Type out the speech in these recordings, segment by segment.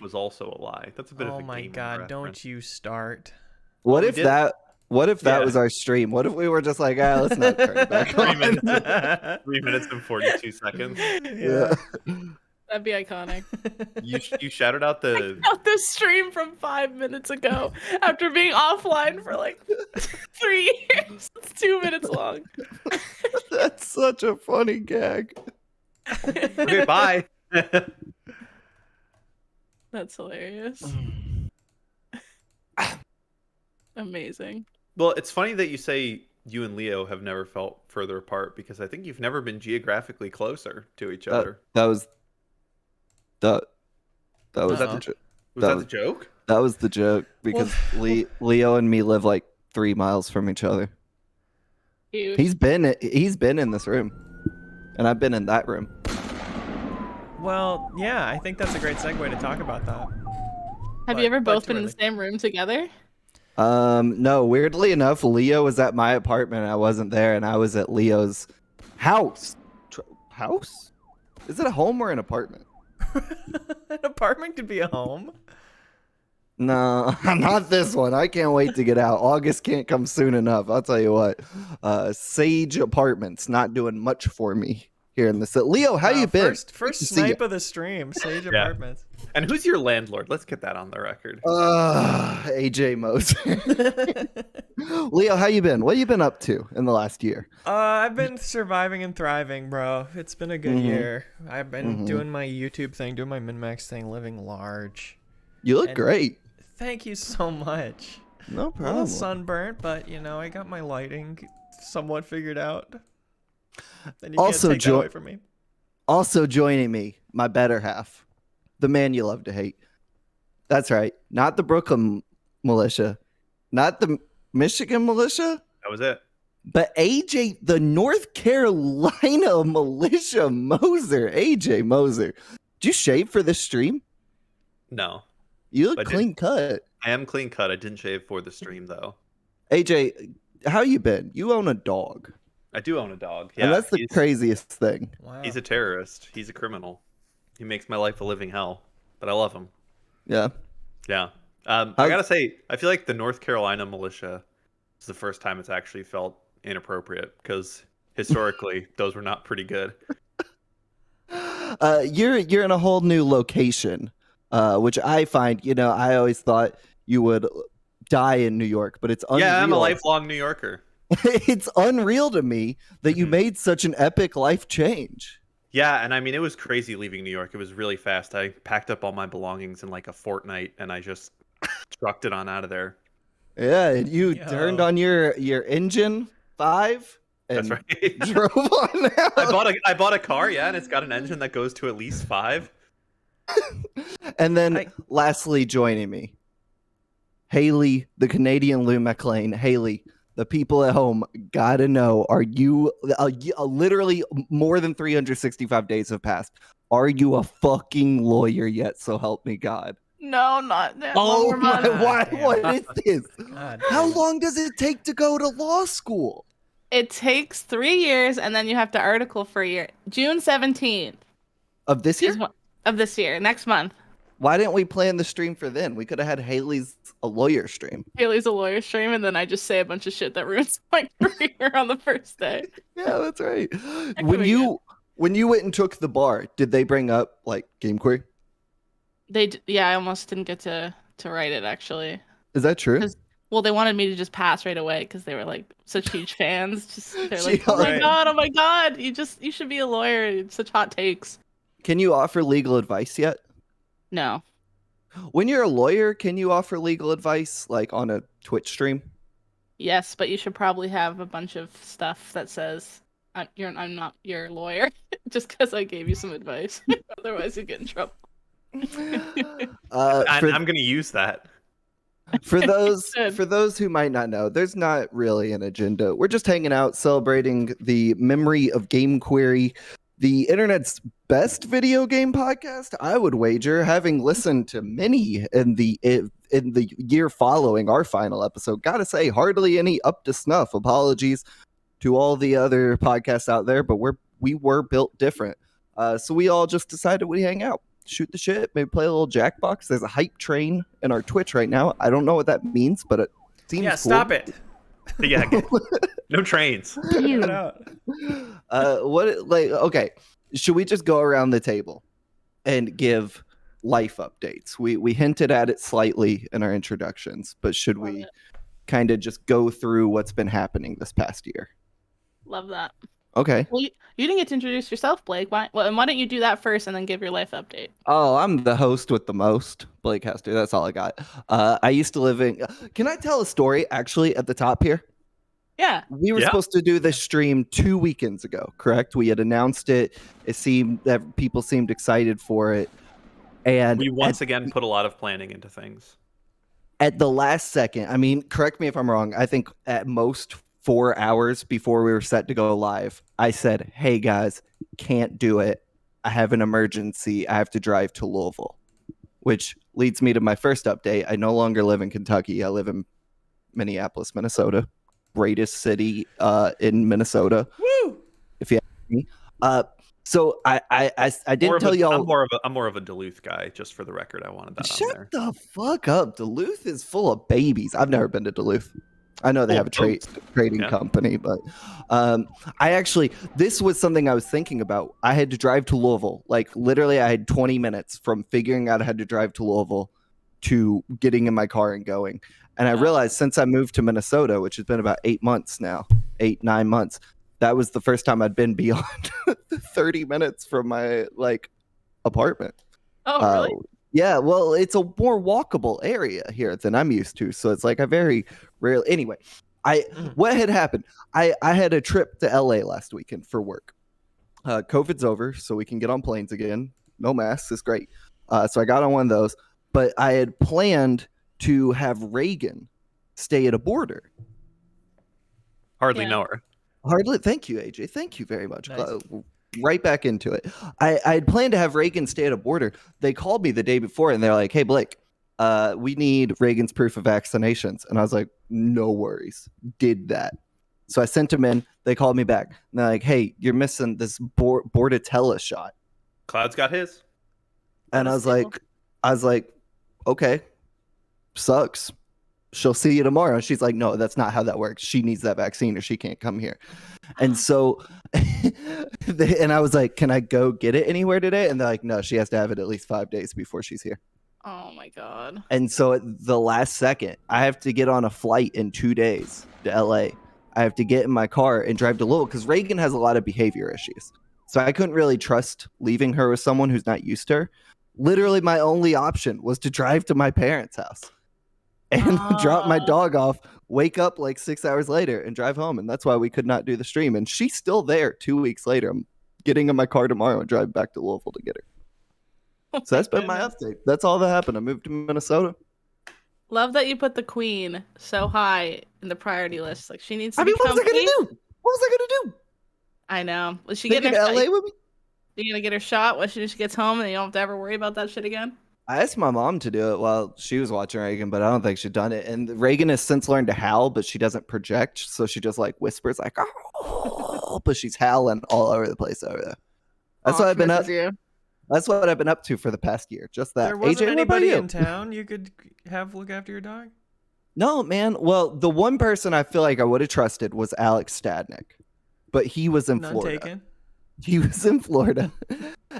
was also a lie. That's a bit of Oh a my gaming god, reference. don't you start. What we if did- that? What if that Yeah. was our stream? What if we were just like, let's not turn it back 3 on? minutes. 3 minutes and 42 seconds. Yeah. That'd be iconic. You shouted out the. Out the stream from 5 minutes ago after being offline for like 3 years. It's 2 minutes long. That's such a funny gag. Okay, bye. That's hilarious. Amazing. Well, it's funny that you say you and Leo have never felt further apart because I think you've never been geographically closer to each other. That was the Was that the joke? That was the joke because Leo and me live like 3 miles from each other. Cute. He's been in this room, and I've been in that room. Well, yeah, I think that's a great segue to talk about that. Have you ever but both too been in early. the same room together? No, weirdly enough, Leo was at my apartment and I wasn't there, and I was at Leo's house. House? Is it a home or an apartment? An apartment could be a home. No, not this one. I can't wait to get out. August can't come soon enough. I'll tell you what. Sage Apartments not doing much for me here in the city. Leo, how you been? First Good to see snipe ya. of the stream, Sage Apartments. And who's your landlord? Let's get that on the record. AJ Moser. Leo, how you been? What you been up to in the last year? I've been surviving and thriving, bro. It's been a good year. I've been doing my YouTube thing, doing my min-max thing, living large. You look And- great. Thank you so much. No A little problem. sunburnt, but you know, I got my lighting somewhat figured out. And you Also, can't take that away from me. Also joining me, my better half, the man you love to hate. That's right. Not the Brooklyn militia, not the Michigan militia, That was it. but AJ, the North Carolina militia Moser. AJ Moser. Did you shave for this stream? No. You I look did. clean cut. I am clean cut. I didn't shave for the stream though. AJ, how you been? You own a dog. I do own a dog. Yeah, And that's the he's, craziest thing. Wow. he's a terrorist. He's a criminal. He makes my life a living hell. But I love him. Yeah. Yeah. I gotta say, I feel like the North Carolina militia is the first time it's actually felt inappropriate because historically those were not pretty good. You're in a whole new location, which I find, I always thought you would die in New York, but it's unreal. Yeah, I'm a lifelong New Yorker. It's unreal to me that you Mhm. made such an epic life change. Yeah, and I mean it was crazy leaving New York. It was really fast. I packed up all my belongings in like a fortnight and I just trucked it on out of there. Yeah, and you Yo. turned on your engine 5 and That's right. drove on out. I bought a car, yeah, and it's got an engine that goes to at least 5. And then I- lastly joining me, Haley, the Canadian Lou McLean. Haley, the people at home gotta know, are you literally more than 365 days have passed. Are you a fucking lawyer yet? So help me God. No, not that. Oh Longer my, month. why, Damn. what is this? God How damn it. long does it take to go to law school? It takes 3 years, and then you have to article for a year. June 17th Of this year? of this year, next month. Why didn't we plan the stream for then? We could have had Haley's a lawyer stream. Haley's a lawyer stream, and then I just say a bunch of shit that ruins my career on the first day. Yeah, that's right. could When be you went and took the bar, did they bring up like game query? Yeah, I almost didn't get to write it actually. Is that true? 'Cause- Well, they wanted me to just pass right away because they were like such huge fans. They're like, She- Right. oh my god, you should be a lawyer. It's such hot takes. Can you offer legal advice yet? No, When you're a lawyer, can you offer legal advice like on a Twitch stream? yes, but you should probably have a bunch of stuff that says I'm not your lawyer just because I gave you some advice. Otherwise, you get in trouble. I'm going to use that. For those Good. for those who might not know, there's not really an agenda. We're just hanging out celebrating the memory of Game Query, the internet's best video game podcast, I would wager, having listened to many in the year following our final episode. Gotta say, hardly any up to snuff. Apologies to all the other podcasts out there, but we were built different. So we all just decided we'd hang out. shoot the shit, maybe play a little Jackbox. There's a hype train in our Twitch right now. I don't know what that means, but it seems Yeah, cool. stop it. Yeah, no trains. Cut it out. Okay, should we just go around the table and give life updates? We hinted at it slightly in our introductions, but should Love we it. kind of just go through what's been happening this past year? Love that. Okay. Well, you didn't get to introduce yourself, Blake. Why don't you do that first and then give your life update? Oh, I'm the host with the most. Blake Hester. That's all I got. I used to live in. Can I tell a story actually at the top here? Yeah. We were Yeah. supposed to do this stream 2 weekends ago, correct? We had announced it. It seemed that people seemed excited for it. And We once again put a lot of planning into things. at the last second, I mean, correct me if I'm wrong, I think at most 4 hours before we were set to go live, I said, hey guys, can't do it. I have an emergency. I have to drive to Louisville, which leads me to my first update. I no longer live in Kentucky. I live in Minneapolis, Minnesota. Greatest city in Minnesota. Woo! If you ask me. So I didn't tell y'all. I'm more of a Duluth guy, just for the record. I wanted that on Shut there. the fuck up. Duluth is full of babies. I've never been to Duluth. I know they Full have a trading Yeah. company, but this was something I was thinking about. I had to drive to Louisville. Like literally I had 20 minutes from figuring out I had to drive to Louisville to getting in my car and going. And I realized since I moved to Minnesota, which has been about 8 months now, 9 months, that was the first time I'd been beyond 30 minutes from my apartment. Oh, really? Yeah, well, it's a more walkable area here than I'm used to, so it's like a very rarely. Anyway, what had happened? I had a trip to LA last weekend for work. COVID's over, so we can get on planes again. No masks, it's great. So I got on one of those, but I had planned to have Reagan stay at a border. Hardly know her. Hardly. Thank you, AJ. Thank you very much. Nice. Right back into it. I had planned to have Reagan stay at a border. They called me the day before and they're like, hey, Blake, we need Reagan's proof of vaccinations. And I was like, no worries. Did that. So I sent them in. They called me back. And they're like, hey, you're missing this Bordetella shot. Cloud's got his. And I was like, okay, sucks. She'll see you tomorrow. And she's like, no, that's not how that works. She needs that vaccine or she can't come here. And so, and I was like, can I go get it anywhere today? And they're like, no, she has to have it at least 5 days before she's here. Oh my god. And so at the last second, I have to get on a flight in 2 days to LA. I have to get in my car and drive to Louisville because Reagan has a lot of behavior issues. So I couldn't really trust leaving her with someone who's not used to her. Literally, my only option was to drive to my parents' house and drop my dog off, wake up like 6 hours later and drive home. And that's why we could not do the stream. And she's still there 2 weeks later. I'm getting in my car tomorrow and drive back to Louisville to get her. So that's been my update. That's all that happened. I moved to Minnesota. Love that you put the queen so high in the priority list. Like she needs to I mean, what become was I queen. gonna do? What was I gonna do? I know. Was she Take getting her her to LA shot? with me? You gonna get her shot when she gets home and you don't have to ever worry about that shit again? I asked my mom to do it while she was watching Reagan, but I don't think she'd done it. And Reagan has since learned to howl, but she doesn't project, so she just like whispers like, oh, but she's howling all over the place over there. That's what I've been up. That's what I've been up to for the past year. Just that. There wasn't AJ, what about anybody you? in town you could have look after your dog? No, man. Well, the one person I feel like I would have trusted was Alex Stadnick, but he was in None Florida. taken. He was in Florida.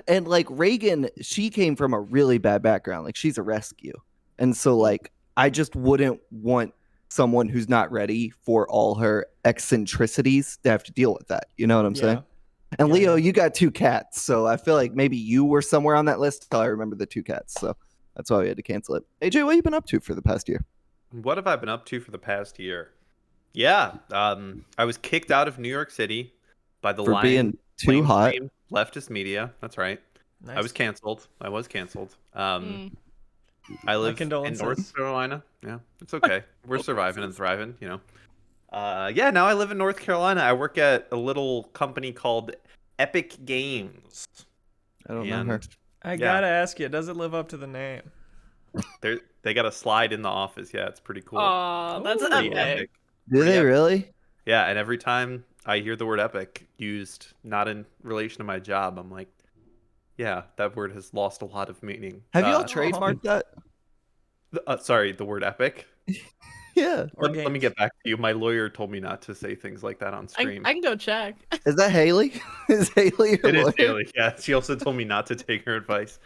And like Reagan, she came from a really bad background. Like she's a rescue. And so like I just wouldn't want someone who's not ready for all her eccentricities to have to deal with that. You know what I'm saying? And Yeah, Leo, yeah. you got 2 cats. So I feel like maybe you were somewhere on that list until I remember the 2 cats. So that's why we had to cancel it. AJ, what have you been up to for the past year? What have I been up to for the past year? Yeah, I was kicked out of New York City by the For being too hot. mainstream leftist media. That's right. Nice. I was canceled. I Mm. live in condolences. North Carolina. Yeah, it's okay. We're surviving and thriving, you know. Yeah, now I live in North Carolina. I work at a little company called Epic Games. I don't know her. I Yeah. gotta ask you, does it live up to the name? They got a slide in the office. Yeah, it's pretty cool. Oh, that's Ooh. Pretty epic. epic. Do they Yeah. really? Yeah, and every time I hear the word epic used not in relation to my job, I'm like, Yeah, that word has lost a lot of meaning. Have you all trademarked that? Sorry, the word epic. Yeah. Or Let me games. get back to you. My lawyer told me not to say things like that on stream. I can go check. Is that Haley? Is Haley your It is lawyer? Haley. Yeah, she also told me not to take her advice.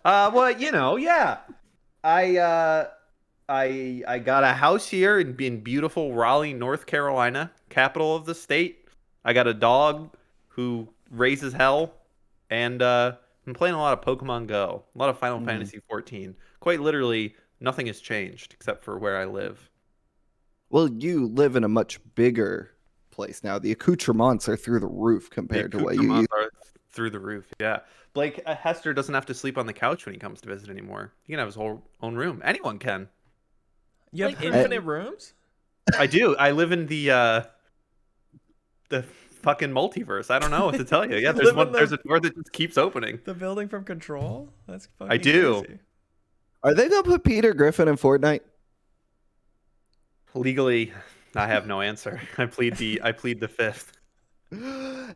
Well, yeah. I I got a house here in beautiful Raleigh, North Carolina, capital of the state. I got a dog who raises hell, and I'm playing a lot of Pokemon Go, a lot of Final Fantasy 14. Quite literally, nothing has changed except for where I live. Well, you live in a much bigger place now. The accoutrements are through the roof The compared to what you accoutrements used. are through the roof. Yeah, Blake Hester doesn't have to sleep on the couch when he comes to visit anymore. He can have his whole own room. Anyone can. You have Like, infinite rooms? I do. I live in the fucking multiverse. I don't know what to tell you. Yeah, Live in there's a door that just keeps opening. The building from Control? That's fucking I do. crazy. Are they gonna put Peter Griffin in Fortnite? Legally, I have no answer. I plead the fifth.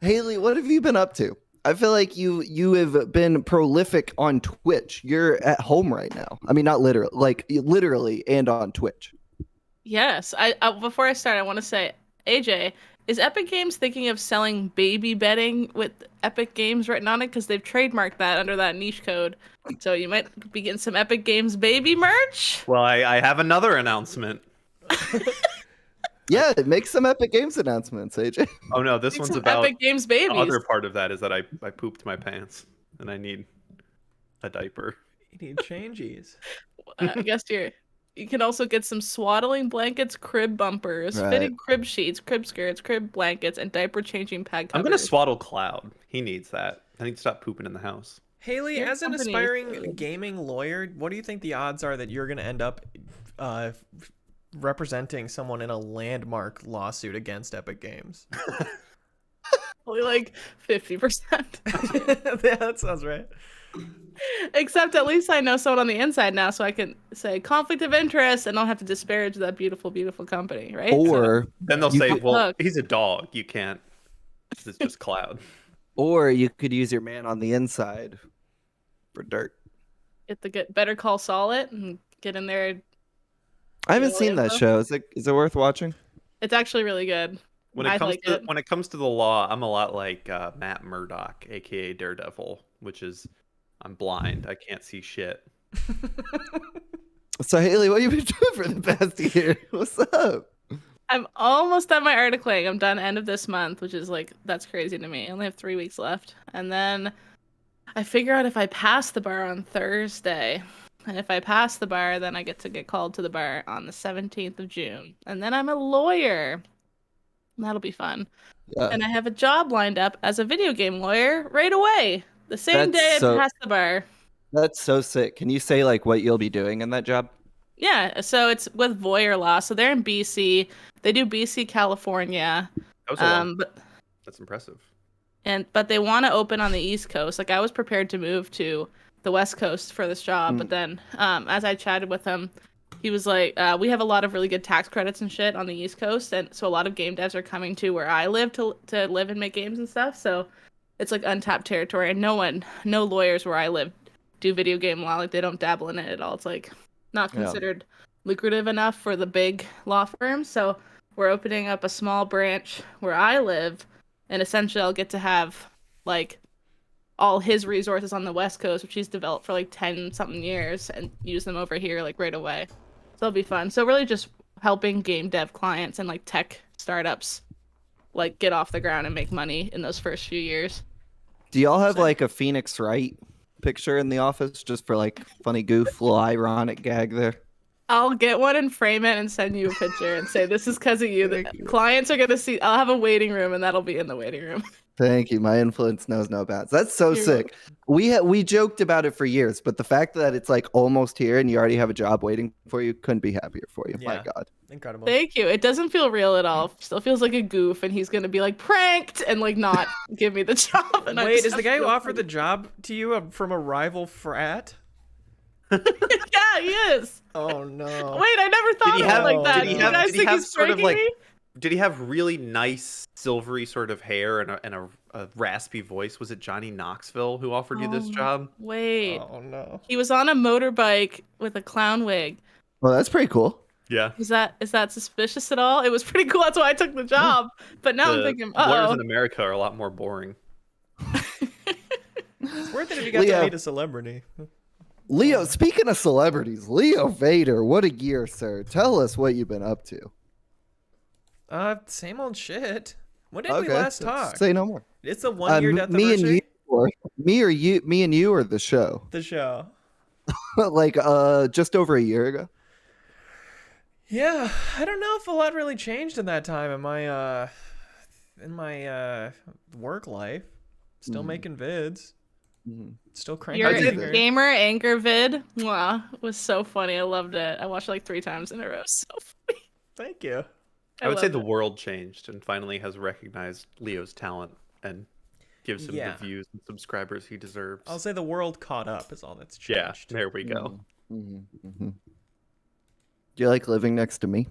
Haley, what have you been up to? I feel like you have been prolific on Twitch. You're at home right now. I mean, not literally, like literally, and on Twitch. Yes. Before I start, I want to say, AJ, is Epic Games thinking of selling baby bedding with Epic Games written on it? Because they've trademarked that under that niche code. So you might be getting some Epic Games baby merch. Well, I have another announcement. Yeah, make some Epic Games announcements, AJ. Oh no, this Make one's some about Epic Games the babies. other part of that is that I pooped my pants and I need a diaper. You need changes. I guess you can also get some swaddling blankets, crib bumpers, Right. fitted crib sheets, crib skirts, crib blankets, and diaper changing pad I'm covers. gonna swaddle Cloud. He needs that. I need to stop pooping in the house. Haley, Your as an company is aspiring good. gaming lawyer, what do you think the odds are that you're going to end up representing someone in a landmark lawsuit against Epic Games? Only like 50%. Yeah, that sounds right. Except at least I know someone on the inside now, so I can say conflict of interest and don't have to disparage that beautiful, beautiful company, right? Or Then they'll You say, could- "Well, Look. he's a dog. You can't. This is just Cloud." or you could use your man on the inside for dirt. Get Better Call Saul it and get in there. I haven't Yeah, seen that info. show. Is it worth watching? It's actually really good. When I it comes like to it. when it comes to the law, I'm a lot like Matt Murdock, aka Daredevil, which is I'm blind. I can't see shit. So Haley, what have you been doing for the past year? What's up? I'm almost done my articling. I'm done end of this month, which is like, that's crazy to me. I only have 3 weeks left. And then I figure out if I pass the bar on Thursday. And if I pass the bar, then I get to get called to the bar on the 17th of June. And then I'm a lawyer. That'll be fun. Yeah. And I have a job lined up as a video game lawyer right away. The same That's day I so- pass the bar. That's so sick. Can you say like what you'll be doing in that job? Yeah, so it's with Voyeur Law. So they're in BC. They do BC, California. That was a long. But That's impressive. but they want to open on the East Coast. Like I was prepared to move to the West Coast for this job, but then as I chatted with him, he was like, "We have a lot of really good tax credits and shit on the East Coast, and so a lot of game devs are coming to where I live to live and make games and stuff. So it's like untapped territory, and no lawyers where I live do video game law. Like they don't dabble in it at all. It's like not considered lucrative enough for the big law firms. So we're opening up a small branch where I live, and essentially I'll get to have like all his resources on the West Coast, which he's developed for like 10 something years, and use them over here like right away. So it'll be fun. So really just helping game dev clients and like tech startups like get off the ground and make money in those first few years. Do y'all have like a Phoenix Wright picture in the office just for like funny goof, little ironic gag there? I'll get one and frame it and send you a picture and say this is because of you. The Thank you. clients are gonna see. I'll have a waiting room and that'll be in the waiting room. Thank you. My influence knows no bounds. That's so You're sick. We joked about it for years, but the fact that it's like almost here and you already have a job waiting for you, couldn't be happier for you. My Yeah. God. Incredible. Thank you. It doesn't feel real at all. Still feels like a goof, and he's gonna be like pranked and like not give me the job. And I Wait, just is the have guy to who go offered find the job to you from a rival frat? it. Yeah, he is. Oh no. Wait, I never thought Did he of it have- like that. did he You have- guys did he think have he's sort of, pranking like, me? did he have really nice silvery sort of hair and a raspy voice? Was it Johnny Knoxville who offered you this job? Wait. Oh no. He was on a motorbike with a clown wig. Well, that's pretty cool. Yeah. Is that suspicious at all? It was pretty cool. That's why I took the job. But now I'm thinking, lawyers uh-oh. in America are a lot more boring. It's worth it if you got Leo. to meet a celebrity. Leo, speaking of celebrities, Leo Vader, what a year, sir. Tell us what you've been up to. Same old shit. When did we last talk? Say no more. It's a 1 year death Me and anniversary. you, or me and you, or the show. The show. Like just over a year ago. Yeah, I don't know if a lot really changed in that time in my work life. Still making vids. Still cranking. Your Deathiversary. gamer anchor vid, wow, was so funny. I loved it. I watched it like 3 times in a row. So funny. Thank you. I would say loved the it. world changed and finally has recognized Leo's talent and gives him Yeah. the views and subscribers he deserves. I'll say the world caught up is all that's Yeah, changed. there we go. Do you like living next to me?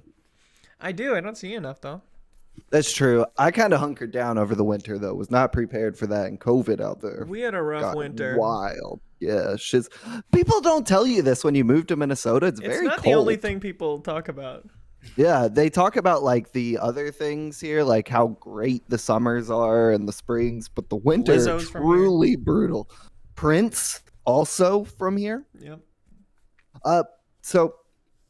I do. I don't see you enough though. That's true. I kind of hunkered down over the winter, though. Was not prepared for that, and COVID out there. We had a rough got winter. Wild. Yeah, shiz. People don't tell you this when you move to Minnesota. It's It's very not cold. the only thing people talk about. Yeah, they talk about like the other things here, like how great the summers are and the springs, but the winter Lizzo's from here. truly brutal. Prince also from here. Yep. So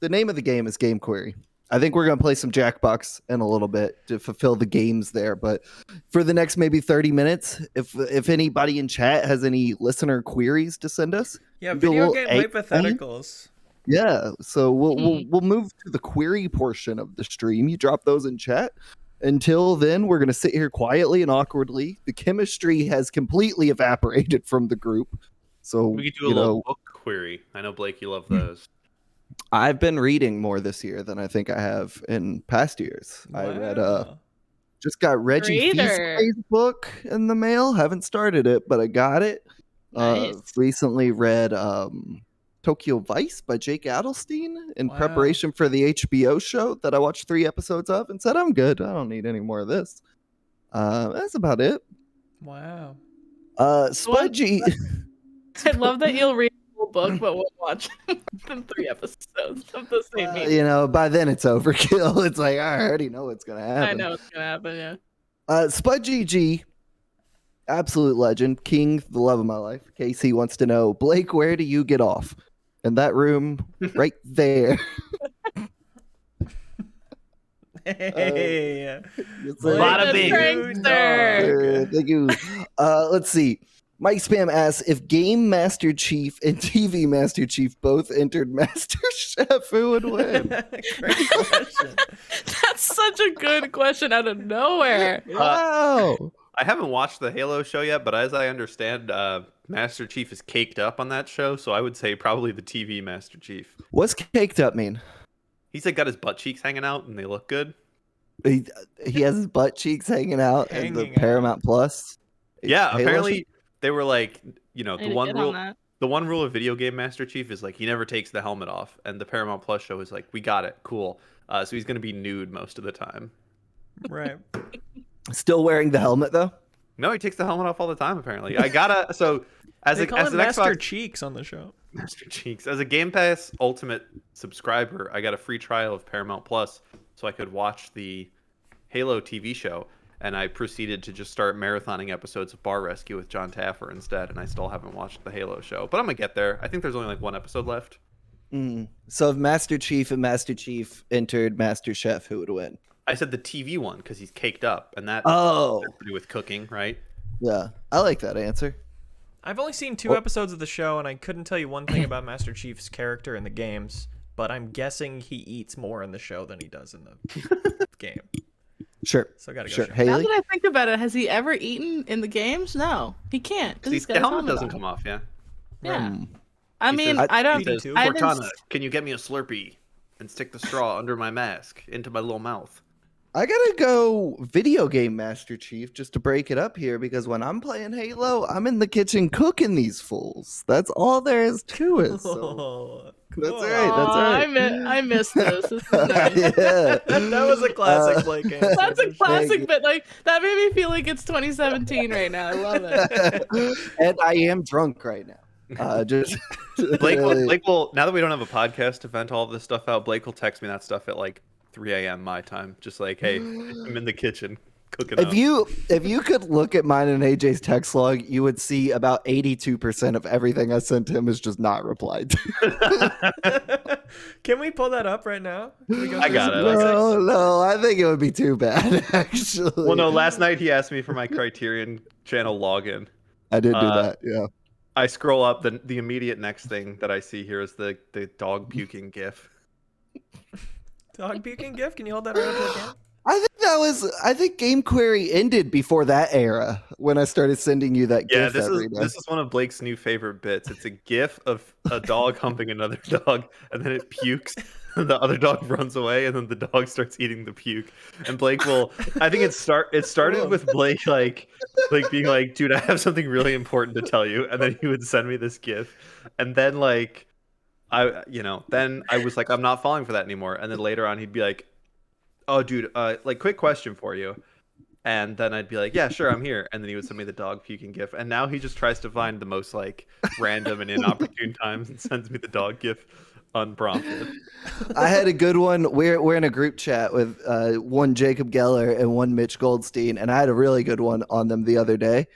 the name of the game is Game Query. I think we're gonna play some Jackbox in a little bit to fulfill the games there, but for the next maybe 30 minutes, if anybody in chat has any listener queries to send us, Yeah, do a video little game A- hypotheticals. yeah, so we'll move to the query portion of the stream. You drop those in chat. Until then, we're gonna sit here quietly and awkwardly. The chemistry has completely evaporated from the group. So We could do a little book query. I know, Blake, you love those. I've been reading more this year than I think I have in past years. I read Wow. just got Reggie Reader. Fils-Aim's book in the mail. Haven't started it, but I got it. Nice. Recently read Tokyo Vice by Jake Adelstein in Wow. preparation for the HBO show that I watched 3 episodes of and said, I'm good. I don't need any more of this. That's about it. Wow. Spudgy. I love that you'll read the whole book, but won't watch them 3 episodes of the same meeting. You know, by then it's overkill. It's like, I already know what's going to happen. I know it's gonna happen. Yeah. Spudgy G, absolute legend, king, the love of my life. Casey wants to know, Blake, where do you get off? In that room, right there. Hey. It's Blake like- Bada the bing. Prankster. Thank you. Let's see. Mike Spam asks if Game Master Chief and TV Master Chief both entered Master Chef, who would win? Great question. That's such a good question out of nowhere. Wow. I haven't watched the Halo show yet, but as I understand, Master Chief is caked up on that show, so I would say probably the TV Master Chief. What's caked up mean? He's like got his butt cheeks hanging out and they look good. He has his butt cheeks hanging out in the Hanging out. Paramount Plus. Yeah, Halo apparently they were like, you know, I the need to one get on rule that. the one rule of video game Master Chief is like he never takes the helmet off, and the Paramount Plus show is like, we got it, cool. So he's gonna be nude most of the time. Right. Still wearing the helmet though? No, he takes the helmet off all the time. Apparently, I gotta. So as They call as him an Master Xbox Cheeks on the show. Master Cheeks, as a Game Pass Ultimate subscriber, I got a free trial of Paramount Plus, so I could watch the Halo TV show. And I proceeded to just start marathoning episodes of Bar Rescue with John Taffer instead, and I still haven't watched the Halo show. But I'm gonna get there. I think there's only like 1 episode left. So if Master Chief and Master Chief entered Master Chef, who would win? I said the TV one because he's caked up, and that Oh, has to do with cooking, right? yeah. I like that answer. I've only seen 2 episodes of the show, and I couldn't tell you one thing about Master Chief's character in the games, but I'm guessing he eats more in the show than he does in the game. Sure. So I gotta go. Sure. show. Now Haley? that I think about it, has he ever eaten in the games? No, he can't because See, he's got the his helmet doesn't on. come off, yeah. Yeah. I He mean, says- I don't. He says, too. I haven't Cortana, s- can you get me a Slurpee and stick the straw under my mask into my little mouth? I gotta go video game Master Chief just to break it up here because when I'm playing Halo, I'm in the kitchen cooking these fools. That's all there is to it. So Oh, that's cool. right. That's Aw, right. I miss this. This is nice. Yeah. That was a classic Blake answer. That's a for sure. classic bit. Like that made me feel like it's 2017 right now. I love it. And I am drunk right now. Just Blake really- will, now that we don't have a podcast to vent all of this stuff out, Blake will text me that stuff at like 3 a.m. my time. Just like, hey, I'm in the kitchen cooking up. If you could look at mine and AJ's text log, you would see about 82% of everything I sent him is just not replied to. Can we pull that up right now? Can we go I through got some it, classics? No, I think it would be too bad, actually. Well, no, last night he asked me for my Criterion channel login. I did do that, yeah. I scroll up, the immediate next thing that I see here is the dog puking gif. Dog puking gif? Can you hold that right up again? I think Game Query ended before that era when I started sending you that Yeah, GIF every day. this is one of Blake's new favorite bits. It's a gif of a dog humping another dog, and then it pukes. The other dog runs away, and then the dog starts eating the puke. And Blake will. I think it started with Blake like being like, "Dude, I have something really important to tell you," and then he would send me this gif, and then then I was like, I'm not falling for that anymore. And then later on, he'd be like, "Oh, dude, like, quick question for you." And then I'd be like, "Yeah, sure, I'm here." And then he would send me the dog puking gif. And now he just tries to find the most like random and inopportune times and sends me the dog gif unprompted. I had a good one. We're in a group chat with one Jacob Geller and one Mitch Goldstein, and I had a really good one on them the other day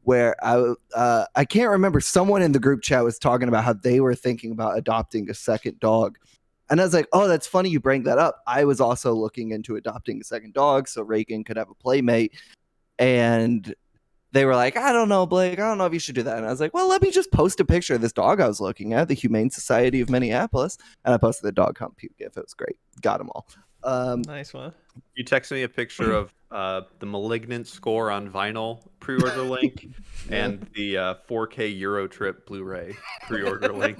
where I can't remember, someone in the group chat was talking about how they were thinking about adopting a second dog. And I was like, oh, that's funny you bring that up. I was also looking into adopting a second dog so Reagan could have a playmate. And they were like, I don't know, Blake. I don't know if you should do that. And I was like, well, let me just post a picture of this dog I was looking at, the Humane Society of Minneapolis. And I posted the dog hump puke gif. It was great. Got them all. Nice one. You texted me a picture of the Malignant score on vinyl pre-order link and the 4K Euro Trip Blu-ray pre-order link.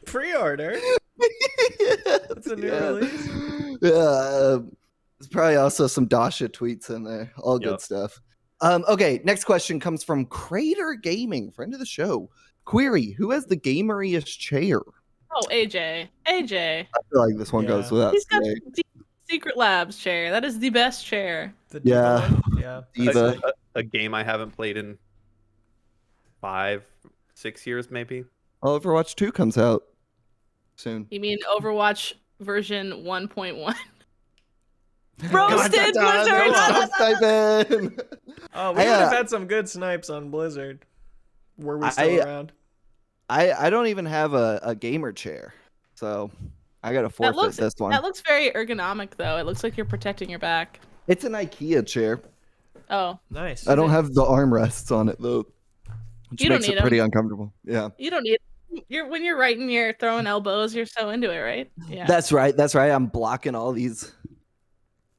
Pre-order? That's a new release. Yeah. There's probably also some Dasha tweets in there. All good Yep. stuff. Okay, next question comes from Crater Gaming, friend of the show. Query, who has the gameriest chair? Oh, AJ. I feel like this one goes Yeah. without He's got saying. the Secret Labs chair. That is the best chair. The Yeah. Diva one? Yeah. Diva. A game I haven't played in 5-6 years, maybe. Oh, Overwatch 2 comes out soon. You mean Overwatch version 1.1? Come on, Roasted Tata, Blizzard! come on, Stipend. Oh, we would have had some good snipes on Blizzard. Were we still around? I don't even have a gamer chair, so I gotta forfeit this one. That looks very ergonomic, though. It looks like you're protecting your back. It's an IKEA chair. Oh, Nice. I don't have the armrests on it though, which You don't makes need it pretty uncomfortable. Yeah, you don't need. When you're writing, you're throwing elbows. You're so into it, right? Yeah. that's right. That's right. I'm blocking all these.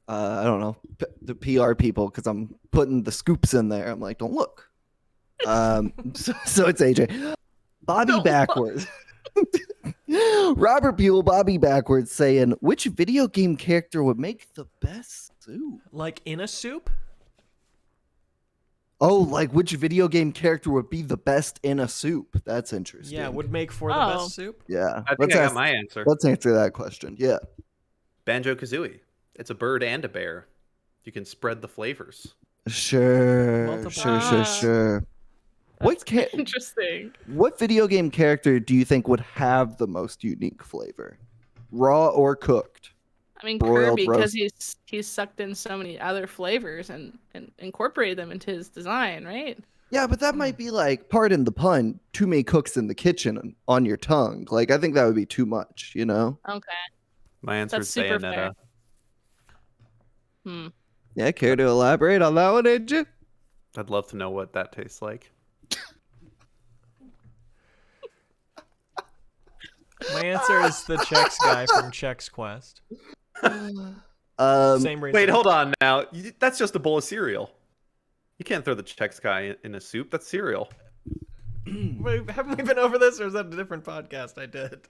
I don't know, the PR people because I'm putting the scoops in there. I'm like, don't look. So it's AJ. Bobby backwards. Robert Buell, Bobby backwards, saying, which video game character would make the best soup? Like in a soup? Oh, like which video game character would be the best in a soup? That's interesting. Yeah, would make for the Oh. best soup. Yeah. I think I got my answer. Let's answer that question. Yeah. Banjo-Kazooie. It's a bird and a bear. You can spread the flavors. Sure. Multiple- Sure. What Interesting. what video game character do you think would have the most unique flavor? Raw or cooked? I mean, Broiled Kirby, roast. because he's sucked in so many other flavors and incorporated them into his design, right? Yeah, but that might be like, pardon the pun, too many cooks in the kitchen on your tongue. Like, I think that would be too much, you know? Okay. My answer That's is super Bayonetta. Hmm. Yeah, care to elaborate on that one, AJ? I'd love to know what that tastes like. My answer is the Chex guy from Chex Quest. Same reason. Wait, hold on now. That's just a bowl of cereal. You can't throw the Chex guy in a soup. That's cereal. Wait, haven't we been over this, or is that a different podcast I did?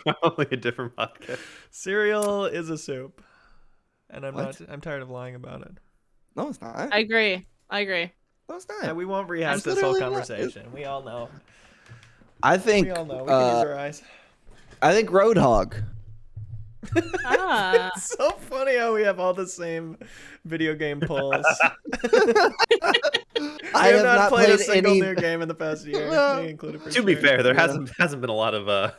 Probably a different podcast. Cereal is a soup. and I'm What? not. I'm tired of lying about it. No, it's not. I agree. No, it's Yeah, not. we won't rehash It's this whole literally not. conversation. We all know. I think. We all know. We can use our eyes. I think Roadhog. Ah. It's so funny how we have all the same video game polls. I have not played a played single any. new game in the past year. Well, Me included for To be sure. fair, there Yeah. hasn't been a lot of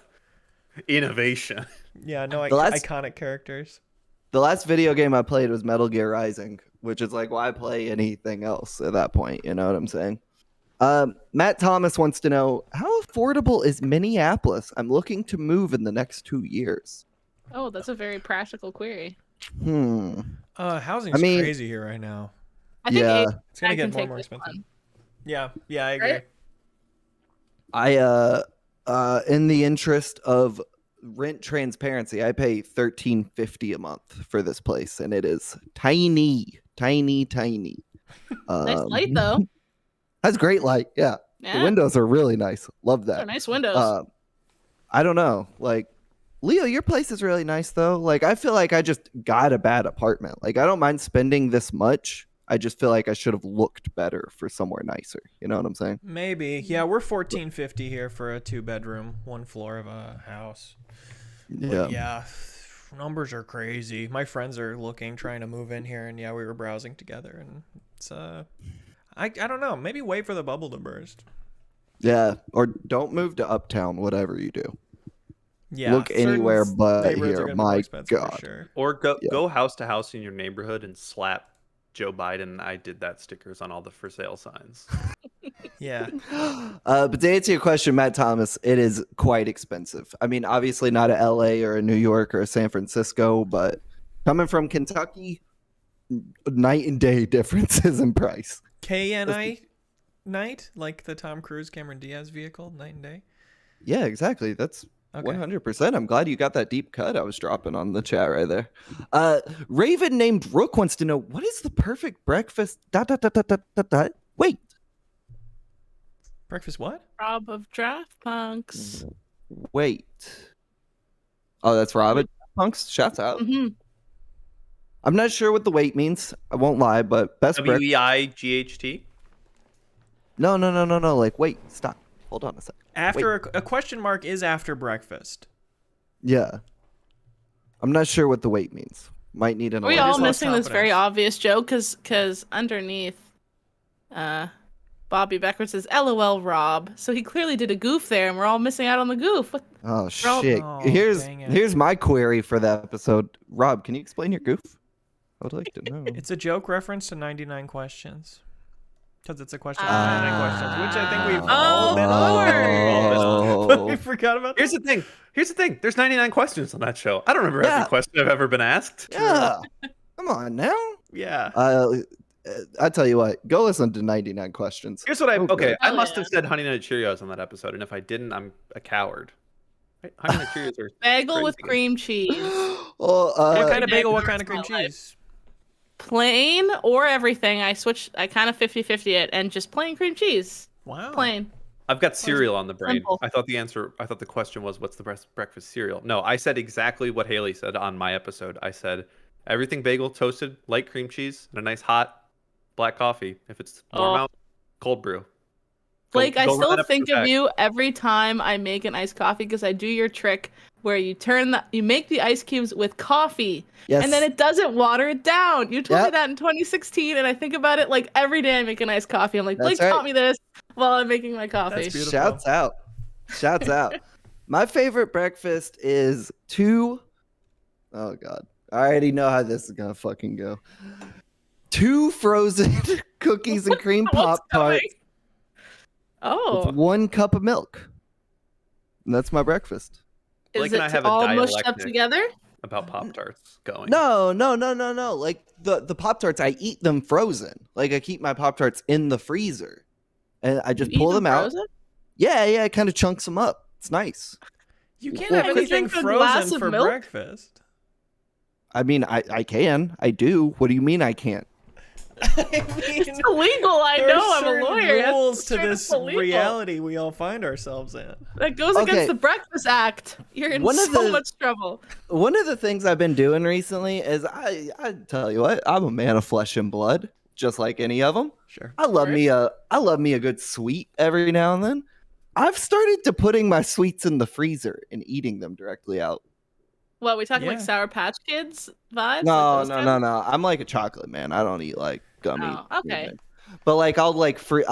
innovation. Yeah, no The last- iconic characters. The last video game I played was Metal Gear Rising, which is like, why play anything else at that point? You know what I'm saying? Matt Thomas wants to know, how affordable is Minneapolis? I'm looking to move in the next 2 years. Oh, that's a very practical query. Housing's I mean- crazy here right now. I think Yeah. It's gonna I get can more and take more this expensive. one. Yeah, I agree. Right? I in the interest of rent transparency, I pay $13.50 a month for this place, and it is tiny. Nice light though. Has great light. Yeah, Yeah. the windows are really nice. Love Those that. are nice windows. I don't know, like. Leo, your place is really nice though. Like, I feel like I just got a bad apartment. Like, I don't mind spending this much. I just feel like I should have looked better for somewhere nicer. You know what I'm saying? Maybe. Yeah, we're $14.50 here for a 2-bedroom, 1 floor of a house. But yeah, numbers are crazy. My friends are trying to move in here, and yeah, we were browsing together, and it's I don't know. Maybe wait for the bubble to burst. Yeah. Or don't move to Uptown, whatever you do. Yeah, Look certain anywhere but neighborhoods are here. gonna be more My expensive for God. sure. Or Yeah. go house to house in your neighborhood and slap Joe Biden. I did that stickers on all the for sale signs. Yeah, But to answer your question, Matt Thomas, it is quite expensive. I mean, obviously not a LA or a New York or a San Francisco, but coming from Kentucky, night and day differences in price. KNI night, like the Tom Cruise Cameron Diaz vehicle, night and day. Yeah, exactly. That's Okay. 100%. I'm glad you got that deep cut I was dropping on the chat right there. Raven named Rook wants to know, what is the perfect breakfast? ... Wait. Breakfast what? Rob of Draft Punks. Wait. Oh, that's Robin. Punks, shouts out. Hmm. I'm not sure what the wait means. I won't lie, but best breakfast. WEIGHT. No. Like, wait, stop. Hold on a sec. After a question mark is after breakfast. Yeah. I'm not sure what the wait means. Might need an Are we I all just lost missing this very confidence. obvious joke? Because underneath, Bobby Becker says, "LOL, Rob." So he clearly did a goof there, and we're all missing out on the goof. What? Oh, Rob- shit. Oh, here's dang it. here's my query for that episode. Rob, can you explain your goof? I would like to know. It's a joke reference to 99 questions. Because it's a question of Ah. 99 questions, which I think we've Oh, all been on. But we Oh. forgot about Here's the thing. There's 99 questions on that show. I don't remember Yeah. every question I've ever been asked. Yeah. Come on now. Yeah. I tell you what, go listen to 99 questions. Here's what I Okay. okay. I Hell must yeah. have said Honey Nut Cheerios on that episode, and if I didn't, I'm a coward. Right? Honey Nut Cheerios are Bagel with crazy. cream cheese. Well, What kind of Yeah, bagel? What for kind of cream my life. cheese? Plain or everything. I kind of 50-50 it, and just plain cream cheese. Wow. Plain. I've got cereal on the brain. Simple. I thought the question was, what's the best breakfast cereal? No, I said exactly what Haley said on my episode. I said everything bagel, toasted, light cream cheese, and a nice hot black coffee. If it's warm Oh. out, cold brew. Blake, I Go run still that think episode of back. you every time I make an iced coffee because I do your trick where you make the ice cubes with coffee yes. and then it doesn't water it down. You told me Yep. that in 2016 and I think about it like every day I make an iced coffee. I'm like, That's Blake right. taught me this while I'm making my coffee. That's beautiful. Shouts out. Shouts out. My favorite breakfast is oh god. I already know how this is gonna fucking go. 2 frozen cookies and cream What's Pop-tarts coming? Oh, with 1 cup of milk. And that's my breakfast. Blake is and I it have a all mushed up dialectic. together? About Pop-Tarts going. No. Like the Pop-tarts, I eat them frozen. Like I keep my Pop-tarts in the freezer. And I just You eat pull them out. frozen? Yeah, it kind of chunks them up. It's nice. You can't Well, have I would anything drink a glass frozen of for milk. breakfast. I mean, I can. I do. What do you mean I can't? I mean, It's illegal. I know. I'm a lawyer. There's That's rules to straight up this illegal. reality we all find ourselves in. That goes Okay. against the Breakfast Act. You're in so much trouble. One of the things I've been doing recently is I tell you what, I'm a man of flesh and blood, just like any of them. Sure. I love me a good sweet every now and then. I've started to putting my sweets in the freezer and eating them directly out. What, we talking like Yeah. Sour Patch Kids vibes? No, Like those no, kinds no, of- no. I'm like a chocolate man. I don't eat like gummy. Oh, okay. Things. But like I'll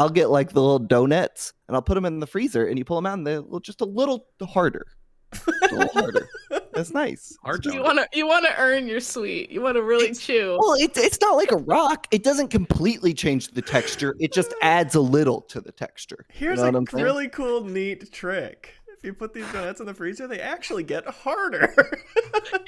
get like the little donuts and I'll put them in the freezer and you pull them out and they're just a little harder. A little harder. It's nice. Hard You want to earn your sweet. You want to really chew. Well, it's not like a rock. It doesn't completely change the texture. It just adds a little to the texture. Here's You know what a I'm saying? really cool, neat trick. If you put these donuts in the freezer, they actually get harder.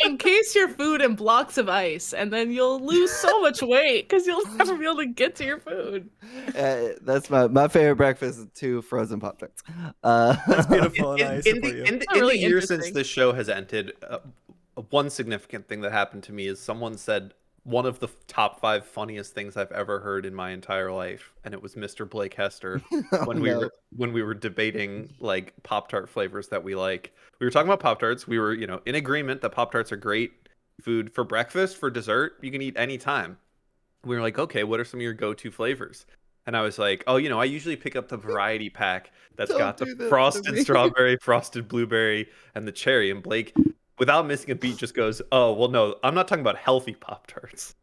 Encase your food in blocks of ice, and then you'll lose so much weight because you'll never be able to get to your food. That's my favorite breakfast is 2 frozen Pop-tarts. That's beautiful and I support you. In Really the year since interesting. this show has ended, one significant thing that happened to me is someone said one of the top 5 funniest things I've ever heard in my entire life, and it was Mr. Blake Hester when we were debating like Pop-Tart flavors that we like. We were talking about Pop-Tarts. We were, in agreement that Pop-Tarts are great food for breakfast, for dessert. You can eat anytime. We were like, okay, what are some of your go-to flavors? And I was like, oh, I usually pick up the variety pack that's Don't got do the this to frosted me. strawberry, frosted blueberry, and the cherry. And Blake, without missing a beat, just goes, oh, well, no, I'm not talking about healthy Pop-Tarts.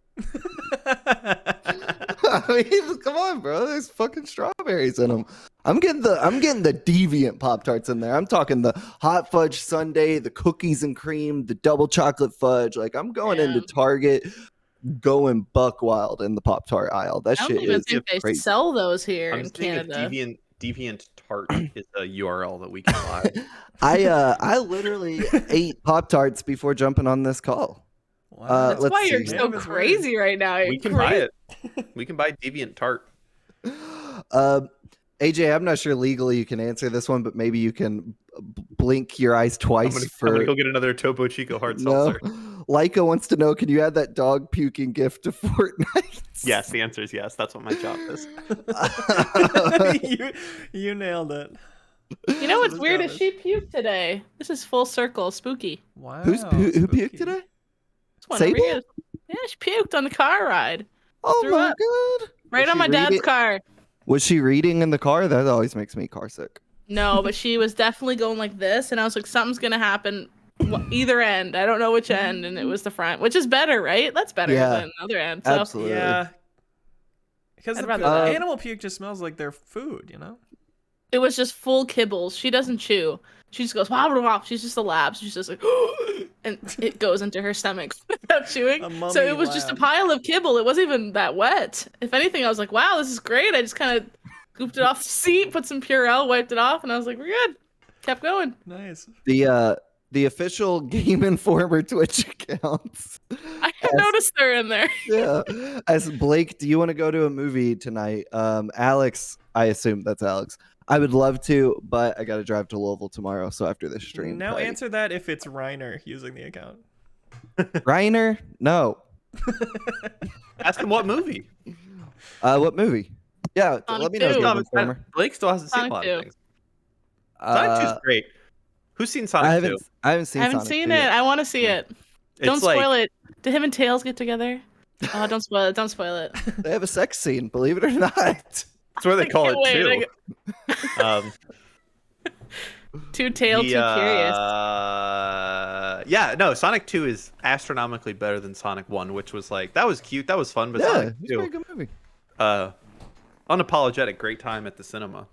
I mean, come on, bro. There's fucking strawberries in them. I'm getting the deviant Pop-Tarts in there. I'm talking the hot fudge sundae, the cookies and cream, the double chocolate fudge. Like I'm going into Target, going buck wild in the Pop-Tart aisle. That I shit don't even is think they crazy. sell those here I'm in seeing if Canada. Deviant Tart is a URL that we can buy. I literally ate Pop-Tarts before jumping on this call. Wow. That's let's why you're see. so Man of his crazy right now. We can buy it. We can buy Deviant Tart. AJ, I'm not sure legally you can answer this one, but maybe you can blink your eyes twice I'm gonna go get another Topo Chico hard no. seltzer. Leica wants to know, can you add that dog puking gift to Fortnite? Yes, the answer is yes. That's what my job is. you nailed it. You know what's That's weird what is his she puked today. This is full circle, spooky. Wow. Who spooky. puked today? Just wanna Sable? read it. Yeah, she puked on the car ride. Oh Threw my up. god! Right Was on she my dad's reading- car. Was she reading in the car? That always makes me car sick. No, but she was definitely going like this, and I was like, something's gonna happen. Either end. I don't know which end, and it was the front, which is better, right? That's better Yeah. than the other end. So Absolutely. Yeah. Because I'd the rather that. animal puke just smells like their food, it was just full kibbles. She doesn't chew. She just goes wah, wah, wah. She's just a lab. She's just like, and it goes into her stomach without chewing. A mummy So it was just a lab. pile of kibble. It wasn't even that wet. If anything, I was like, wow, this is great. I just kind of scooped it off the seat, put some Purell, wiped it off, and I was like, we're good. Kept going. Nice. The official Game Informer Twitch accounts. I noticed her in there. Yeah. As Blake, do you want to go to a movie tonight? Alex, I assume that's Alex. I would love to, but I got to drive to Louisville tomorrow. So after this stream, Now probably- answer that if it's Reiner using the account. Reiner? No. Ask him what movie. What movie? Yeah, Sonic let me know. 2. Game Informer. Blake still hasn't seen a Sonic lot 2. of things. Sonic 2 is great. Who's seen Sonic 2? I haven't seen. I haven't Sonic seen 2 it. yet. I want to see it. Don't It's like, spoil it. Did him and Tails get together? Oh, don't spoil it. Don't spoil it. They have a sex scene, believe it or not. that's where they I call can't it wait. 2. Too tail, too curious. Yeah, no, Sonic 2 is astronomically better than Sonic 1, which was like, that was cute, that was fun, but Yeah, Sonic it's a very 2, good movie. unapologetic, great time at the cinema.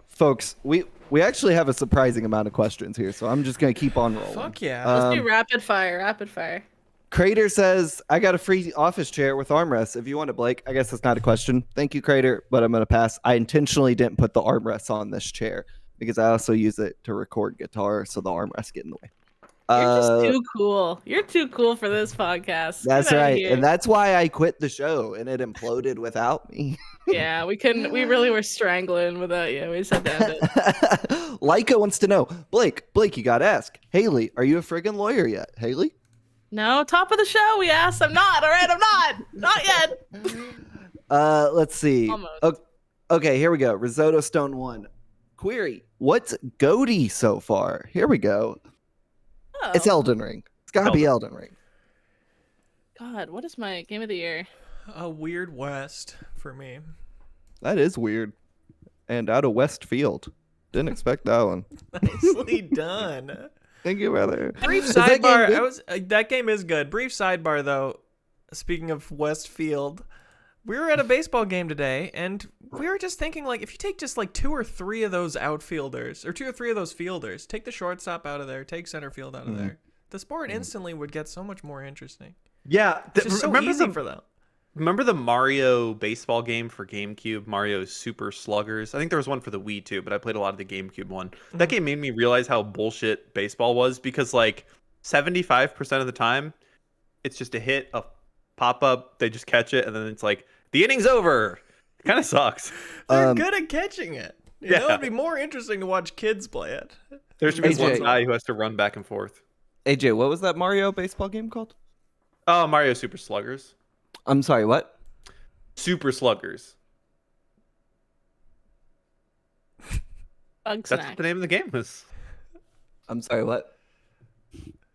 Folks, we actually have a surprising amount of questions here, so I'm just gonna keep on rolling. Fuck yeah. Let's do rapid fire. Rapid fire. Crater says, I got a free office chair with armrests if you want it, Blake. I guess that's not a question. Thank you, Crater, but I'm going to pass. I intentionally didn't put the armrests on this chair because I also use it to record guitar, so the armrests get in the way. You're just too cool. You're too cool for this podcast. That's Get outta right. here. And that's why I quit the show, and it imploded without me. Yeah, we couldn't. We really were strangling without you. We just had to end it. Leica wants to know, Blake, you got to ask. Haley, are you a friggin' lawyer yet? Haley? No, top of the show. We asked. I'm not. All right, I'm not yet. Let's see. Almost. Okay, here we go. Risotto Stone 1. Query. What's GOATY so far? Here we go. Oh, It's Elden Ring. It's gotta be Elden Ring. God, what is my game of the year? A Weird West for me. That is weird. And out of Westfield. Didn't expect that one. Nicely done. Thank you, brother. Brief Is that game sidebar. good? That game is good. Brief sidebar though. Speaking of Westfield, we were at a baseball game today, and we were just thinking, like, if you take just like 2 or 3 of those outfielders, or 2 or 3 of those fielders, take the shortstop out of there, take center field out of there, the sport instantly would get so much more interesting. Yeah, It's just so easy for them. Remember the Mario baseball game for GameCube, Mario Super Sluggers? I think there was one for the Wii too, but I played a lot of the GameCube one. That game made me realize how bullshit baseball was, because like 75% of the time, it's just a hit, a pop up, they just catch it, and then it's like, the inning's over. It kind of sucks. They're good at catching it. You know, it'd be more interesting to watch kids play it. There should be AJ. one guy who has to run back and forth. AJ, what was that Mario baseball game called? Oh, Mario Super Sluggers. I'm sorry, what? Super Sluggers. Bug That's what snack. the name of the game was. I'm sorry, what?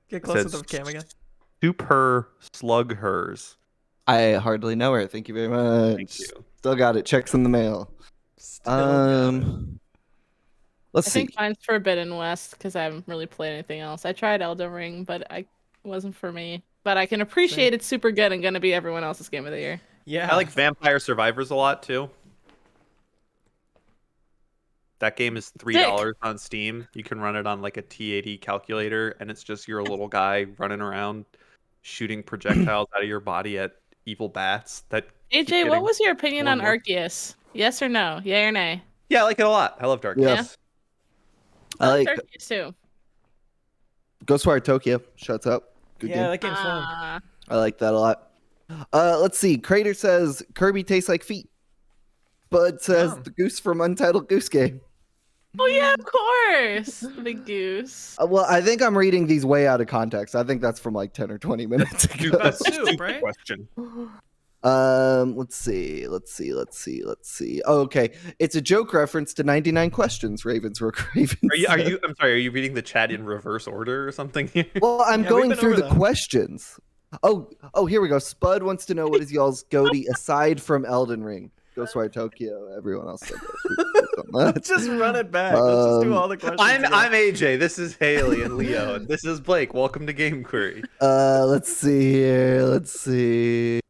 Get closer to says- the cam again. Super Sluggers. I hardly know her. Thank you very much. Thank you. Still got it. Checks in the mail. Still got it. Let's I see. think mine's Forbidden West because I haven't really played anything else. I tried Elden Ring, but it wasn't for me. But I can appreciate it's super good and gonna be everyone else's game of the year. Yeah. I like Vampire Survivors a lot too. That game is $3 on Steam. You can run it on like a T80 calculator, and it's just you're a little guy running around shooting projectiles out of your body at evil bats. That keep AJ, what getting was your opinion more on and more. Arceus? Yes or no? Yay or nay? Yeah, I like it a lot. I love Dark. Yeah. Yes. I like Arceus too. Ghostwire Tokyo. Shuts up. Good Yeah, game. that game's fun. I like that a lot. Let's see. Crater says Kirby tastes like feet. Bud says Yum. the goose from Untitled Goose Game. Oh yeah, of course. The big goose. Well, I think I'm reading these way out of context. I think that's from like 10 or 20 minutes ago. That's soup, right? Question. Let's see. Oh, okay. It's a joke reference to 99 Questions, Ravensbrook Ravens. Are you? I'm sorry. Are you reading the chat in reverse order or something here? Well, I'm Yeah, we've going been through over the them. questions. Oh, here we go. Spud wants to know what is y'all's goatee aside from Elden Ring. Ghostwire Tokyo. Everyone else said that. Let's just run it back. Let's just do all the questions. I'm again. AJ. This is Haley and Leo, and this is Blake. Welcome to Game Query. Let's see here. Let's see.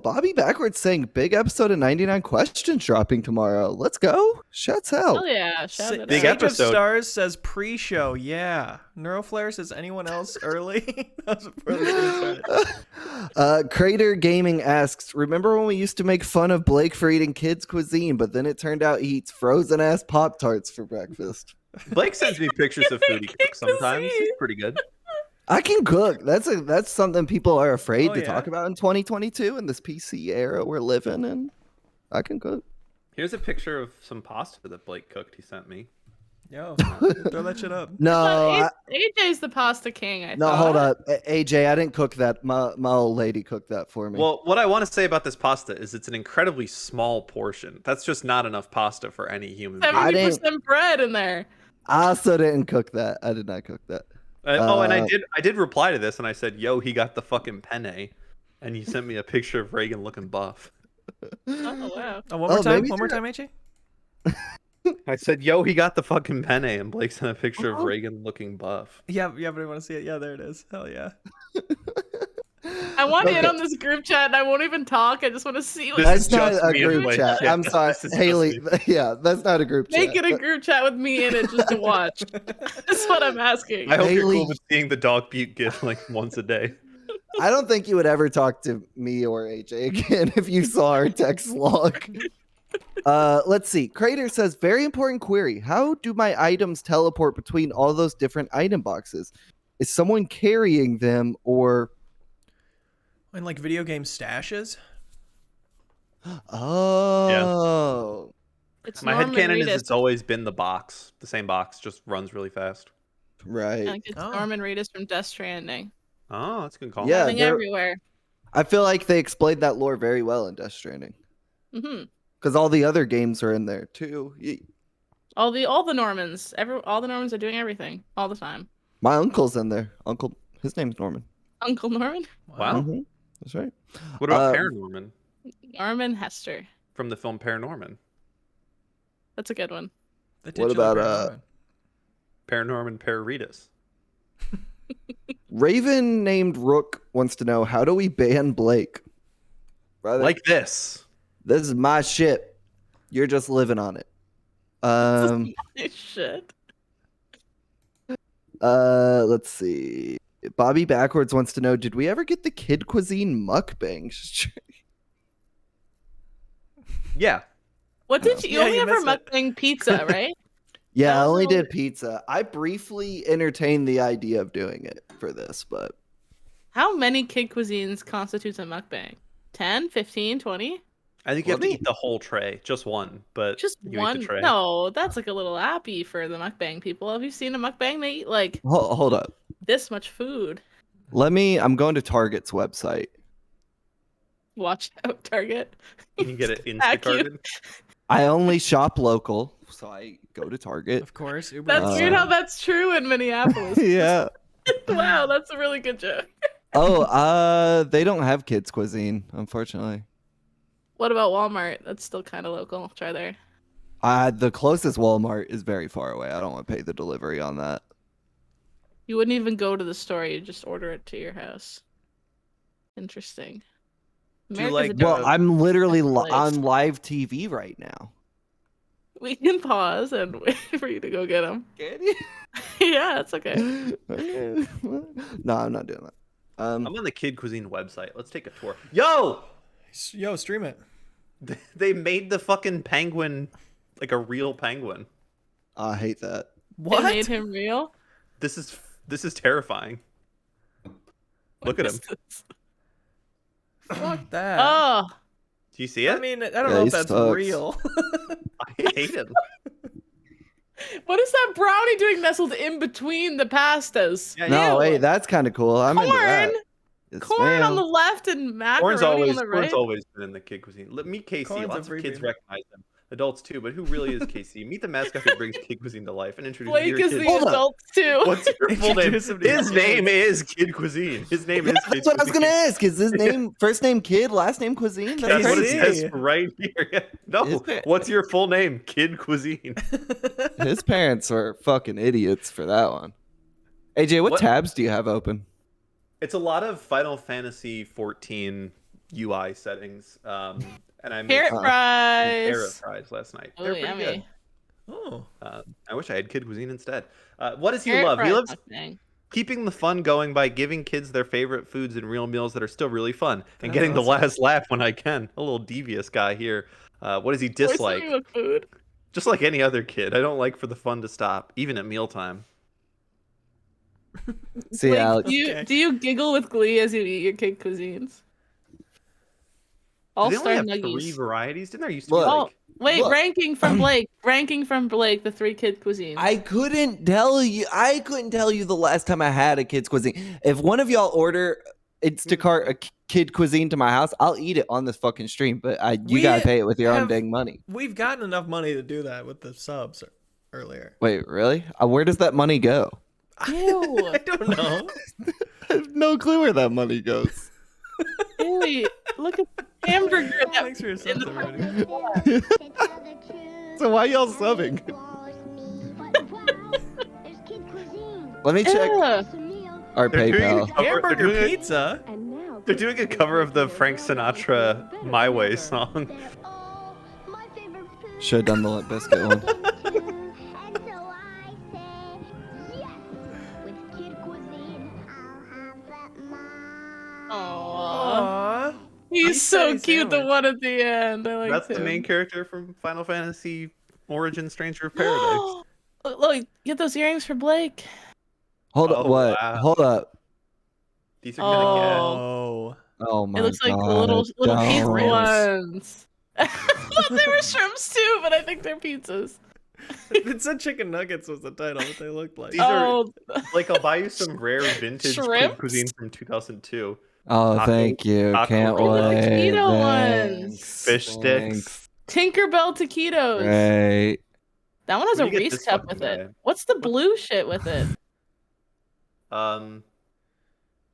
Bobby Backwards saying big episode of 99 Questions dropping tomorrow. Let's go. Shuts out. Oh yeah, shout it Big out. episode. Sage of Stars says pre-show. Yeah. Neuroflare says anyone else early? That was before the game started. Crater Gaming asks, remember when we used to make fun of Blake for eating Kid's Cuisine, but then it turned out he eats frozen ass Pop-tarts for breakfast? Blake sends me pictures of food he cooks sometimes. He's pretty good. I can cook. That's something people are afraid Oh, to yeah? talk about in 2022 in this PC era we're living in. I can cook. Here's a picture of some pasta that Blake cooked. He sent me. Yo, throw that shit up. No, AJ's the pasta king. I no, thought. hold up, AJ. I didn't cook that. My old lady cooked that for me. Well, what I want to say about this pasta is it's an incredibly small portion. That's just not enough pasta for any human being. 70% bread in there. I also didn't cook that. I did not cook that. And I did reply to this, and I said, "Yo, he got the fucking penne," and he sent me a picture of Reagan looking buff. Oh wow. Oh, one more time. maybe One more they're- time, AJ. I said, "Yo, he got the fucking penne," and Blake sent a picture of Reagan looking buff. Yeah, but I want to see it. Yeah, there it is. Hell yeah. I want in Okay. on this group chat and I won't even talk. I just want to see what This That's is not just a me and group Blake. chat. Yeah, I'm sorry, this is just Haley. me. Yeah, that's not a group make chat. it a group chat with me in it just to watch. That's what I'm asking. I hope you're Haley- cool with seeing the dog Butte gif like once a day. I don't think you would ever talk to me or AJ again if you saw our text log. Let's see. Crater says, very important query. How do my items teleport between all those different item boxes? Is someone carrying them or... And like video game stashes. Oh. It's My Norman headcanon is Reedus. it's always been the box. The same box just runs really fast. Right. Like it's Oh. Norman Reedus from Death Stranding. Oh, that's a good call. Yeah, Living they're- everywhere. I feel like they explained that lore very well in Death Stranding. Hmm. Because all the other games are in there too. All the Normans. All the Normans are doing everything all the time. My uncle's in there. His name's Norman. Uncle Norman. Wow. Mhm. That's right. What about Uh, Paranorman Norman Hester. from the film Paranorman? That's a good one. The What titular about, Paranorman. Paranorman Pararetus. Raven named Rook wants to know, how do we ban Blake? Brother, Like this. this is my shit. You're just living on it. Shit. Let's see. Bobby Backwards wants to know, did we ever get the Kid Cuisine mukbang? Yeah. What did you? You Yeah, only you ever missed it. mukbang pizza, right? Yeah, That I was only the did pizza. I briefly entertained the idea of doing it for this, but How many Kid Cuisines constitutes a mukbang? 10, 15, 20? I think you have to Let me- eat the whole tray. Just one, but Just you eat one? the tray. No, that's like a little appy for the mukbang people. Have you seen a mukbang? They eat like hold up. this much food. I'm going to Target's website. Watch out, Target. You can get it Hack you. Instacarted. I only shop local, so I go to Target. Of course, Uber. That's Eats. weird how that's true in Minneapolis. Yeah. Wow, that's a really good joke. Oh, they don't have kids cuisine, unfortunately. What about Walmart? That's still kind of local. Try there. The closest Walmart is very far away. I don't want to pay the delivery on that. You wouldn't even go to the store. You just order it to your house. Interesting. Do you America's like- a different- Well, I'm literally place. on live TV right now. We can pause and wait for you to go get them. Can you? Yeah, it's okay. No, I'm not doing that. I'm on the Kid Cuisine website. Let's take a tour. Yo! Yo, stream it. They made the fucking penguin like a real penguin. I hate that. What? They made him real. This is terrifying. Look at What him. is this? Fuck that. Oh, Do you see it? I mean, I don't Yeah, know he if that's sucks. real. I hate him. what is that brownie doing nestled in between the pastas? Yeah, No, Ew. hey, that's kind of cool. I'm into that. Corn, Yes, corn on ma'am. the left and macaroni Corn's on the Corn's right. always been in the Kid Cuisine. Meet Casey. Corn's a Lots of kids freebie. recognize him. Adults too, but who really is Casey? Meet the mascot who brings Kid Cuisine to life and introduce Blake your is kid. the Hold up. adult too. What's your full name? Introduce him to His your name is Kid Cuisine. His name is Kid That's what I was Cuisine. gonna ask. Is his name first name Kid, last name Cuisine? That's what it Casey. says right here. Is No, it? what's your full name? Kid Cuisine. His parents are fucking idiots for that one. AJ, what What- tabs do you have open? It's a lot of Final Fantasy 14 UI settings. And I made Carrot some fries. carrot fries last night. Oh, They're pretty yummy. good. Oh. I wish I had Kid Cuisine instead. What does he Carrot love? He fries loves mukbang. keeping the fun going by giving kids their favorite foods and real meals that are still really fun, and That's getting the awesome. last laugh when I can. A little devious guy here. What does he Poisoning dislike? the food. Just like any other kid, I don't like for the fun to stop, even at mealtime. See, Blake, Alex. Okay. do you giggle with glee as you eat your Kid Cuisines? All Do they only Star have Nuggies. 3 varieties? Didn't there used to be Look. like? Wait, Look. ranking from Blake. Ranking from Blake, the 3 Kid Cuisines. I couldn't tell you the last time I had a Kid's Cuisine. If one of y'all order Instacart a Kid Cuisine to my house, I'll eat it on this fucking stream. But you We gotta pay it with your own have- dang money. We've gotten enough money to do that with the subs earlier. Wait, really? Where does that money go? Ew. I don't know. I have no clue where that money goes. Ew, look at the hamburger. that Thanks for your in subs the- already. So why y'all subbing? Let me check Ew. our They're doing PayPal. a cover- Hamburger they're doing a- pizza. They're doing a cover of the Frank Sinatra "My Way" song. Should have done the Limp Bizkit one. Aww. Aww. He's Ice so cream cute, the sandwich. one at the end. I like That's him. the main character from Final Fantasy Origin Stranger of Paradise. Look, get those earrings for Blake. Hold Oh, up, what? wow. Hold up. These are gonna Oh. Oh my It looks like god. the little pizza don't. ones. I thought they were shrimps too, but I think they're pizzas. It said chicken nuggets was the title, what they looked like. These are Oh, like I'll buy you some rare vintage Kid Shrimps? Cuisine from 2002. Oh, Taco- thank you. taco Can't roll. wait. Taquito Thanks. ones. Fish sticks. Thanks. Tinkerbell taquitos. Great. That one has Where a do you get Reese this cup fucking with it. guy? What's the blue shit with it?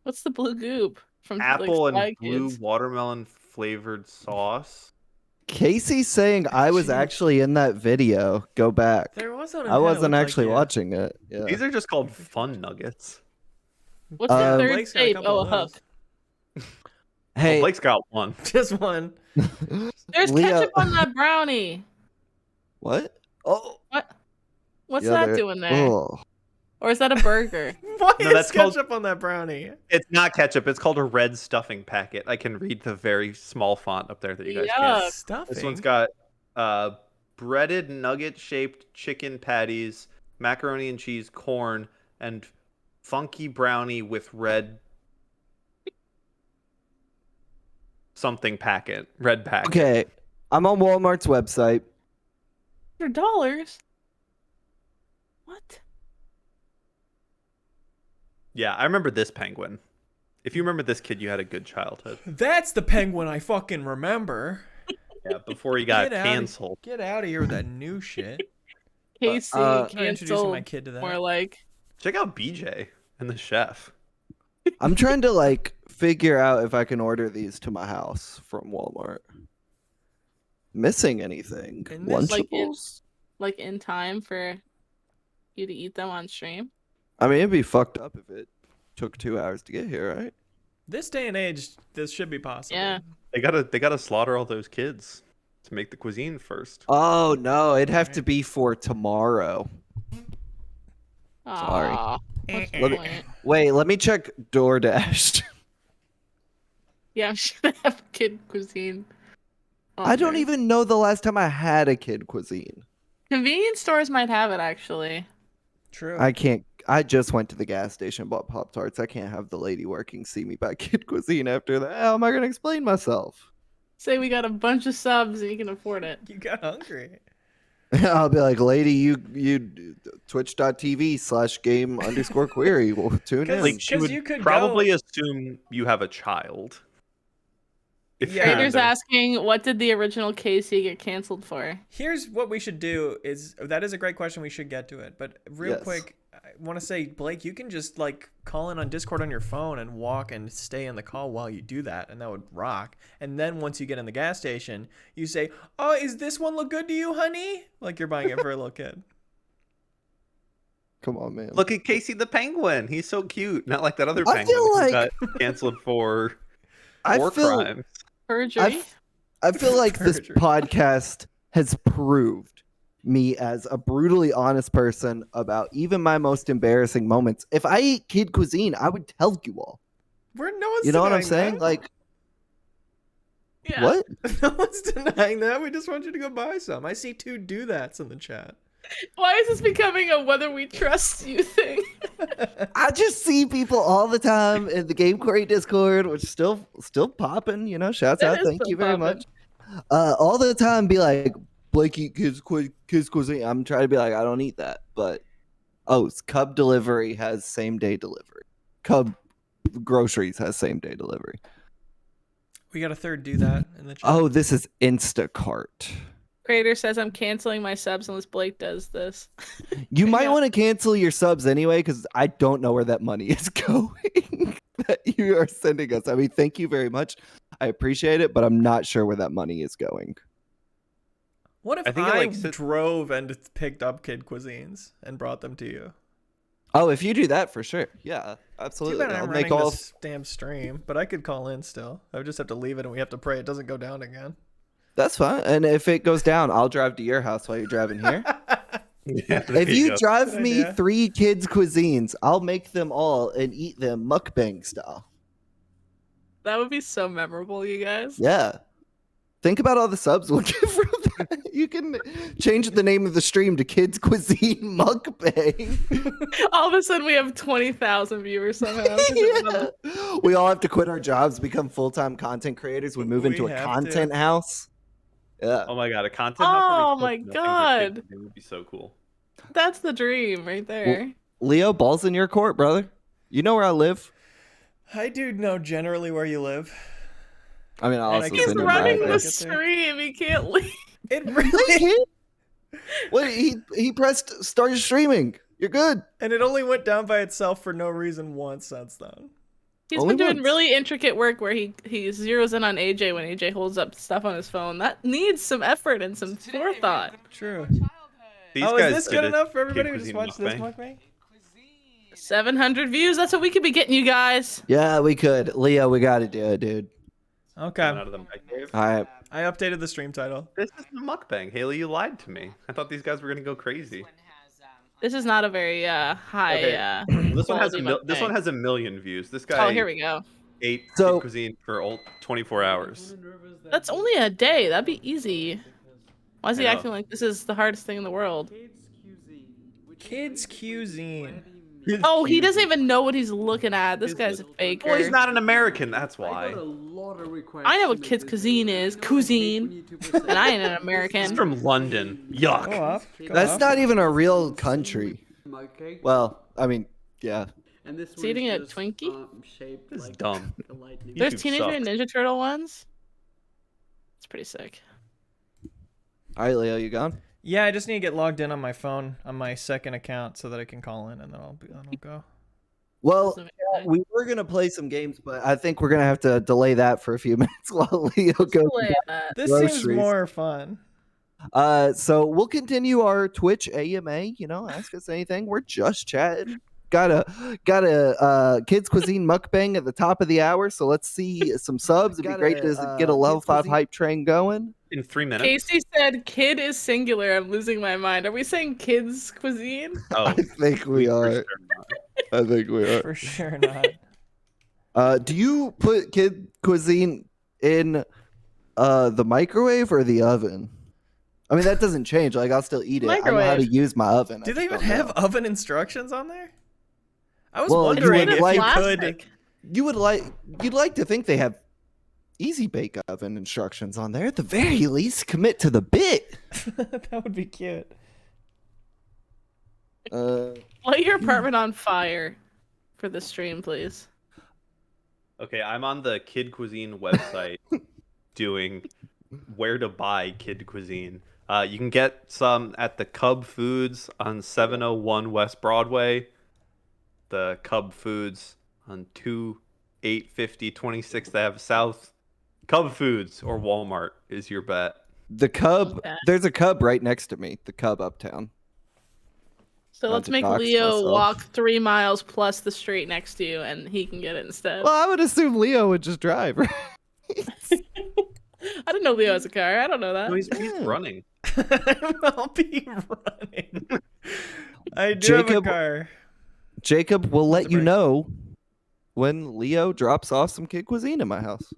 What's the blue goop from Apple like, and Spy blue Kids? watermelon flavored sauce. Casey's saying I was actually in that video. Go back. There was one. I wasn't actually watching it. Yeah. These are just called fun nuggets. What's the third Blake's got a shape? couple Oh, a of those. hook. Hey, Well, Blake's got one. Just one. There's Leo- ketchup on that brownie. What? Oh, What's yeah, that there- doing there? Oh. Or is that a burger? Why No, is that's called- ketchup on that brownie? It's not ketchup. It's called a red stuffing packet. I can read the very small font up there that you guys Yuck. can't. Stuffing. This one's got breaded nugget-shaped chicken patties, macaroni and cheese, corn, and funky brownie with red something packet. Red packet. Okay, I'm on Walmart's website. $100? What? Yeah, I remember this penguin. If you remember this kid, you had a good childhood. That's the penguin I fucking remember. Yeah, before he got Get outta- canceled. Get out of here with that new shit. Casey I'm not introducing canceled. my kid to that. More like. Check out BJ and the chef. I'm trying to like figure out if I can order these to my house from Walmart. Missing anything? And this, Lunchables? Like in time for you to eat them on stream. I mean, it'd be fucked up if it took 2 hours to get here, right? This day and age, this should be possible. Yeah. They gotta slaughter all those kids to make the cuisine first. Oh no, it'd have to be for tomorrow. Sorry. Aw, what's the Let me- point? Wait, let me check DoorDash. Yeah, I'm sure they have Kid Cuisine. on I don't there. even know the last time I had a Kid Cuisine. Convenience stores might have it actually. True. I can't. I just went to the gas station and bought Pop-tarts. I can't have the lady working see me buy Kid Cuisine after that. How am I gonna explain myself? Say we got a bunch of subs and you can afford it. You got hungry. I'll be like, lady, you twitch.tv/game_query. Well, tune in. Like, she would you could probably assume you have a child. If Yeah. you're Trader's there. asking, what did the original Casey get canceled for? Here's what we should do is that is a great question. We should get to it. But real Yes. quick, I want to say, Blake, you can just like call in on Discord on your phone and walk and stay in the call while you do that. And that would rock. And then once you get in the gas station, you say, oh, is this one look good to you, honey? Like you're buying it for a little kid. Come on, man. Look at Casey the penguin. He's so cute. Not like that other I penguin feel who like- got canceled for I war feel. crimes. Perjury? I feel like this Perjury. podcast has proved me as a brutally honest person about even my most embarrassing moments. If I ate Kid Cuisine, I would tell you all. No one's You know what I'm denying saying? that. Like, Yeah. what? No one's denying that. We just want you to go buy some. I see 2 do that's in the chat. Why is this becoming a whether we trust you thing? I just see people all the time in the Game Query Discord, which is still popping. You know, shouts It out. is Thank still you very poppin'. much. All the time, be like, Blake eat Kids Cuisine. I'm trying to be like, I don't eat that, but Cub Delivery has same day delivery. Cub Groceries has same day delivery. We got a third do that in the chat. Oh, this is Instacart. Creator says I'm canceling my subs unless Blake does this. You might Yeah. want to cancel your subs anyway, because I don't know where that money is going that you are sending us. I mean, thank you very much. I appreciate it, but I'm not sure where that money is going. What if I think it, I like, sit- drove and picked up Kid Cuisines and brought them to you? Oh, if you do that, for sure. Yeah, Too absolutely. bad I'll I'm make running all. this damn stream, but I could call in still. I would just have to leave it and we have to pray it doesn't go down again. That's fine. And if it goes down, I'll drive to your house while you're driving here. Yeah, there If you go. drive Good me idea. 3 Kids Cuisines, I'll make them all and eat them mukbang style. That would be so memorable, you guys. Yeah. Think about all the subs we'll get from that. You can change the name of the stream to Kids Cuisine Mukbang. All of a sudden, we have 20,000 viewers somehow. Yeah. We all have to quit our jobs, become full-time content creators. We move into We a have content house. Yeah. Oh my god, a content house where we Oh cook my nothing but God. Kid Cuisine would be so cool. That's the dream right there. Leo, ball's in your court, brother. You know where I live. I do know generally where you live. I mean, I'll And I also guess He's send you running my the address. stream. He can't leave. It He really can't. What he pressed started streaming. You're good. and it only went down by itself for no reason once since then. He's Only been doing once. really intricate work where he zeroes in on AJ when AJ holds up stuff on his phone. That needs some effort and some forethought. True. These Oh, guys is this did good a enough for Kid everybody who just Cuisine watched this mukbang. mukbang? 700 views. That's what we could be getting, you guys. Yeah, we could. Leo, we got to do it, dude. Okay. Out of the microwave. All right. I updated the stream title. This is a mukbang. Haley, you lied to me. I thought these guys were gonna go crazy. This is not a very high. Okay. This one has quality this one mukbang. has 1 million views. This guy Oh, here we go. ate So- Kid Cuisine for 24 hours. That's only a day. That'd be easy. Why is he I know. acting like this is the hardest thing in the world? Kids Cuisine. Oh, he doesn't even know what he's looking at. This guy's a faker. Well, he's not an American. That's why. I know what Kid's Cuisine is. Cuisine. And I ain't an He's American. from London. Yuck. Go off. Go That's off. not even a real country. Well, I mean, yeah. And this Is he eating one's a just, Twinkie? Shaped This is like dumb. a lightning. There's YouTube Teenage Mutant sucks. Ninja Turtle ones. It's pretty sick. All right, Leo, you gone? Yeah, I just need to get logged in on my phone on my second account so that I can call in and then I'll go. Well, Doesn't make we were gonna play some games, but I think we're gonna have to delay that for a few minutes while Leo goes. Delay that. This seems Groceries. more fun. So we'll continue our Twitch AMA. You know, ask us anything. We're just chatting. Got a Kids Cuisine mukbang at the top of the hour. So let's see some subs. It'd be great to get a level 5 hype train going. In 3 minutes. Casey said kid is singular. I'm losing my mind. Are we saying kids cuisine? Oh, I think we for are. sure not. I think we are. For sure not. Do you put Kid Cuisine in the microwave or the oven? I mean, that doesn't change. Like, I'll still eat it. I know how to Microwave. use my oven. Do I they just even don't have know. oven instructions on there? I was Well, you wondering would if like- you could. Plastic. You'd like to think they have easy bake oven instructions on there. At the very least, commit to the bit. That would be cute. Light your apartment on fire for the stream, please. Okay, I'm on the Kid Cuisine website doing where to buy Kid Cuisine. You can get some at the Cub Foods on 701 West Broadway. The Cub Foods on 2850 26th Ave South. Cub Foods or Walmart is your bet. The Cub. Okay. There's a Cub right next to me. The Cub uptown. So Not let's to make dox Leo myself. walk 3 miles plus the street next to you, and he can get it instead. Well, I would assume Leo would just drive. Right? I didn't know Leo has a car. I don't know that. No, he's Yeah. running. I'll be running. I do have a Jacob- car. Jacob will let the you break. know when Leo drops off some Kid Cuisine in my house.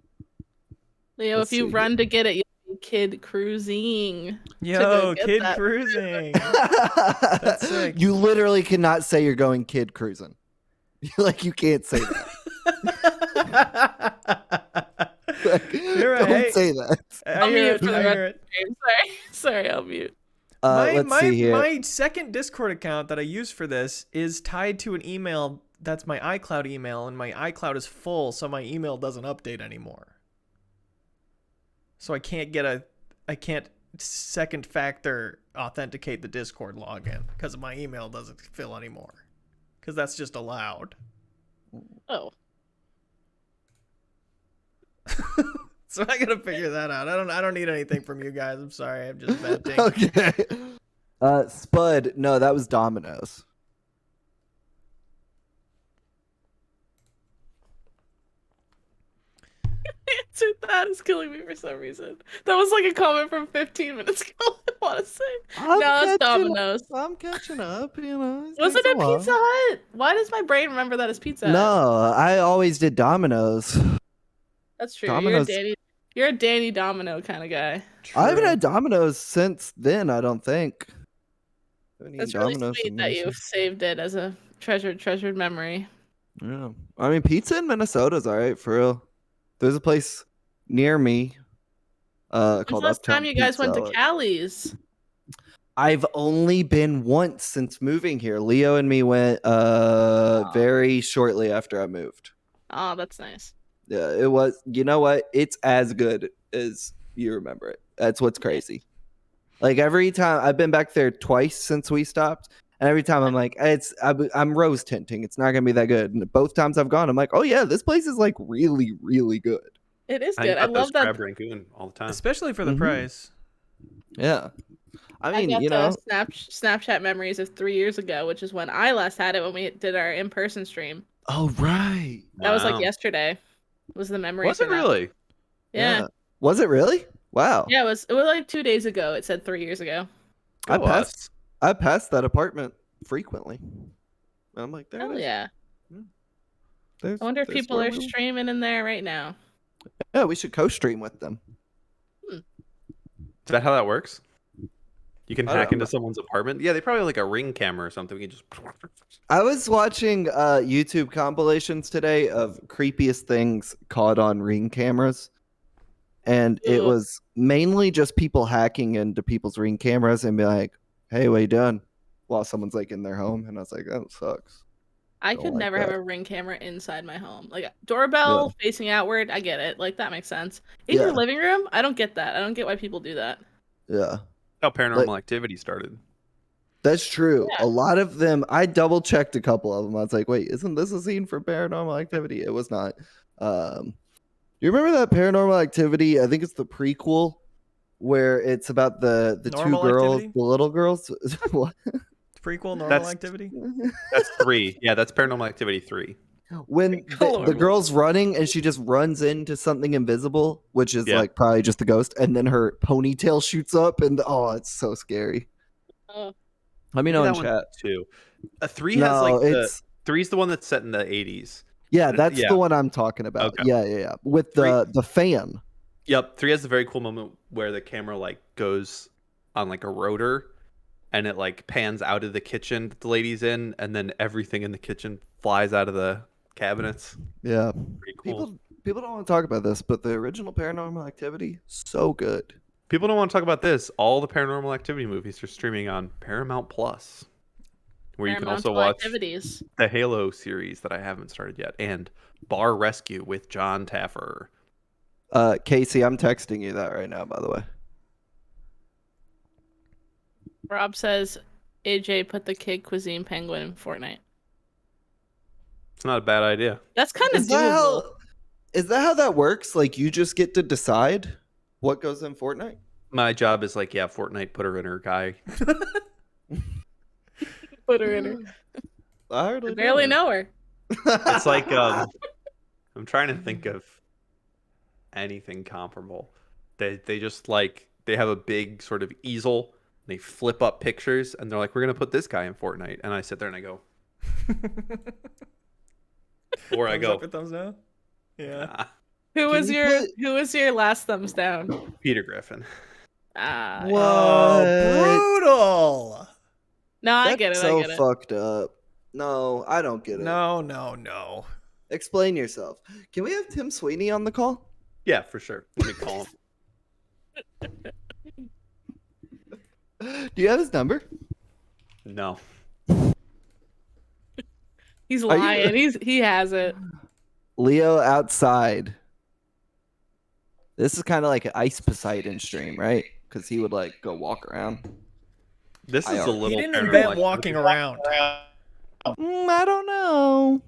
Leo, Let's if you see run to get it, you'll be kid cruising. Yo, go get Kid that. Cruising. sick. You literally cannot say you're going kid cruising. Like, you can't say that. Like, You're right. Don't say that. I'll I hear mute it. for the I rest hear it. Sorry, I'll mute. Let's see here. My second Discord account that I use for this is tied to an email that's my iCloud email, and my iCloud is full, so my email doesn't update anymore. So I can't second factor authenticate the Discord login because my email doesn't fill anymore. Because that's just allowed. Oh, So I gotta figure that out. I don't need anything from you guys. I'm sorry. I'm just venting. Okay. Spud. No, that was Domino's. answered that is killing me for some reason. That was like a comment from 15 minutes ago. I want to say. I'm No, it's catching Domino's. up. I'm catching up, you know. Was it takes a at while. Pizza Hut? Why does my brain remember that as Pizza Hut? No, I always did Domino's. That's true. Domino's- You're a Danny Domino kind of guy. I haven't True. had Domino's since then, I don't think. Haven't eaten That's really Domino's sweet in that years. you saved it as a treasured memory. Yeah. I mean, pizza in Minnesota's all right, for real. There's a place near me When's called the last Uptown time you guys went to Pizza. Callie's? I've only been once since moving here. Leo and me went very shortly after I moved. Oh, that's nice. Yeah, it was. You know what? It's as good as you remember it. That's what's crazy. Like every time I've been back there twice since we stopped, and every time I'm like, I'm rose tinting. It's not gonna be that good. And both times I've gone, I'm like, oh yeah, this place is like really, really good. It is I good. I got those love that. crab rangoon all the time. Especially for the Mhm. price. Yeah, I mean, got you know, Snapchat memories of 3 years ago, which is when I last had it when we did our in-person stream. oh right, That was like Wow. yesterday. Was the memory Was for it that. really? Yeah. Was it really? Wow. Yeah, it was like 2 days ago. It said 3 years ago. I Go passed. us. I passed that apartment frequently. And I'm like, there Hell it is. yeah. There's, I wonder if there's people where are we- streaming in there right now. Yeah, we should co-stream with them. Is that how that works? You can I don't hack into know. someone's apartment? Yeah, they probably have like a Ring camera or something. We can just. I was watching YouTube compilations today of creepiest things caught on Ring cameras. And it Ugh. was mainly just people hacking into people's Ring cameras and be like, hey, what you doing? While someone's like in their home. And I was like, that sucks. I Don't could like never have that. a Ring camera inside my home. Like doorbell facing outward, I get it. Like that makes sense. In your Yeah. living room, I don't get that. I don't get why people do that. Yeah. How paranormal activity started. That's true. Yeah. A lot of them, I double checked a couple of them. I was like, wait, isn't this a scene for Paranormal Activity? It was not. You remember that Paranormal Activity? I think it's the prequel where it's about the Normal two girls, Activity? the little girls. What? Prequel, normal That's- activity. That's 3. Yeah, that's Paranormal Activity 3. When the Color. girl's running and she just runs into something invisible, which is Yeah. like probably just a ghost, and then her ponytail shoots up, and oh, it's so scary. Oh, Let me know in That one chat. too. 3 has No, like the it's 3's the one that's set in the 80s. yeah, that's Yeah. the one I'm talking about. Okay. Yeah. With the fan. Yep, 3 has a very cool moment where the camera like goes on like a rotor and it like pans out of the kitchen that the lady's in and then everything in the kitchen flies out of the cabinets. Yeah. Pretty cool. People don't want to talk about this, but the original Paranormal Activity, so good. People don't want to talk about this. All the Paranormal Activity movies are streaming on Paramount Plus, where you can also Paranormal watch activities. the Halo series that I haven't started yet, and Bar Rescue with John Taffer. Casey, I'm texting you that right now, by the way. Rob says AJ put the Kid Cuisine penguin in Fortnite. It's not a bad idea. That's kind of Is that doable. how that works? Like you just get to decide what goes in Fortnite? My job is like, yeah, Fortnite, put her in her guy. Put her in her. I hardly I barely know her. It's like I'm trying to think of anything comparable. They just like they have a big sort of easel. They flip up pictures and they're like, we're gonna put this guy in Fortnite, and I sit there and I go, or I Thumbs go, up or thumbs down? Yeah. "Ah, Who was you your last thumbs down? Peter Griffin. Ah, What? Oh, brutal. no, I That's get it. so I get it. fucked up. No, I don't get it. No. Explain yourself. Can we have Tim Sweeney on the call? Yeah, for sure. Let me call him. Do you have his number? No. He's Are you- lying. He has it. Leo outside. This is kind of like an Ice Poseidon stream, right? Because he would like go walk around. This is a He little. He didn't paranormal invent activity. walking around. I don't know.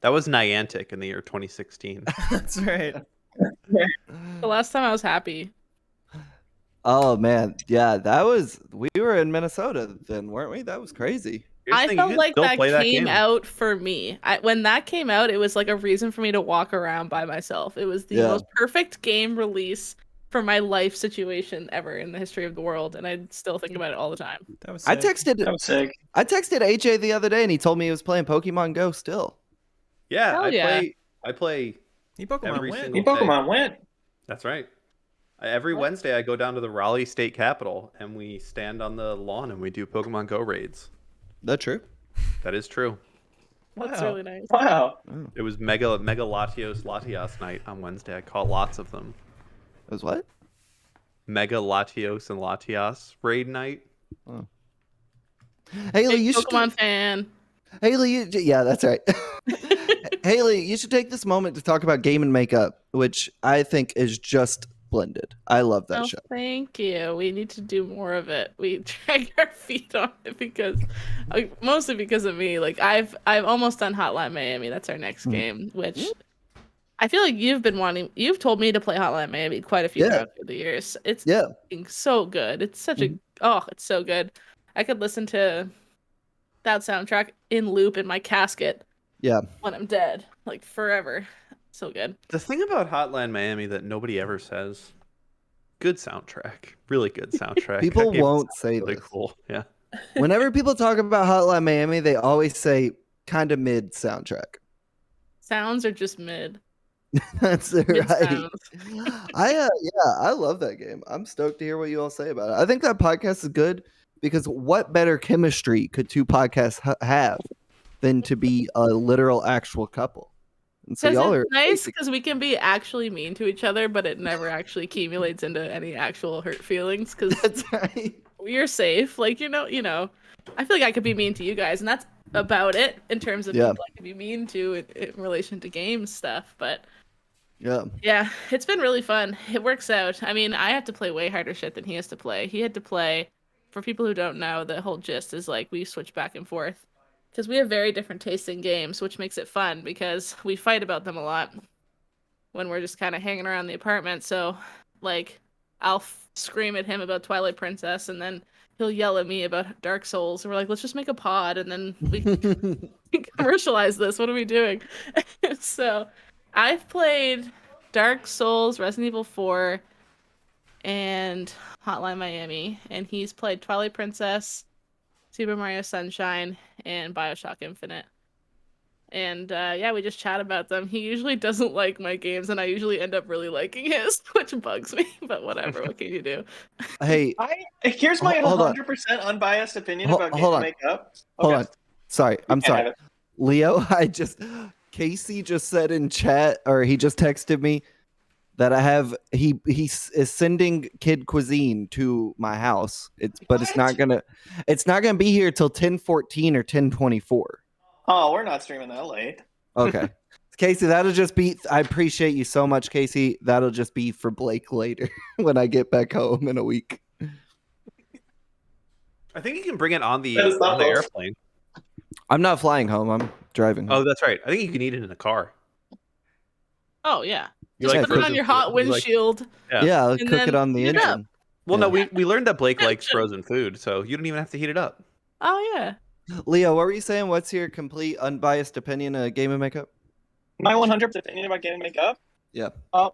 That was Niantic in the year 2016. That's right. The last time I was happy. Oh man, yeah, that was. We were in Minnesota then, weren't we? That was crazy. Here's the I thing, you felt can like still that play came game. out for me. When that came out, it was like a reason for me to walk around by myself. It was the Yeah. most perfect game release for my life situation ever in the history of the world, and I still think about it all the time. That was I sick. texted. I texted AJ the other day, and he told me he was playing Pokemon Go still. Yeah, Hell I yeah. play. I play He Pokemon every win. single Pokemon went. That's right. Every Wednesday, I go down to the Raleigh State Capitol and we stand on the lawn and we do Pokemon Go raids. That true? That is true. That's Wow. really nice. Wow. It was Mega Latios night on Wednesday. I caught lots of them. It was what? Mega Latios and Latias raid night. Oh. Haley, Big you should. Pokemon fan. Haley, yeah, that's right. Haley, you should take this moment to talk about Game and Makeup, which I think is just splendid. I love that Oh, show. thank you. We need to do more of it. We drag our feet on it because, mostly because of me. Like I've almost done Hotline Miami. That's our next game, which I feel like you've been wanting. You've told me to play Hotline Miami quite a few times over the years. It's so good. It's such a it's so good. I could listen to that soundtrack in loop in my casket. Yeah. When I'm dead, like forever. So good. The thing about Hotline Miami that nobody ever says, good soundtrack, really good soundtrack. People won't say really this. Cool. Yeah. Whenever people talk about Hotline Miami, they always say kind of mid soundtrack. Sounds are just mid. That's Mid right. sounds. I love that game. I'm stoked to hear what you all say about it. I think that podcast is good because what better chemistry could two podcasts have than to be a literal actual couple? And so y'all are nice because we can be actually mean to each other, but it never actually accumulates into any actual hurt feelings because that's right. We're safe. Like you know. I feel like I could be mean to you guys, and that's about it in terms of people I could be mean to in relation to game stuff. But yeah, it's been really fun. It works out. I mean, I have to play way harder shit than he has to play. He had to play. For people who don't know, the whole gist is like we switch back and forth because we have very different tastes in games, which makes it fun because we fight about them a lot when we're just kind of hanging around the apartment. So, like, I'll scream at him about Twilight Princess, and then he'll yell at me about Dark Souls. And we're like, let's just make a pod, and then we commercialize this. What are we doing? So, I've played Dark Souls, Resident Evil 4, and Hotline Miami, and he's played Twilight Princess, Super Mario Sunshine, and BioShock Infinite. And we just chat about them. He usually doesn't like my games, and I usually end up really liking his, which bugs me. But whatever, what can you do? Hey, here's my 100% unbiased opinion about Game and Makeup. Hold on. Sorry, I'm sorry. Leo, Casey just said in chat, or he just texted me that he is sending Kid Cuisine to my house. It's not gonna be here till 10:14 or 10:24. Oh, we're not streaming that late. Okay. Casey, that'll just be, I appreciate you so much, Casey. That'll just be for Blake later when I get back home in a week. I think you can bring it on the airplane. I'm not flying home. I'm driving home. Oh, that's right. I think you can eat it in the car. Oh, yeah. Just put it on your hot windshield. I'll cook it on the engine. Well, no, we learned that Blake likes frozen food, so you don't even have to heat it up. Oh, yeah. Leo, what were you saying? What's your complete unbiased opinion of Game and Makeup? My 100% opinion about Game and Makeup? Yeah. Oh.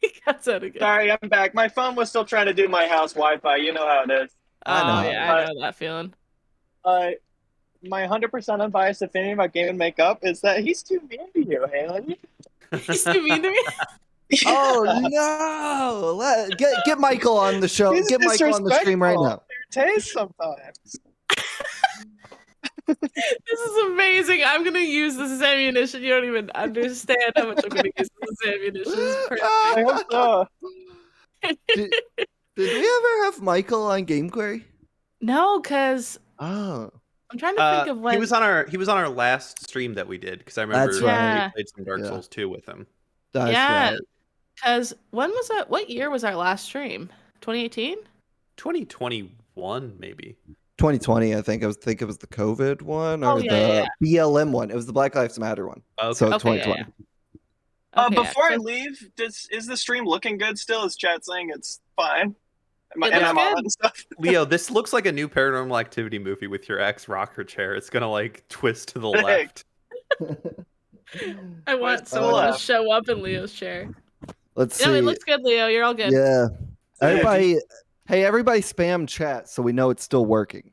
He got that again. Sorry, I'm back. My phone was still trying to do my house Wi-Fi. You know how it is. I know that feeling. My 100% unbiased opinion about Game and Makeup is that he's too mean to you, Haley. He's too mean to me? Oh, no. Get Michael on the show. Get Michael on the stream right now. Your taste sometimes. This is amazing. I'm going to use this as ammunition. You don't even understand how much I'm going to use this as ammunition. This is perfect. I hope so. Did we ever have Michael on Game Query? No, because I'm trying to think of when he was on our last stream that we did, because I remember we played some Dark Souls 2 with him. That's right. Because when was that? What year was our last stream? 2018? 2021, maybe. 2020, I think. It was the COVID one or the BLM one. It was the Black Lives Matter one. Okay. So 2020. Before I leave, is the stream looking good still? Is chat saying it's fine? Am I on and stuff? Leo, this looks like a new Paranormal Activity movie with your ex rocker chair. It's gonna like twist to the left. I want someone to show up in Leo's chair. Let's see. It looks good, Leo. You're all good. Yeah. Everybody spam chat so we know it's still working.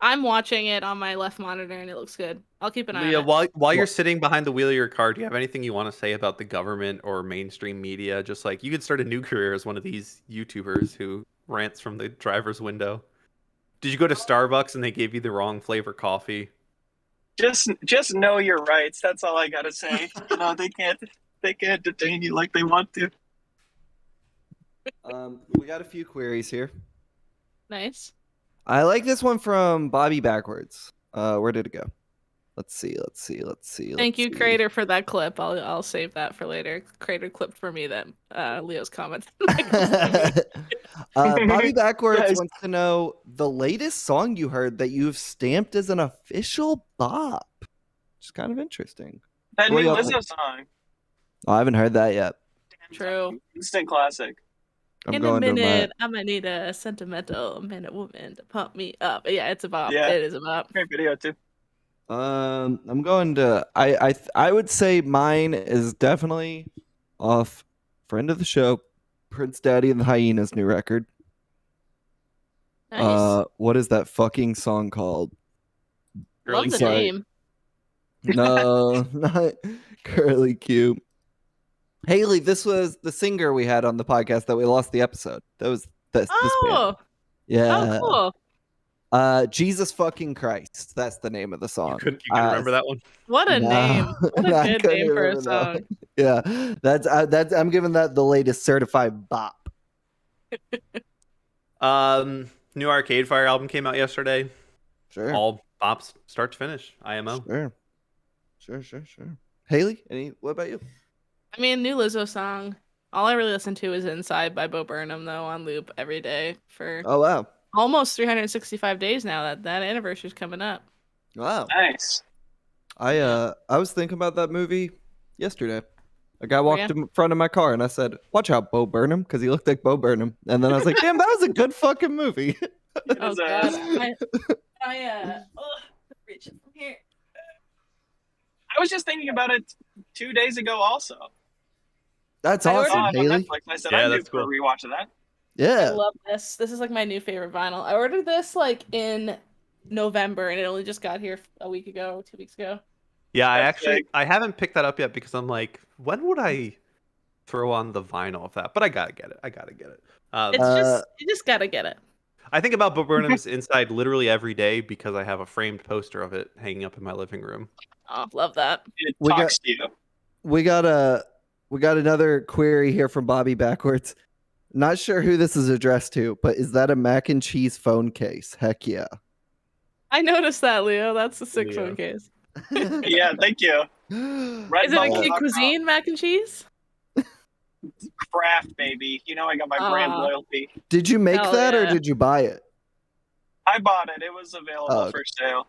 I'm watching it on my left monitor and it looks good. I'll keep an eye Leo, on it. while you're sitting behind the wheel of your car, do you have anything you want to say about the government or mainstream media? Just like you could start a new career as one of these YouTubers who rants from the driver's window. Did you go to Starbucks and they gave you the wrong flavor coffee? Just know your rights. That's all I gotta say. They can't detain you like they want to. We got a few queries here. Nice. I like this one from Bobby Backwards. Where did it go? Let's see. Thank you, creator, for that clip. I'll save that for later. Creator clipped for me that Leo's comments. Bobby Backwards Guys. wants to know the latest song you heard that you've stamped as an official bop. Which is kind of interesting. That What new y'all think? Lizzo song. Oh, I haven't heard that yet. True. Instant classic. I'm In going a to minute, I'm gonna need a sentimental minute woman to pump me up. Yeah, it's a bop. Yeah. It is a bop. Great video too. I'm going to. I would say mine is definitely off friend of the show, Prince Daddy and the Hyenas new record. Nice. What is that fucking song called? Love the Sorry. name. No, not Curly Q. Haley, this was the singer we had on the podcast that we lost the episode. That was this band. Oh. Yeah. Oh, cool. Jesus fucking Christ. That's the name of the song. You can remember that one? What a No. name. What I a good couldn't name for a remember that song. one. Yeah, that's I'm giving that the latest certified bop. New Arcade Fire album came out yesterday. Sure. All bops, start to finish. IMO. Sure. Haley, what about you? I mean, new Lizzo song. All I really listen to is Inside by Bo Burnham, though, on loop every day for Oh wow. almost 365 days now. That anniversary's coming up. Wow. Nice. I was thinking about that movie yesterday. A guy walked yeah? in front of my car and I said, "Watch out, Bo Burnham," because he looked like Bo Burnham. And then I was like, "Damn, that was a good fucking movie." It Oh is, god. Reach it from here. I was just thinking about it 2 days ago also. That's I I awesome, saw it on Haley. Netflix. I said Yeah, I'm due that's for a cool. rewatch of that. I Yeah. love this. This is like my new favorite vinyl. I ordered this like in November and it only just got here a week ago, 2 weeks ago. Yeah, That's sick. I haven't picked that up yet because I'm like, when would I throw on the vinyl of that? But I gotta get it. You just gotta get it. I think about Bo Burnham's Inside literally every day because I have a framed poster of it hanging up in my living room. Oh, love that. It We talks to you. We got another query here from Bobby Backwards. Not sure who this is addressed to, but is that a mac and cheese phone case? Heck yeah. I noticed that, Leo. That's a sick Leo. phone case. Yeah, thank you. Is it a Kid Cuisine mac and cheese? Craft, baby. You know I got my brand loyalty. Did you make Hell that or yeah. did you buy it? I bought it. It was available Oh, okay. for sale.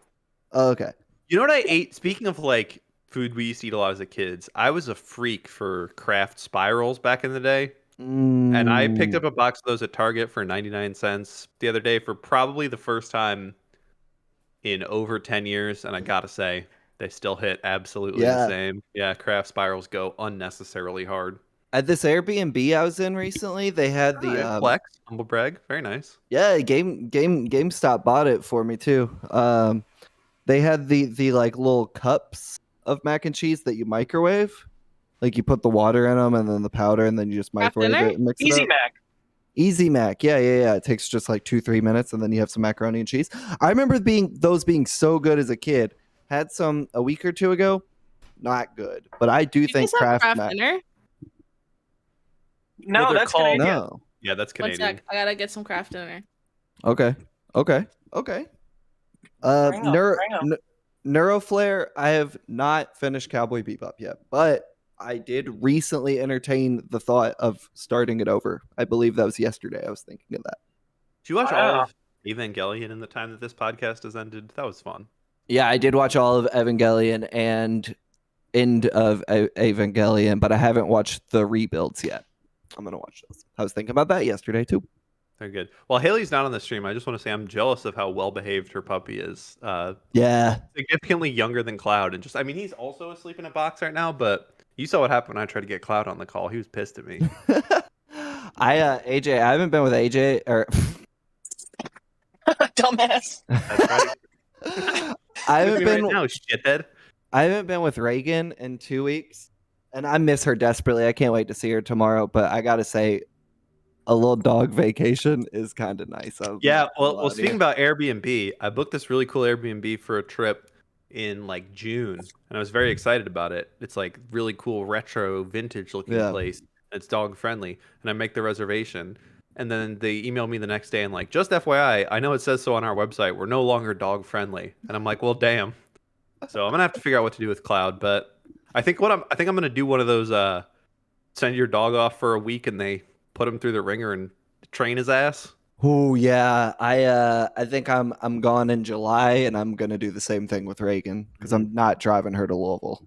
Oh, okay. You know what I ate? Speaking of like food we used to eat a lot as a kids, I was a freak for Kraft spirals back in the day. And I picked up a box of those at Target for 99 cents the other day for probably the first time in over 10 years. And I gotta say, they still hit absolutely the same. Yeah, Kraft spirals go unnecessarily hard. At this Airbnb I was in recently, they had the Alright, flex, humble brag, very nice. yeah, GameStop bought it for me too. They had the like little cups of mac and cheese that you microwave. Like you put the water in them and then the powder and then you just Kraft microwave dinner? it and mix it Easy up. Mac. Easy Mac. Yeah. It takes just like 2-3 minutes and then you have some macaroni and cheese. I remember those being so good as a kid. Had some a week or two ago. Not good. But I do You think guys have Kraft Kraft dinner? No, Well, they're that's called- Canadian. No. Yeah, that's One Canadian. sec. I gotta get some Kraft dinner. Okay. Bring 'em. Neuroflare, I have not finished Cowboy Bebop yet, but I did recently entertain the thought of starting it over. I believe that was yesterday. I was thinking of that. Did you watch Wow. all of Evangelion in the time that this podcast has ended? That was fun. Yeah, I did watch all of Evangelion and end of Evangelion, but I haven't watched the rebuilds yet. I'm gonna watch those. I was thinking about that yesterday too. They're good. While Haley's not on the stream, I just want to say I'm jealous of how well behaved her puppy is. Yeah. Significantly younger than Cloud, and just I mean he's also asleep in a box right now, but you saw what happened when I tried to get Cloud on the call. He was pissed at me. AJ, I haven't been with AJ or Dumbass. That's right. I haven't Look at me been right now, shithead. I haven't been with Reagan in 2 weeks, and I miss her desperately. I can't wait to see her tomorrow. But I gotta say, a little dog vacation is kind of nice. Yeah, well, speaking about Airbnb, I booked this really cool Airbnb for a trip in like June, and I was very excited about it. It's like really cool retro vintage looking Yeah. place. It's dog friendly, and I make the reservation. And then they emailed me the next day and like, just FYI, I know it says so on our website. We're no longer dog friendly. And I'm like, well, damn. So I'm gonna have to figure out what to do with Cloud. But I think I'm gonna do one of those send your dog off for a week and they put him through the ringer and train his ass. Oh yeah, I think I'm gone in July, and I'm gonna do the same thing with Reagan because I'm not driving her to Louisville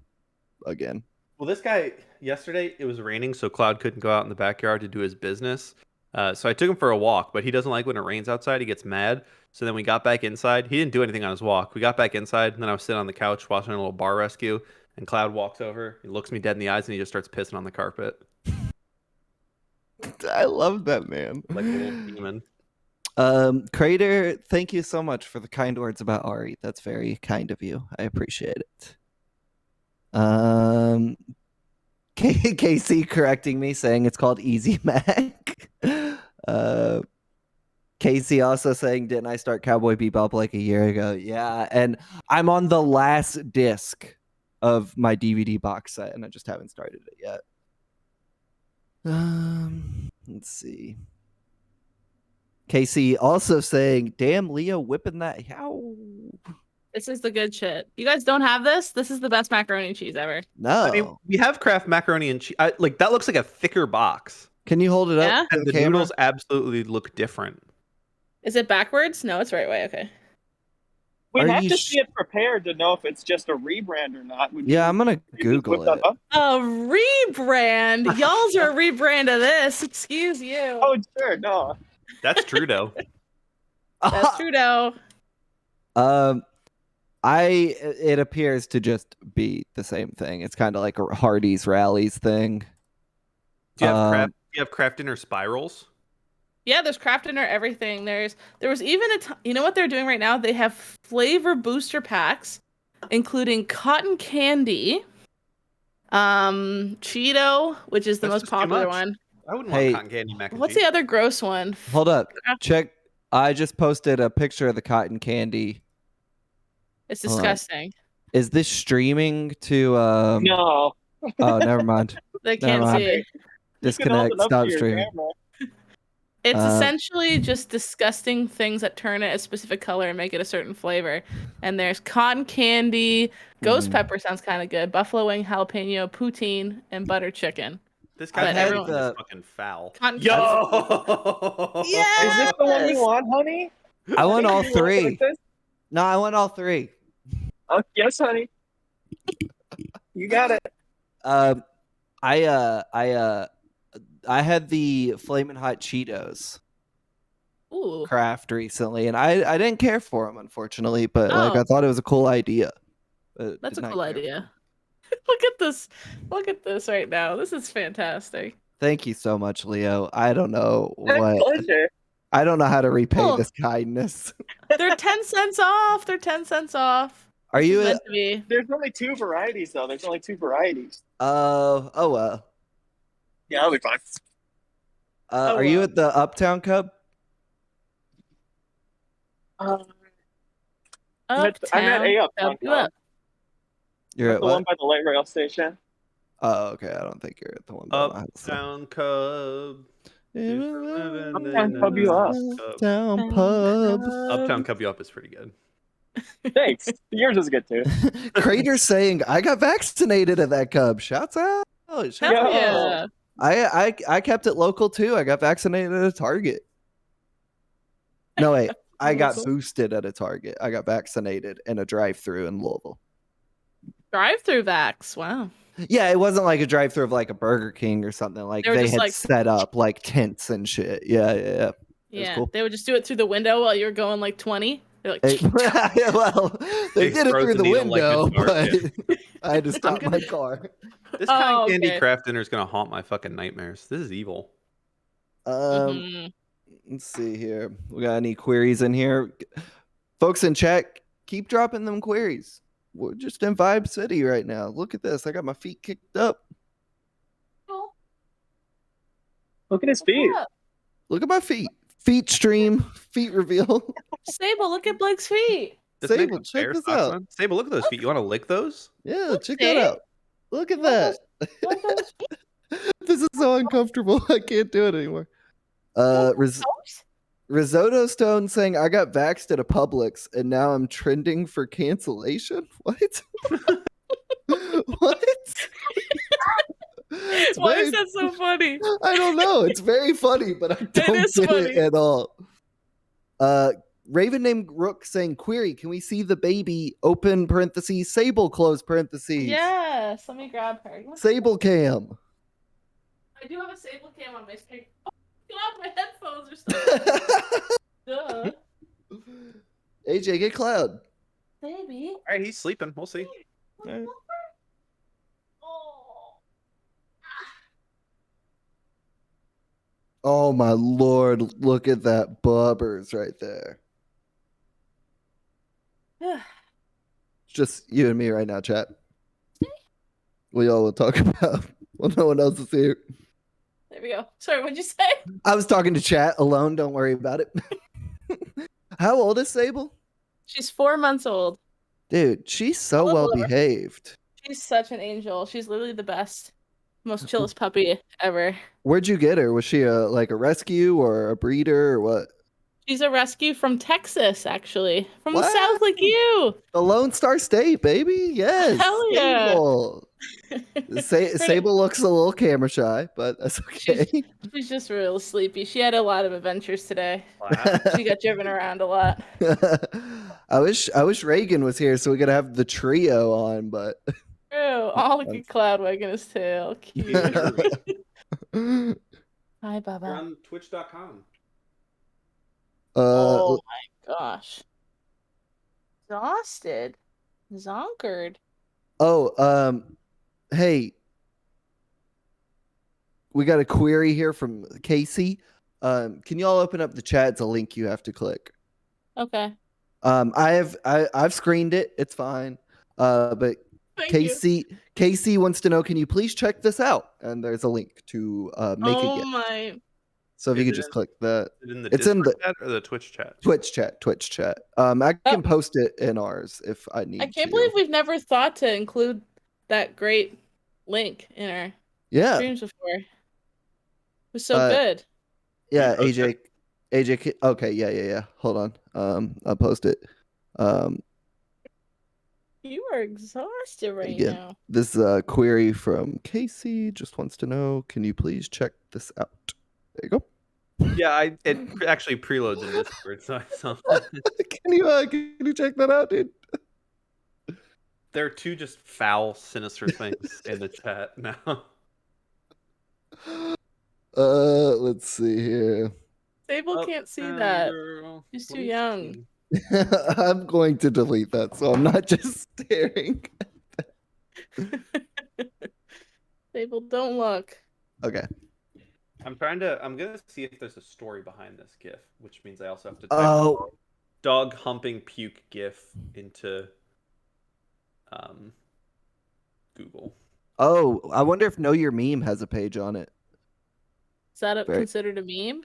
again. Well, this guy yesterday it was raining, so Cloud couldn't go out in the backyard to do his business. So I took him for a walk, but he doesn't like when it rains outside. He gets mad. So then we got back inside. He didn't do anything on his walk. We got back inside, and then I was sitting on the couch watching a little bar rescue. And Cloud walks over, he looks me dead in the eyes, and he just starts pissing on the carpet I love that, man. like a little demon. Crater, thank you so much for the kind words about Ari. That's very kind of you. I appreciate it. Casey correcting me, saying it's called Easy Mac. Casey also saying, didn't I start Cowboy Bebop like a year ago? Yeah, and I'm on the last disc of my DVD box set, and I just haven't started it yet. Let's see. Casey also saying, damn, Leo whipping that. How? This is the good shit. You guys don't have this? This is the best macaroni and cheese ever. No. I mean, we have Kraft macaroni and cheese. Like that looks like a thicker box. Can you hold it Yeah? up? To And the camera? noodles absolutely look different. Is it backwards? No, it's right way. Okay. We'd Are have you to see it prepared to know if it's just a rebrand or not. Would Yeah, you- I'm gonna you just Google whip that it. up? A rebrand. Y'all's are a rebrand of this. Excuse you. Oh, sure, no. That's Trudeau. That's Trudeau. It appears to just be the same thing. It's kind of like a Hardee's Rallies thing. Do you have Kraft dinner spirals? Yeah, there's Kraft Dinner everything. There was even you know what they're doing right now? They have flavor booster packs, including cotton candy, Cheeto, which is the That's most just too popular much. one. I wouldn't Hey, want cotton candy mac and What's cheese. the other gross one? Hold up. Check. I just posted a picture of the cotton candy. It's Hold on. disgusting. Is this streaming to No. Oh, never mind. They can't mind. see. You can hold Disconnect. it up to Stop your streaming. camera. It's Uh, essentially just disgusting things that turn it a specific color and make it a certain flavor. And there's cotton candy, ghost pepper sounds kind of good, buffalo wing, jalapeno, poutine, and butter chicken. This I've guy's had everyone the- is fucking foul. Cotton Yo! Yeah! Is this the one you want, honey? I want all You want three. like this? No, I want all three. Oh, yes, honey. You got it. I had the Flamin' Hot Cheetos Ooh. Kraft recently, and I didn't care for them, unfortunately, but like Oh. I thought it was a cool idea. but That's did a not cool care for idea. 'em. Look at this. Look at this right now. This is fantastic. Thank you so much, Leo. I don't know My what. pleasure. I don't know how to repay Oh. this kindness. They're 10 cents off. They're 10 cents off. Are This is you? meant to be. There's only two varieties, though. There's only two varieties. Oh well. Yeah, I'll be fine. Oh, Are you well. at the Uptown Cub? I'm Uptown. at A Uptown Cub you up. Cub. You're at The one what? by the light rail station. Oh, okay. I don't think you're at the one. by my house, so. Uptown Cub. Uptown Cub you up. Uptown Pub. Uptown Cub you up is pretty good. Thanks. Yours is good, too. Crater saying I got vaccinated at that Cub. Shouts out. Hell Shouts out. yeah. I kept it local too. I got vaccinated at a Target. No wait, I got boosted at a Target. I got vaccinated in a drive-through in Louisville. Drive-through vax. Wow. Yeah, it wasn't like a drive-through of like a Burger King or something. Like They were they just, had like- set up like tents and shit. Yeah. was Yeah. cool. They would just do it through the window while you're going like 20. They're like, Well, they They did it throw through the the needle like window, it's dark, but I had to stop my car. This Oh, cotton candy okay. Kraft dinner is gonna haunt my fucking nightmares. This is evil. mhm. Let's see here. We got any queries in here? Folks in chat, keep dropping them queries. We're just in Vibe City right now. Look at this. I got my feet kicked up. Look at his feet. Look at my feet. Feet stream. Feet reveal. Sable, look at Blake's feet. This man Sable, got check bear this socks out. on. Sable, look at those feet. You want to lick those? Yeah, check see? that out. Look at that. Look at those feet. This is so uncomfortable. I can't do it anymore. Ris- Risotto Stone saying, I got vaxxed at a Publix and now I'm trending for cancellation. What? What? Why is that so funny? I don't know. It's very funny, but I don't is get funny. it at all. Raven named Rook saying, query, can we see the baby? Open parentheses, Sable close parentheses. Yes, let me grab her. Sable cam. I do have a Sable cam on my screen. Oh god, my headphones are still. Duh. AJ, get Cloud. Baby. All right, he's sleeping. We'll see. Right. Oh my lord, look at that bubbers right there. It's just you and me right now, chat. We all will talk about. Well, no one else is here. There we go. Sorry, what'd you say? I was talking to chat alone. Don't worry about it. How old is Sable? She's 4 months old. Dude, she's so well behaved. She's such an angel. She's literally the best, most chillest puppy ever. Where'd you get her? Was she a rescue or a breeder or what? She's a rescue from Texas, actually. From the What? South, like you. The Lone Star State, baby. Yes. Hell yeah. Sable. Sable looks a little camera shy, but that's okay. She's just real sleepy. She had a lot of adventures today. Wow. She got driven around a lot. I wish Reagan was here so we could have the trio on, but Oh, look at Cloud wagging his tail. Cute. Hi, Baba. You're on Twitch.com. Oh my gosh. Exhausted. Zonkered. Oh, hey. We got a query here from Casey. Can y'all open up the chat? It's a link you have to click. Okay. I've screened it. It's fine. But Casey wants to know, can you please check this out? And there's a link to make a gift. My. So if you could just click that. It's in the chat or the Twitch chat? Twitch chat. I can post it in ours if I need to. I can't believe we've never thought to include that great link in our streams before. It was so good. Yeah, AJ, okay, yeah. Hold on. I'll post it. You are exhausted right again, now. This query from Casey just wants to know, can you please check this out? There you go. Yeah, it actually preloads in Discord, so I saw can you check that out, dude? There are two just foul, sinister things in the chat now. Let's see here. Sable can't see that. He's too young. I'm going to delete that, so I'm not just staring. Sable, don't look. Okay. I'm gonna see if there's a story behind this GIF, which means I also have to type dog humping puke GIF into Google. Oh, I wonder if Know Your Meme has a page on it. Is that considered a meme?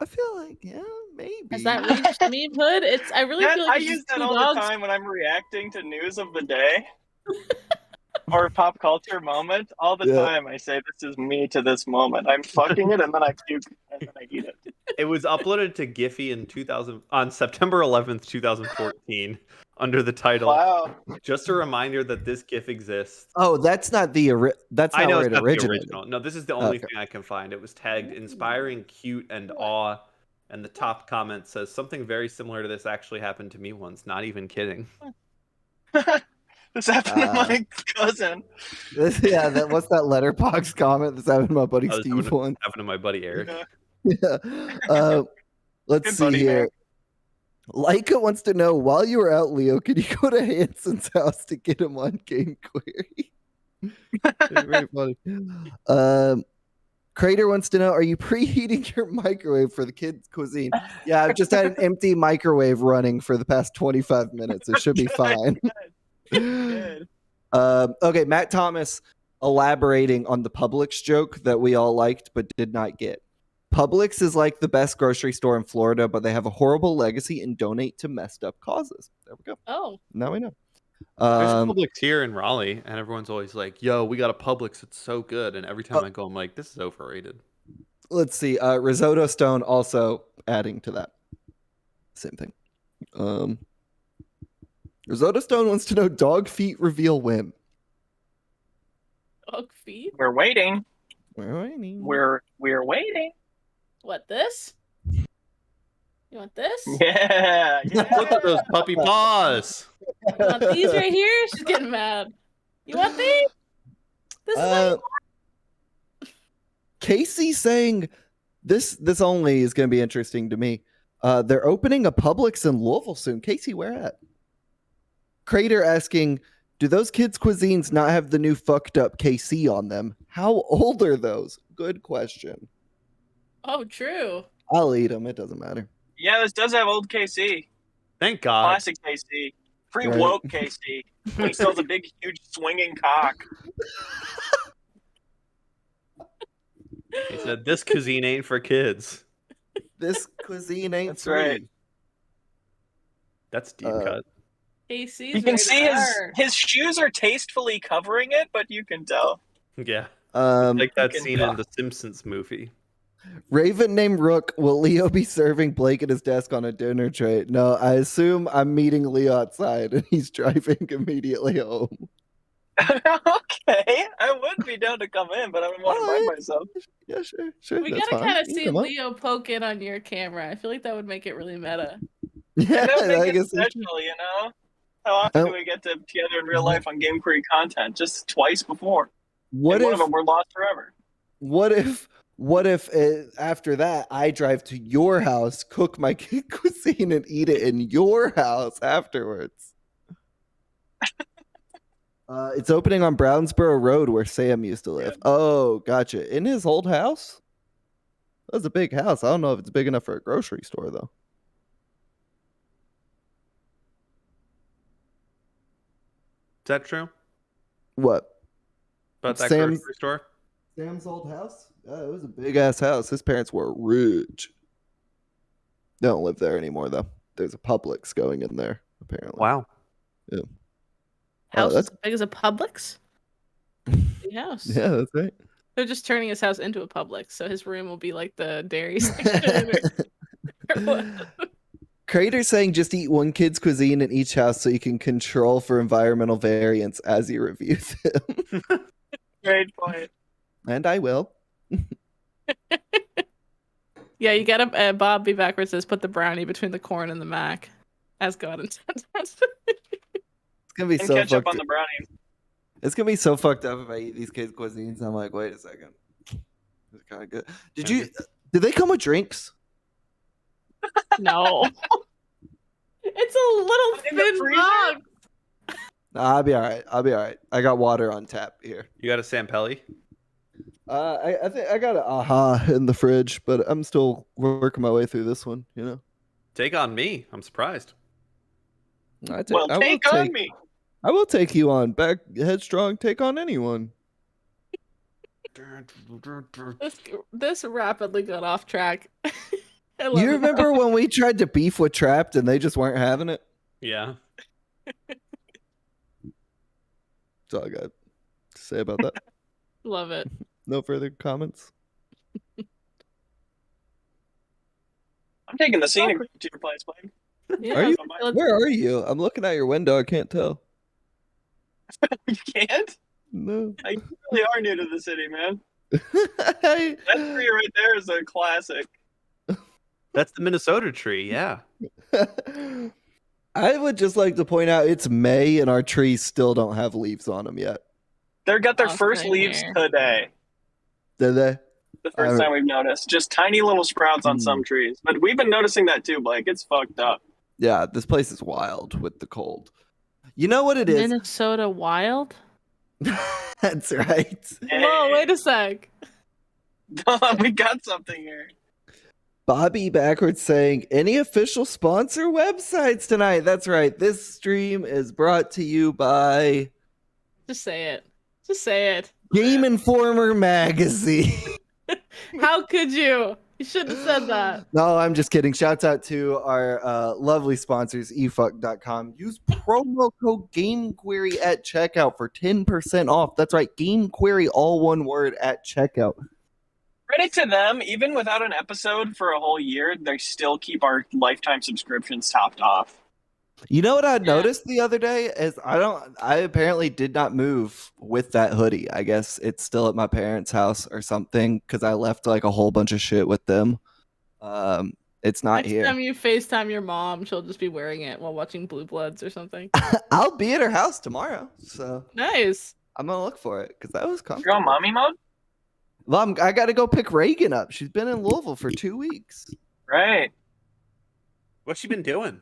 I feel like, yeah, maybe. Has that reached meme hood? I really feel like I use that all the time when I'm reacting to news of the day. Or pop culture moment, all the time I say, this is me to this moment. I'm fucking it, and then I puke, and then I eat it. It was uploaded to Giphy on September 11th, 2014, under the title. Wow. Just a reminder that this GIF exists. Oh, that's not the that's not where it originated. The original. No, this is the only thing I can find. It was tagged inspiring, cute, and awe. And the top comment says something very similar to this actually happened to me once. Not even kidding. This happened to my cousin. What's that letterbox comment that's happened to my buddy Steve once? Happened to my buddy Eric. Yeah. Let's see here. Leica wants to know, while you were out, Leo, could you go to Hanson's house to get him on Game Query? Very funny. Crater wants to know, are you preheating your microwave for the Kid Cuisine? Yeah, I've just had an empty microwave running for the past 25 minutes. It should be fine. Good. Okay, Matt Thomas elaborating on the Publix joke that we all liked but did not get. Publix is like the best grocery store in Florida, but they have a horrible legacy and donate to messed up causes. There we go. Oh. Now we know. There's a Publix here in Raleigh, and everyone's always like, yo, we got a Publix. It's so good. And every time I go, I'm like, this is overrated. let's see. Risotto Stone also adding to that. Same thing. Risotto Stone wants to know dog feet reveal when. Dog feet? We're waiting. We're waiting. We're waiting. What, this? You want this? Yeah. Look at those puppy paws. You want these right here? She's getting mad. You want these? This is what Casey saying this only is going to be interesting to me. They're opening a Publix in Louisville soon. Casey, where at? Crater asking, do those kids' cuisines not have the new fucked up KC on them? How old are those? Good question. Oh, true. I'll eat them. It doesn't matter. Yeah, this does have old KC. Thank God. Classic KC. Free Right. woke KC. When he sells a big, huge swinging cock. He said, this cuisine ain't for kids. This cuisine ain't That's free. right. That's deep cut. KC's You can see his shoes are tastefully covering it, but you can tell. Yeah. Um, Like that Fucking scene God. in the Simpsons movie. Raven named Rook. Will Leo be serving Blake at his desk on a dinner tray? No, I assume I'm meeting Leo outside and he's driving immediately home. Okay, I would be down to come in, but I don't want to Alright. mind myself. Yeah, sure. We that's gotta fine. kind of You see come up. Leo poke in on your camera. I feel like that would make it really meta. Yeah, That would make I it guess that's special, true. you know? How often Oh. do we get together in real life on Game Query content? Just twice before. What And one if? of them we're lost forever. What if after that I drive to your house, cook my Kid Cuisine, and eat it in your house afterwards? It's opening on Brownsboro Road where Sam used to live. Oh, gotcha. In his old house? That was a big house. I don't know if it's big enough for a grocery store, though. Is that true? What? About that Sam's- grocery store? Sam's old house? Yeah, it was a big ass house. His parents were rich. They don't live there anymore, though. There's a Publix going in there, apparently. Wow. House that's- as big as a Publix? Big house. Yeah, that's right. They're just turning his house into a Publix, so his room will be like the dairy section. or what? Crater saying just eat one kid's cuisine in each house so you can control for environmental variance as you review them. Great point. And I will. Yeah, you gotta Bob B. Backwards says put the brownie between the corn and the mac, as God intended. It's gonna be And so ketchup fucked. on the brownies. It's gonna be so fucked up if I eat these kids' cuisines. I'm like, wait a second. It's kind of good. Did they come with drinks? No, it's a little In the thin freezer? box. Nah, I'll be all right. I got water on tap here. You got a Sampelli? I think I got an aha in the fridge, but I'm still working my way through this one. You know. Take on me. I'm surprised. Well, take on me. I will take you on. Back headstrong, take on anyone. This rapidly got off track. I love You it. remember when we tried to beef with Trapped and they just weren't having it? Yeah. That's all I got to say about that. Love it. No further comments. I'm taking the scenic route to your place, Blake. Yeah, Are you? let's- Where are you? I'm looking out your window. I can't tell. You can't? No. You really are new to the city, man. That tree right there is a classic. That's the Minnesota tree. Yeah. I would just like to point out it's May and our trees still don't have leaves on them yet. They got their Oh, first same leaves here. today. Did they? The first time we've noticed. Just tiny little sprouts on some trees. But we've been noticing that too, Blake. It's fucked up. Yeah, this place is wild with the cold. You know what it is? Minnesota Wild? That's right. Whoa, wait a sec. We got something here. Bobby Backwards saying, any official sponsor websites tonight? That's right. This stream is brought to you by Just say it. Just say it. Game Informer Magazine. How could you? You shouldn't have said that. No, I'm just kidding. Shouts out to our lovely sponsors, efuck.com. Use promo code GameQuery at checkout for 10% off. That's right, GameQuery, all one word, at checkout. Credit to them, even without an episode for a whole year, they still keep our lifetime subscriptions topped off. You know what I noticed the other day is I apparently did not move with that hoodie. I guess it's still at my parents' house or something because I left like a whole bunch of shit with them. It's not Next here. time you FaceTime your mom, she'll just be wearing it while watching Blue Bloods or something. I'll be at her house tomorrow, so Nice. I'm gonna look for it because that was You're on comfortable. mommy mode? Well, I got to go pick Reagan up. She's been in Louisville for 2 weeks. Right. What's she been doing?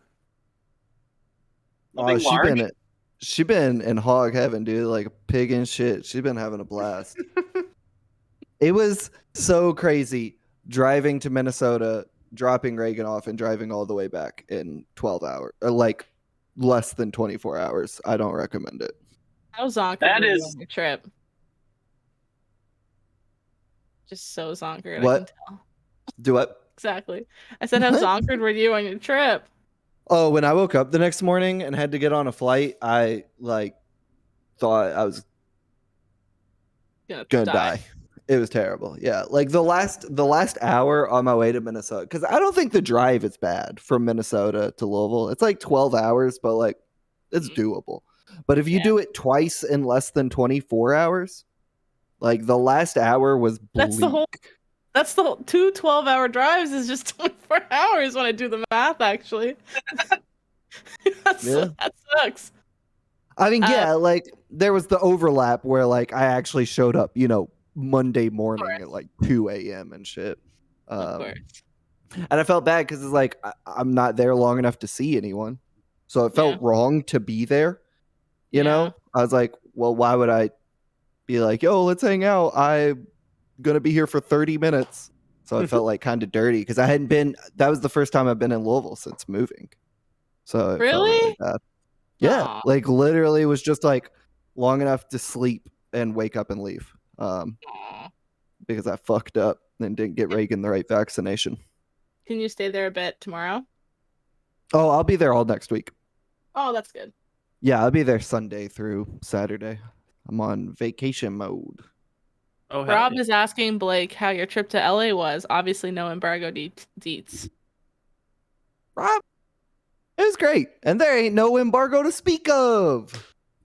Nothing She large? been in hog heaven, dude, like a pig and shit. She's been having a blast. It was so crazy driving to Minnesota, dropping Reagan off, and driving all the way back in 12 hours, or like less than 24 hours. I don't recommend it. How zonkered That were you is- on your trip? Just so zonkered. I What? can tell. Do what? Exactly. I said, how What? zonkered were you on your trip? Oh, when I woke up the next morning and had to get on a flight, I like thought I was gonna die. It was terrible. Yeah, like the last hour on my way to Minnesota, because I don't think the drive is bad from Minnesota to Louisville. It's like 12 hours, but like it's doable. But if you Yeah. do it twice in less than 24 hours, like the last hour was bleak. That's the whole. That's the whole 2 12-hour drives is just 24 hours when I do the math, actually. Yeah. That sucks. I mean, yeah, like there was the overlap where like I actually showed up, Monday morning at like 2 a.m. and shit. Of course. And I felt bad because it's like I'm not there long enough to see anyone. So it felt wrong to be there. You know? I was like, well, why would I be like, yo, let's hang out? I'm gonna be here for 30 minutes. So it felt like kind of dirty because that was the first time I've been in Louisville since moving. So it felt really Really? bad. Yeah, Aw. like literally was just like long enough to sleep and wake up and leave. Aw. Because I fucked up and didn't get Reagan the right vaccination. Can you stay there a bit tomorrow? Oh, I'll be there all next week. Oh, that's good. Yeah, I'll be there Sunday through Saturday. I'm on vacation mode. Oh, hell Rob yeah. is asking Blake how your trip to LA was. Obviously, no embargo deets. Rob, it was great. And there ain't no embargo to speak of.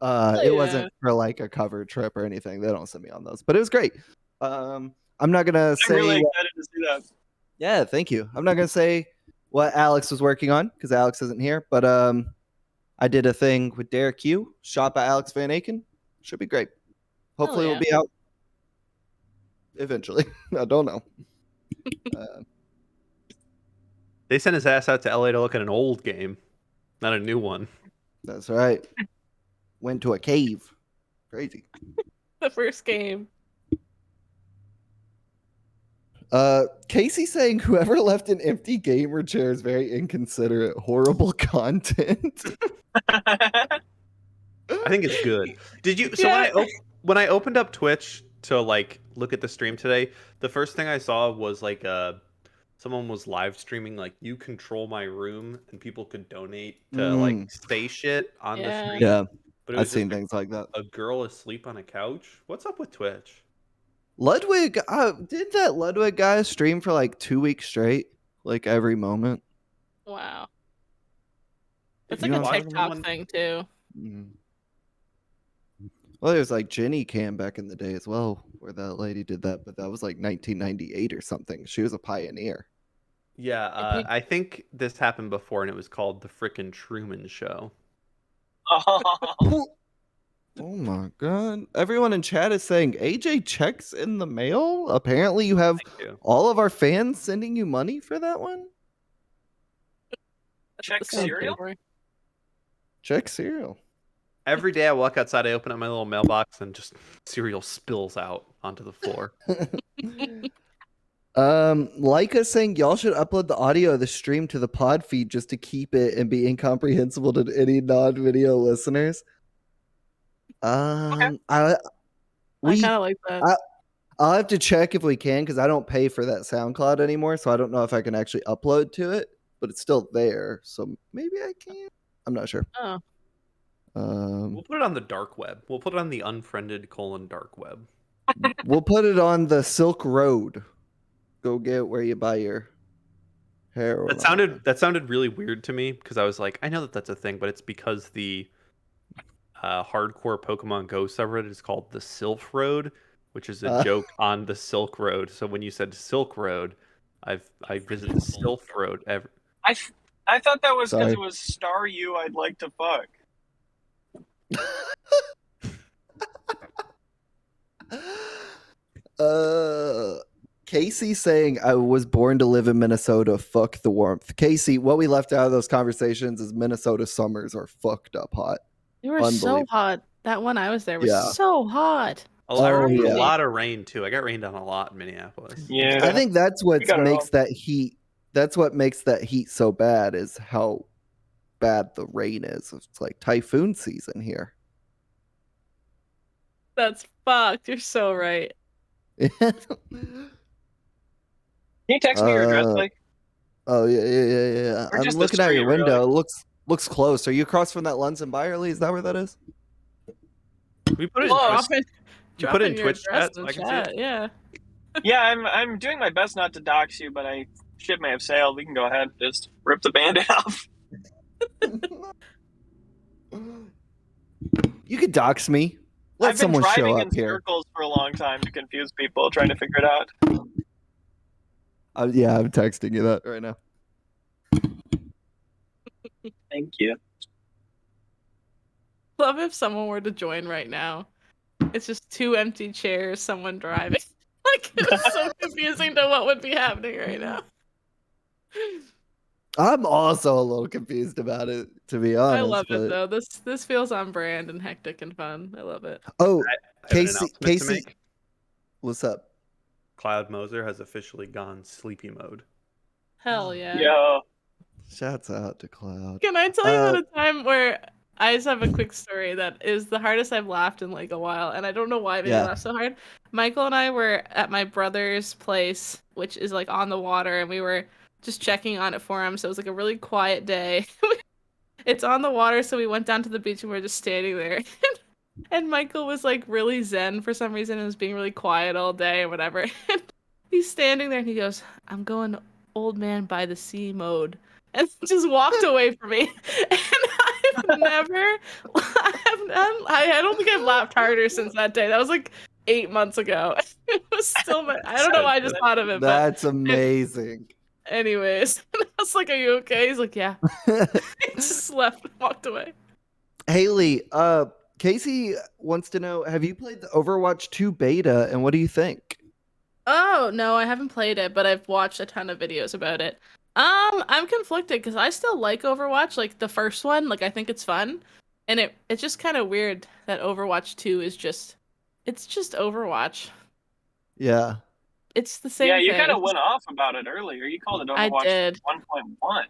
It wasn't for like a cover trip or anything. They don't send me on those, but it was great. I'm not gonna say I'm really excited to see that. Yeah, thank you. I'm not gonna say what Alex was working on because Alex isn't here, but I did a thing with Derek Q, shot by Alex Van Aken. Should be great. Hopefully, yeah. we'll be out eventually. I don't know. They sent his ass out to LA to look at an old game, not a new one. That's right. Went to a cave. Crazy. The first game. Casey saying whoever left an empty gamer chair is very inconsiderate. Horrible content. I think it's good. Did you? So Yeah. when I opened up Twitch to like look at the stream today, the first thing I saw was like someone was live streaming like "You Control My Room" and people could donate to like say shit on the stream. Yeah, but it I've was seen just things like that. a girl asleep on a couch. What's up with Twitch? Ludwig, did that Ludwig guy stream for like 2 weeks straight, like every moment? Wow. That's Did like you a watch TikTok someone- thing too. Well, there's like Jenny Cam back in the day as well, where that lady did that, but that was like 1998 or something. She was a pioneer. Yeah, I think this happened before, and it was called the frickin' Truman Show. Oh, Oh my god. Everyone in chat is saying AJ checks in the mail. Apparently you have Thank you. all of our fans sending you money for that one. check That's so cereal? cool. Check cereal. Every day I walk outside, I open up my little mailbox, and just cereal spills out onto the floor. Leica saying y'all should upload the audio of the stream to the pod feed just to keep it and be incomprehensible to any non-video listeners. I We kind of like that. I'll have to check if we can because I don't pay for that SoundCloud anymore, so I don't know if I can actually upload to it, but it's still there, so maybe I can. I'm not sure. Oh. We'll put it on the dark web. We'll put it on the unfriended : dark web. We'll put it on the Silk Road. go get where you buy your heroin. That sounded really weird to me because I was like, I know that that's a thing, but it's because the hardcore Pokemon Go subreddit is called the Silph Road, which is a joke on the Silk Road. So when you said Silk Road, I visited the Silph Road. I thought that was because Sorry. it was Star You I'd like to fuck. Casey saying I was born to live in Minnesota. Fuck the warmth. Casey, what we left out of those conversations is Minnesota summers are fucked up hot. They were so hot. That one I was there was so hot. I remember a lot of rain too. I got rained on a lot in Minneapolis. Yeah, I think that's what makes that heat. That's what makes that heat so bad is how bad the rain is. It's like typhoon season here. That's fucked. You're so right. Can you text me your address, like? Oh yeah. Or I'm just looking the out your street, window. really. It looks close. Are you across from that Lunds and Byerly? Is that where that is? We put it in Twitch chat so I can see it. Yeah. Yeah, I'm doing my best not to dox you, but ship may have sailed. We can go ahead, just rip the band-aid off. You could dox me. Let someone show I've been up driving in here. circles for a long time to confuse people, trying to figure it out. Yeah, I'm texting you that right now. Thank you. Love if someone were to join right now. It's just two empty chairs, someone driving. Like, it's so confusing to what would be happening right now. I'm also a little confused about it, to be honest. I love it though. This feels on brand and hectic and fun. I love it. Oh, I have an announcement to Casey, make. what's up? Cloud Moser has officially gone sleepy mode. Hell yeah. Yo. Shouts out to Cloud. Can I tell you about a time where I just have a quick story that is the hardest I've laughed in like a while, and I don't know why I made me laugh so hard. Michael and I were at my brother's place, which is like on the water, and we were just checking on it for him. So it was like a really quiet day. It's on the water, so we went down to the beach and we were just standing there. And Michael was like really zen for some reason and was being really quiet all day or whatever. And he's standing there and he goes, "I'm going old man by the sea mode." And just walked away from me. And I don't think I've laughed harder since that day. That was like 8 months ago. It was still, I don't know why I just thought of it. That's amazing. Anyways, I was like, "Are you okay?" He's like, "Yeah." He just left and walked away. Haley, Casey wants to know, have you played the Overwatch 2 beta and what do you think? Oh, no, I haven't played it, but I've watched a ton of videos about it. I'm conflicted because I still like Overwatch, like the first one. Like, I think it's fun. And it's just kind of weird that Overwatch 2 is just Overwatch. Yeah. It's the same Yeah, you thing. kind of went off about it earlier. You called it Overwatch 1.1.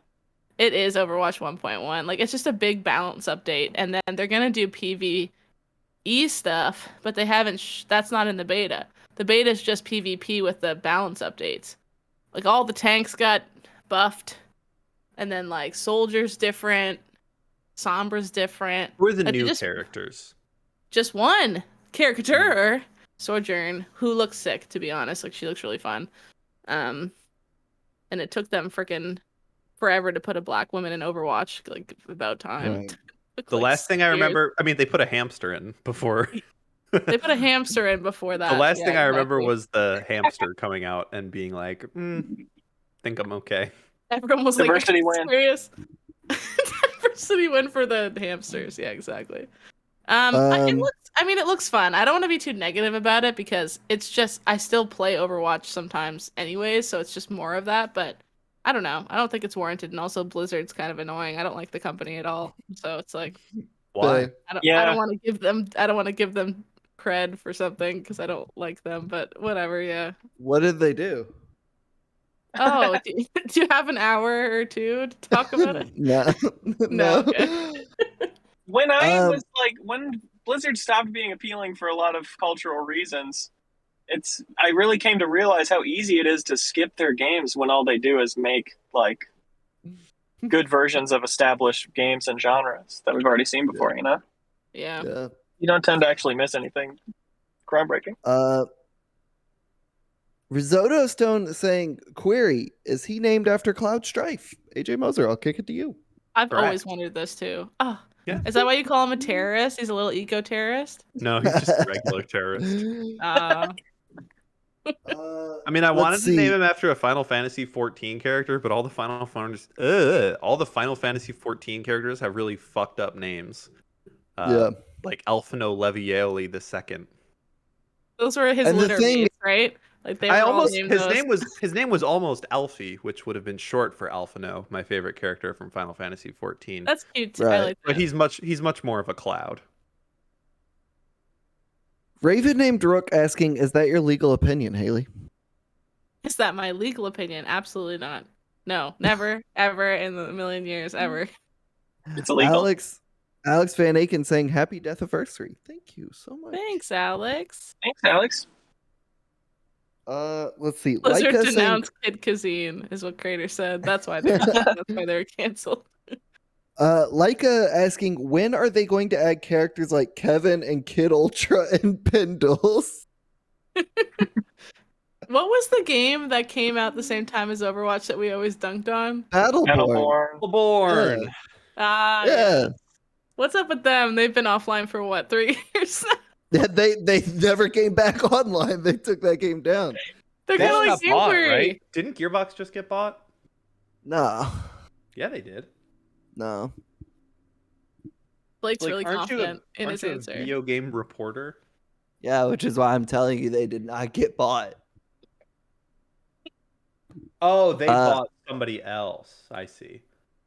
It is Overwatch 1.1. Like, it's just a big balance update. And then they're going to do PvE stuff, but they haven't... that's not in the beta. The beta is just PvP with the balance updates. Like, all the tanks got buffed. And then, like, Soldier's different. Sombra's different. Who are the new characters? Just one caricature, Sojourn, who looks sick, to be honest. Like, she looks really fun. And it took them freaking forever to put a black woman in Overwatch. Like, about time. Right. The last thing I remember, I mean, they put a hamster in before. They put a hamster in before that. The last thing I remember was the hamster coming out and being like, think I'm okay. Everyone was Diversity like, serious? Diversity win for the hamsters. Yeah, exactly. It looks fun. I don't want to be too negative about it because it's just, I still play Overwatch sometimes anyways, so it's just more of that, but I don't know. I don't think it's warranted, and also Blizzard's kind of annoying. I don't like the company at all, so it's like, why? I don't want to give them cred for something because I don't like them, but whatever. Yeah. What did they do? Oh, do you have an hour or two to talk about it? No. Okay. When when Blizzard stopped being appealing for a lot of cultural reasons, I really came to realize how easy it is to skip their games when all they do is make like good versions of established games and genres that we've already seen before, you know? Yeah. You don't tend to actually miss anything groundbreaking. Risotto Stone saying, query, is he named after Cloud Strife? AJ Moser, I'll kick it to you. I've Correct. always wondered this too. Oh, Yeah. is that why you call him a terrorist? He's a little eco-terrorist. No, he's just a regular terrorist. I mean, I wanted to name him after a Final Fantasy 14 character, but all the Final Fantasy 14 characters have really fucked up names. Yeah. Like Elfino Levioli II. Those were his And the litter thing- mates, right? Like they were all named his those. name was almost Elfie, which would have been short for Elfino, my favorite character from Final Fantasy 14. That's cute too. Right. I like But that. he's much more of a cloud. Raven named Rook asking, is that your legal opinion, Haley? Is that my legal opinion? Absolutely not. No, never, ever in a million years, ever. It's illegal. Alex Van Aken saying, happy Deathiversary. Thank you so much. Thanks, Alex. Thanks, Alex. Let's see. Blizzard Leica saying, denounced Kid Cuisine, is what Crater said. That's why they were canceled. Leica asking, when are they going to add characters like Kevin and Kid Ultra and Pendles? What was the game that came out the same time as Overwatch that we always dunked on? Battleborn. Battleborn. Ah, Yeah. What's up with them? They've been offline for what, 3 years now? Yeah, they never came back online. They took that game down. They're They kind of got like bought, Gamequery. right? Didn't Gearbox just get bought? No. Yeah, they did. No. Blake's Like, really aren't you confident in aren't his you a answer. video game reporter? Yeah, which is why I'm telling you they did not get bought. Oh, they bought somebody else. I see.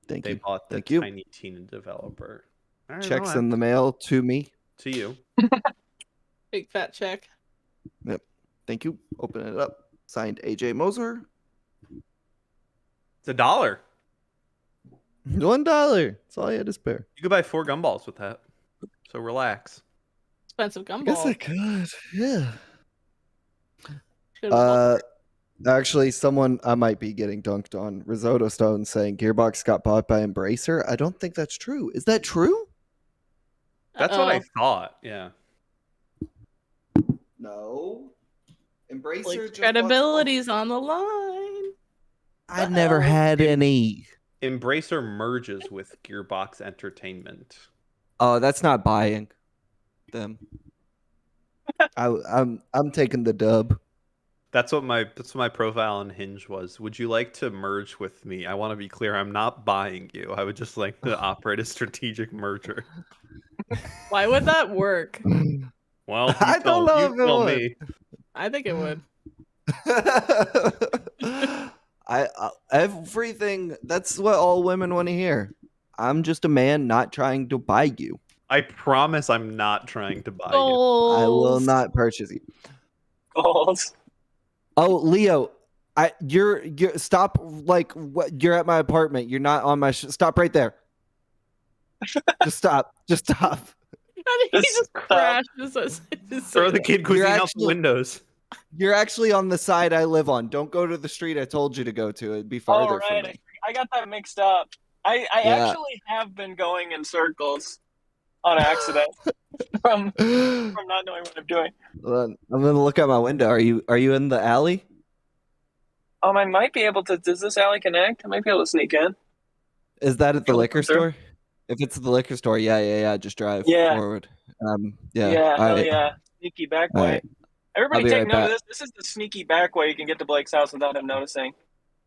Thank They you. bought the Thank you. Tiny Tina developer. All right, Checks well, in the mail to me. to you. Big fat check. Thank you. Open it up. Signed AJ Moser. It's $1. $1. That's all I had to spare. You could buy 4 gumballs with that. So relax. Expensive I guess I gumball. could. Yeah. Should've- Actually, someone I might be getting dunked on. Risotto Stone saying Gearbox got bought by Embracer. I don't think that's true. Is that true? That's what I Uh-oh. thought. Yeah. No. Embracer Blake's just credibility's on the line. I never had any. Embracer merges with Gearbox Entertainment. Oh, that's not buying them. I'm taking the dub. That's what my profile on Hinge was. Would you like to merge with me? I want to be clear. I'm not buying you. I would just like to operate a strategic merger. Why would that work? Well, I don't know if it tell would. me. I think it would. I everything. That's what all women want to hear. I'm just a man not trying to buy you. I promise I'm not trying to buy you. Goals. I will not purchase you. Goals. Oh, Leo, you're stop. Like what? You're at my apartment. You're not on my. Stop right there. Just stop. Just stop. And he Just just stop. crashes. Throw the Kid Cuisine out the actually- windows. You're actually on the side I live on. Don't go to the street I told you to go to. It'd be farther All right, from me. I got that mixed up. I Yeah. actually have been going in circles on accident from not knowing what I'm doing. Hold on, I'm gonna look out my window. Are you in the alley? I might be able to. Does this alley connect? I might be able to sneak in. Is that at the You'll liquor come through? store? If it's at the liquor store, yeah. Just drive Yeah. forward. Yeah, All hell right. yeah. Sneaky back All way. right. Everybody I'll be take right note of back. this. This is the sneaky back way you can get to Blake's house without him noticing.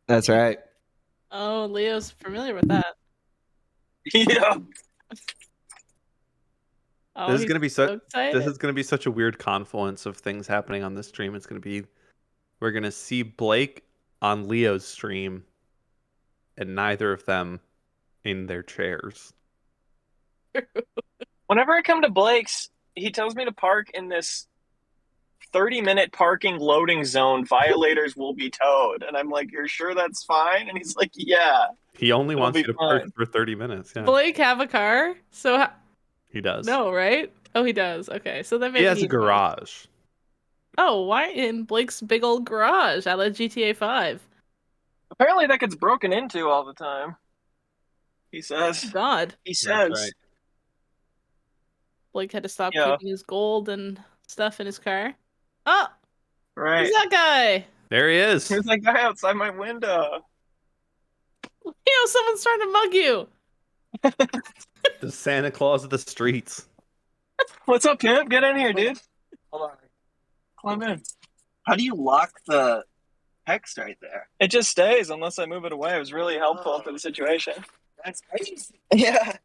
That's right. Oh, Leo's familiar with that. Yeah. Oh, This is he's gonna be so excited. This is gonna be such a weird confluence of things happening on this stream. It's gonna be, we're gonna see Blake on Leo's stream, and neither of them in their chairs. Whenever I come to Blake's, he tells me to park in this 30-minute parking loading zone. Violators will be towed. And I'm like, you're sure that's fine? And he's like, yeah. He only It'll wants be you to park fine. for 30 minutes. Yeah, Blake have a car? So he does. no, right? Oh, he does. Okay, so then maybe he has a needs one. garage. Oh, why in Blake's big old garage? I like GTA 5. Apparently that gets broken into all the time. He says. God, He That's says. right. Blake had to stop Yeah. keeping his gold and stuff in his car. Oh, Right. who's that guy? There he is. There's that guy outside my window. Someone's trying to mug you. The Santa Claus of the streets. What's up, Pimp? Get in here, dude. Hold on. Climb in. How do you lock the text right there? It just stays unless I move it away. It was really helpful for the situation. That's crazy. Yeah.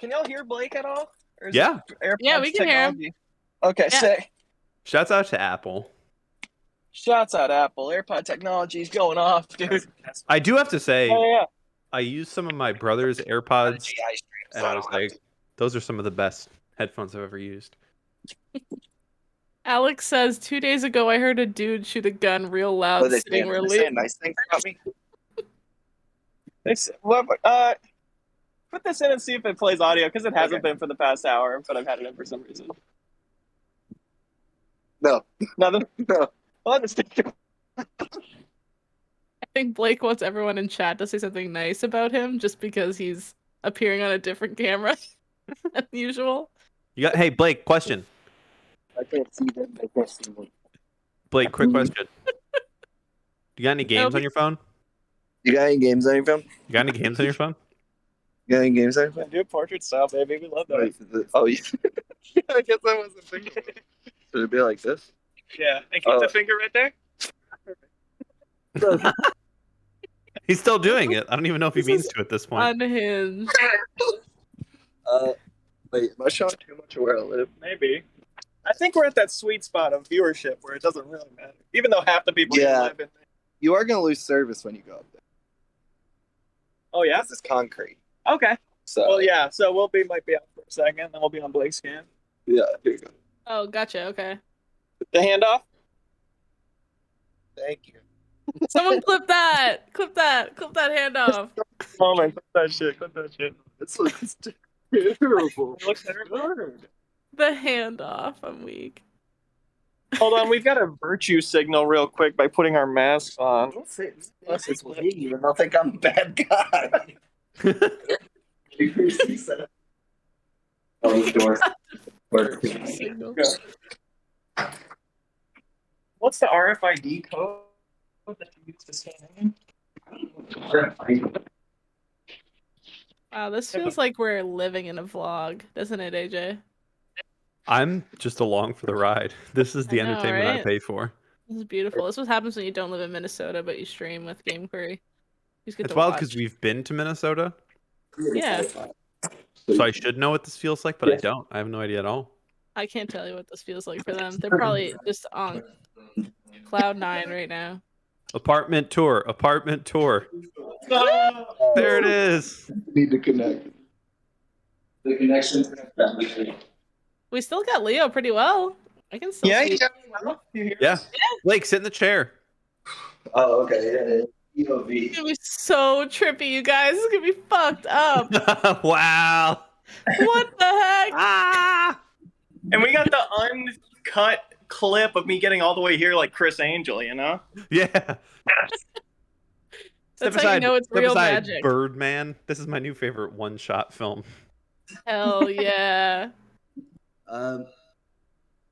Can y'all hear Blake at all? Or is Yeah. it AirPods Yeah, we can hear him. technology? Okay, Yeah. say. Shouts out to Apple. Shouts out Apple. AirPod technology's going off, dude. I do have to say, Oh, yeah. I used some of my brother's AirPods, and I was like, those are some of the best headphones I've ever used. Alex says 2 days ago I heard a dude shoot a gun real loud Oh, they sitting where say Lee. nice things about me. Put this in and see if it plays audio, because it hasn't been for the past hour, but I've had it in for some reason. No. Nothing? No. Well, just I think Blake wants everyone in chat to say something nice about him just because he's appearing on a different camera than usual. Hey, Blake, question. I can't see them. I can't see them. Blake, quick question. You got any games on your phone? You got any games on your phone? You got any games on your phone? You got any games on your phone? do it portrait style, baby. We love that. Oh, yeah. I guess I wasn't thinking. Should it be like this? Yeah, and keep the finger right there. He's still doing it. I don't even know if he This means is to at this point. Unhinged. Wait, am I showing too much of where I live? Maybe. I think we're at that sweet spot of viewership where it doesn't really matter. Even though half the people Yeah. live in. You are going to lose service when you go up there. Oh, yeah? This is concrete. Okay. So, Well, yeah, so might be out for a second, then we'll be on Blake's cam. yeah, here you go. Oh, gotcha. Okay. The handoff? Thank you. Someone clip that. Clip that handoff. Moment. Clip that shit. This looks terrible. It looks terrible. The handoff. I'm weak. Hold on, we've got a virtue signal real quick by putting our masks on. Don't say unless it's me, and they'll think I'm a bad guy. Oh, the door. Signal. What's the RFID code that you use to scan in? Wow, this feels like we're living in a vlog, doesn't it, AJ? I'm just along for the ride. This is the I know, entertainment I right? pay for. This is beautiful. This is what happens when you don't live in Minnesota, but you stream with Game Query. You just get It's to wild watch. because we've been to Minnesota, Yeah, so I should know what this feels like, but I don't. I have no idea at all. I can't tell you what this feels like for them. They're probably just on cloud 9 right now. Apartment tour. There it is. Need to connect. The connection's We still got Leo pretty well. I can still see. Yeah. Blake, sit in the chair. Oh, okay. Yeah. EOV. It's gonna be so trippy, you guys. It's gonna be fucked up. Wow. What the heck? Ah. And we got the uncut clip of me getting all the way here like Chris Angel, you know? Yeah. That's how you know it's real magic. Birdman. This is my new favorite one-shot film. Hell yeah.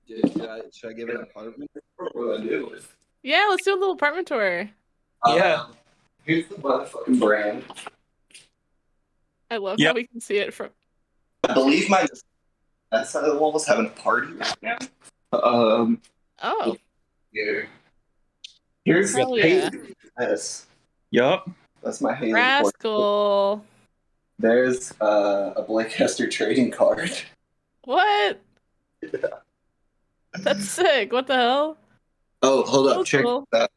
Should I give it an apartment? What do I do? Yeah, let's do a little apartment tour. Yeah. Here's the motherfucking brand. I love Yep. how we can see it from. I believe my that's almost having a party right now. Oh, Here. Here's Hell the yeah. Yes. Yup. That's my Haley. rascal. There's a Blake Hester trading card. What? That's sick. What the hell? Oh, hold up. That's Check cool. that.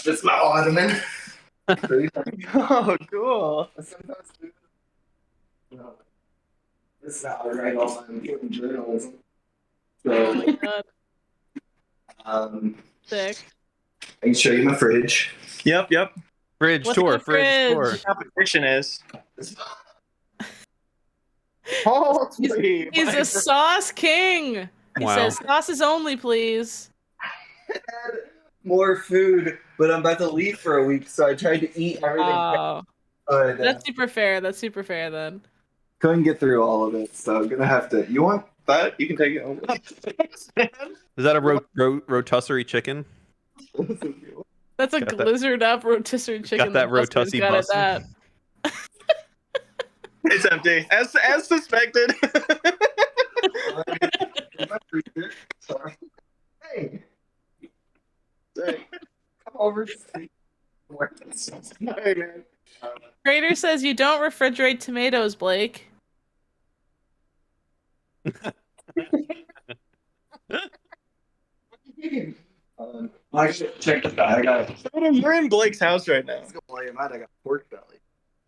That's my ottoman. Oh, cool. No. This is how I write all my important journalism. Oh So, my god. Sick. I can show you my fridge. Yep. Fridge What's tour. in the Fridge tour. fridge? Competition is. He's a sauce king. He Wow. says sauces only, please. More food, but I'm about to leave for a week, so I tried to eat everything. Oh, But that's super fair. That's super fair then. couldn't get through all of it, so I'm gonna have to. You want that. You can take it home. Is that a rotisserie chicken? That's a Got that- glizzered up rotisserie chicken. Got that Husband's rotussie got at bussin'? that. It's empty, as suspected. Sorry. Hey. Come over. Hey, man. Grader says you don't refrigerate tomatoes, Blake. I should check this out. I got. We're in Blake's house right now. Let's go play him out. I got pork belly.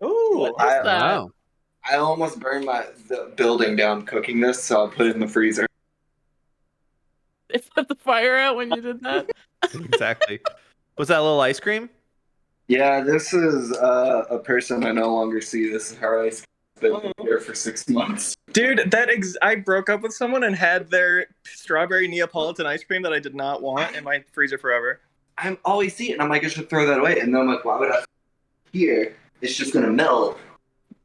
Ooh, What is that? Wow. I almost burned the building down cooking this, so I put it in the freezer. They put the fire out when you did that. Exactly. Was that a little ice cream? Yeah, this is a person I no longer see. This is how I've been here for 6 months. dude, I broke up with someone and had their strawberry Neapolitan ice cream that I did not want in my freezer forever. I always see it, and I'm like, I should throw that away. And then I'm like, why would I? Here, it's just gonna melt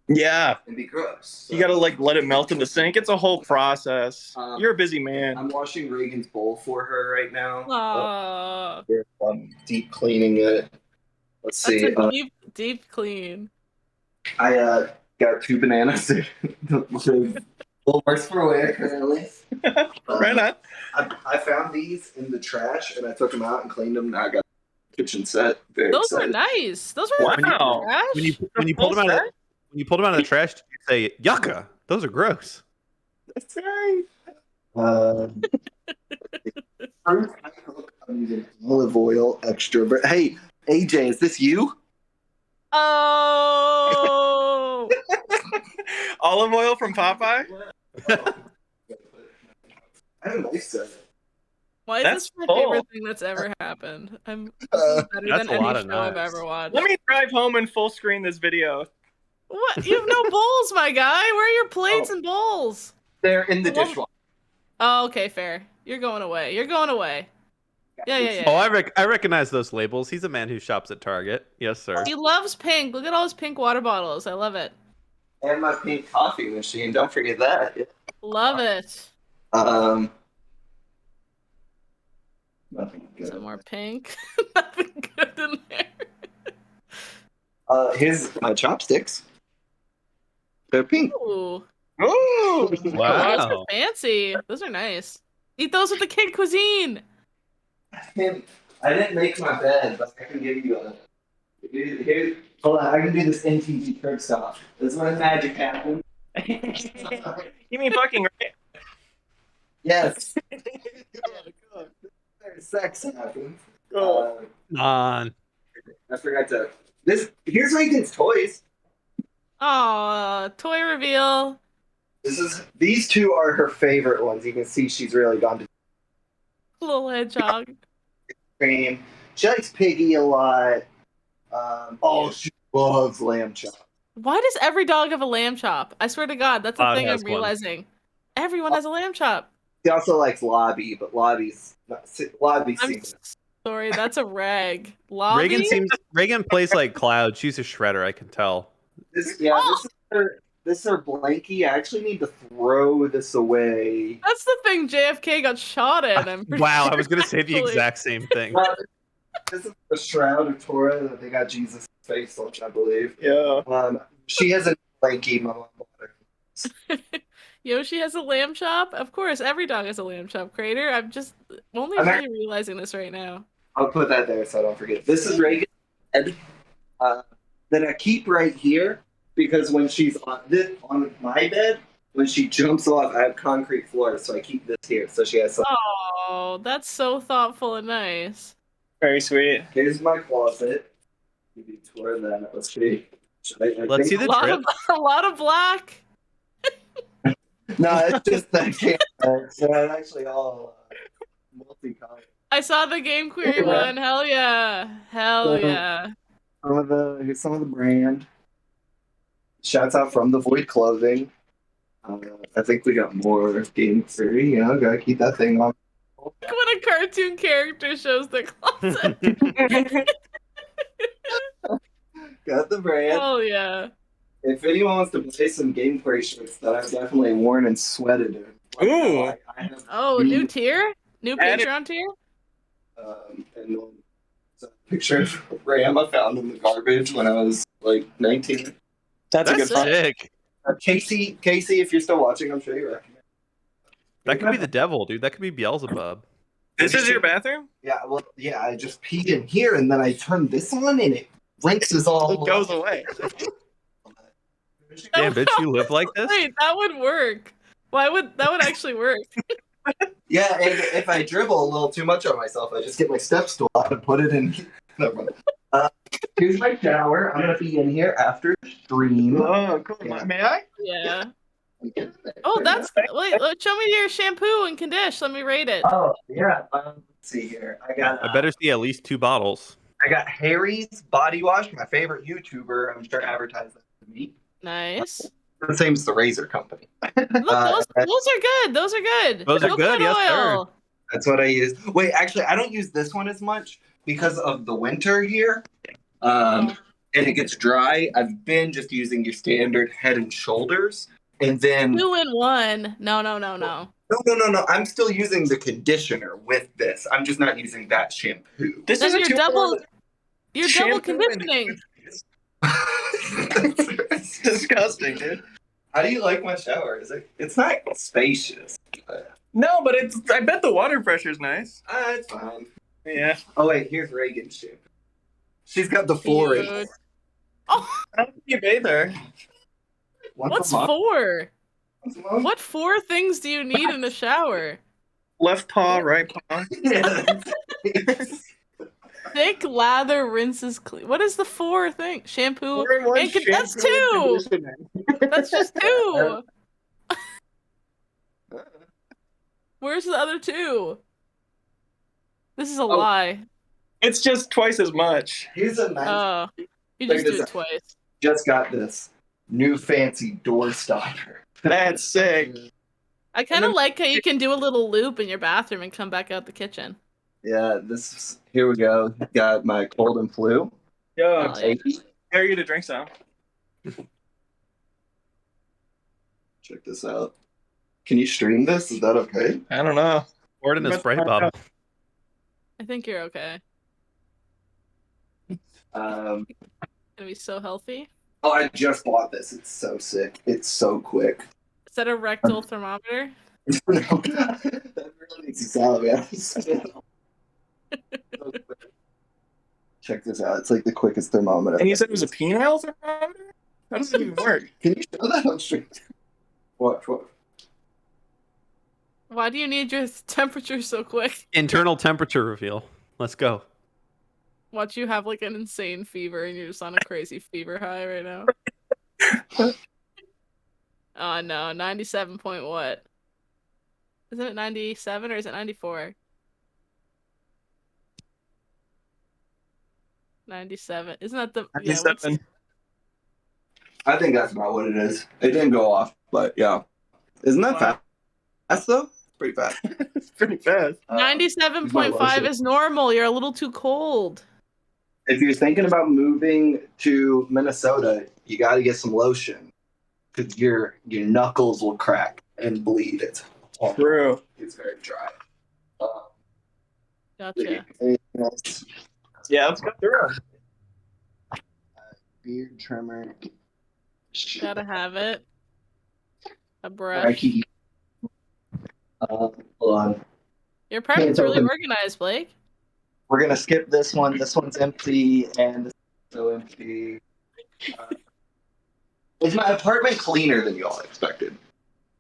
Yeah, and be gross. you gotta like let it melt in the sink. It's a whole process. You're a busy man. I'm washing Reagan's bowl for her right now. Aww. I'm deep cleaning it. Let's That's see. a deep clean. I got 2 bananas. Well, worse for wear currently. Right on. I found these in the trash and I took them out and cleaned them. Now I got a kitchen set. Very Those were excited. nice. Those were Wow. trash. When you pulled them out of the trash, did you say yucca? Those are gross. That's right. I'm using olive oil extra. But hey, AJ, is this you? Oh. Olive oil from Popeye? I have a nice set. Why is That's this my full. favorite thing that's ever happened? This is better That's than a lot any of show I've knives. ever watched. Let me drive home and full screen this video. What? You have no bowls, my guy. Where are your plates and bowls? They're in the Well, dishwasher. Oh, okay, fair. You're going away. You're going away. Yeah. Oh, I recognize those labels. He's a man who shops at Target. Yes, sir. He loves pink. Look at all his pink water bottles. I love it. And my pink coffee machine. Don't forget that. Love it. Nothing good. Some more pink. Nothing good in there. Here's my chopsticks. They're pink. Ooh. Ooh! Those Wow. are fancy. Those are nice. Eat those with the Kid Cuisine. I didn't make my bed, but I can give you a. Here, hold on, I can do this NTG curb stop. This is when magic happens. You mean fucking right? Yes. Sex happens. On. I forgot to. Here's Reagan's toys. Aw, toy reveal. These 2 are her favorite ones. You can see she's really gone to Little hedgehog. cream. She likes Piggy a lot. She loves lamb chop. Why does every dog have a lamb chop? I swear to God, that's the Todd thing I'm has one. realizing. Everyone has a lamb chop. She also likes Lobby, but Lobby's I'm seems. sorry, that's a rag. Lobby? Reagan plays like Cloud. She's a shredder. I can tell. This is her blankie. I actually need to throw this away. That's the thing JFK got shot in. I'm pretty Wow, I sure, was gonna say the actually. exact same thing. This is the shroud of Torah that they got Jesus' face on, I believe. Yeah. She has a blankie. My mom bought her. Yoshi has a lamb chop? Of course, every dog has a lamb chop, Crater. I'm just only really realizing this right now. I'll put that there so I don't forget. This is Reagan's bed that I keep right here because when she's on my bed, when she jumps off, I have concrete floors, so I keep this here so she has something. Oh, that's so thoughtful and nice. Very sweet. Here's my closet. Give you a tour of that. Let's see. Let's see the trip. A lot of black. No, it's just that camera. So it's actually all multicolored. I saw the Game Query one. Hell yeah. Hell yeah. Here's some of the brand. Shouts out from the Void Clothing. I think we got more Game Theory. You know, gotta keep that thing on. When a cartoon character shows their closet. Got the brand. Hell yeah. If anyone wants to play some Game Query shirts that I've definitely worn and sweated Like how Ooh. I have Oh, new tier? New Added- Patreon tier? and then it's a picture of Ram I found in the garbage when I was like 19. That's a That's good find. sick. Casey, if you're still watching, I'm sure you recommend. That could be the devil, dude. That could be Beelzebub. This is your bathroom? Yeah, well, yeah, I just peed in here and then I turned this on and it rinses all It goes away. Damn, bitch, you live like this? Wait, that would work. Why would that would actually work? Yeah, and if I dribble a little too much on myself, I just get my step stool out and put it in. Never mind. Here's my shower. I'm gonna be in here after stream. Oh, cool. Yeah. May I? Yeah. Oh, that's wait. Show me your shampoo and condition. Let me rate it. Oh yeah. Let's see here. I better see at least 2 bottles. I got Harry's body wash, my favorite YouTuber. I'm sure advertised that to me. Nice. The same as the Razor Company. Look, those are good. Those are good. Those are good, Coconut yes, sir. oil. That's what I use. Wait, actually, I don't use this one as much because of the winter here. And it gets dry. I've been just using your standard Head and Shoulders. And then 2 in 1. No. No. I'm still using the conditioner with this. I'm just not using that shampoo. This Then is a you're double conditioning. It's disgusting, dude. How do you like my shower? It's not spacious. No, but I bet the water pressure's nice. It's fine. Yeah. Oh wait, here's Reagan's shampoo. She's got the 4 in. Dude. Oh, How do you bathe her? what's 4? What 4 things do you need in a shower? Left paw, right paw. Thick lather rinses clean. What is the 4 thing? Shampoo. And that's 2. Conditioning. That's just 2. Where's the other 2? This is a lie. It's just twice as much. Here's a nice. Oh, you Check just do this it out. twice. Just got this new fancy door stopper. That's sick. I kind of like how you can do a little loop in your bathroom and come back out the kitchen. Yeah, here we go. Got my cold and flu. Yo, Oh, yeah. dare you to drink some. Check this out. Can you stream this? Is that okay? I don't know. Pour it in a spray bottle. I think you're okay. Um, Gonna be so healthy. oh, I just bought this. It's so sick. It's so quick. Is that a rectal thermometer? No, that really makes you salivate. Check this out. It's like the quickest thermometer. And you said it was a penile thermometer? How does it even work? Can you show that on stream? Watch. Why do you need your temperature so quick? Internal temperature reveal. Let's go. Watch you have like an insane fever and you're just on a crazy fever high right now. Oh no, 97 point what? Isn't it 97 or is it 94? 97. Isn't that the 97. I think that's about what it is. It didn't go off, but yeah. Isn't that Wow. fast though? It's pretty fast. It's pretty fast. 97.5 is normal. You're a little too cold. If you're thinking about moving to Minnesota, you got to get some lotion because your knuckles will crack and bleed. It's awful. True. It's very dry. Gotcha. Anything else? Yeah, let's go through. Beard trimmer. Gotta have it. A I brush. keep. Hold on. Your apartment's really open. organized, Blake. We're gonna skip this one. This one's empty, and this is so empty. Is my apartment cleaner than you all expected?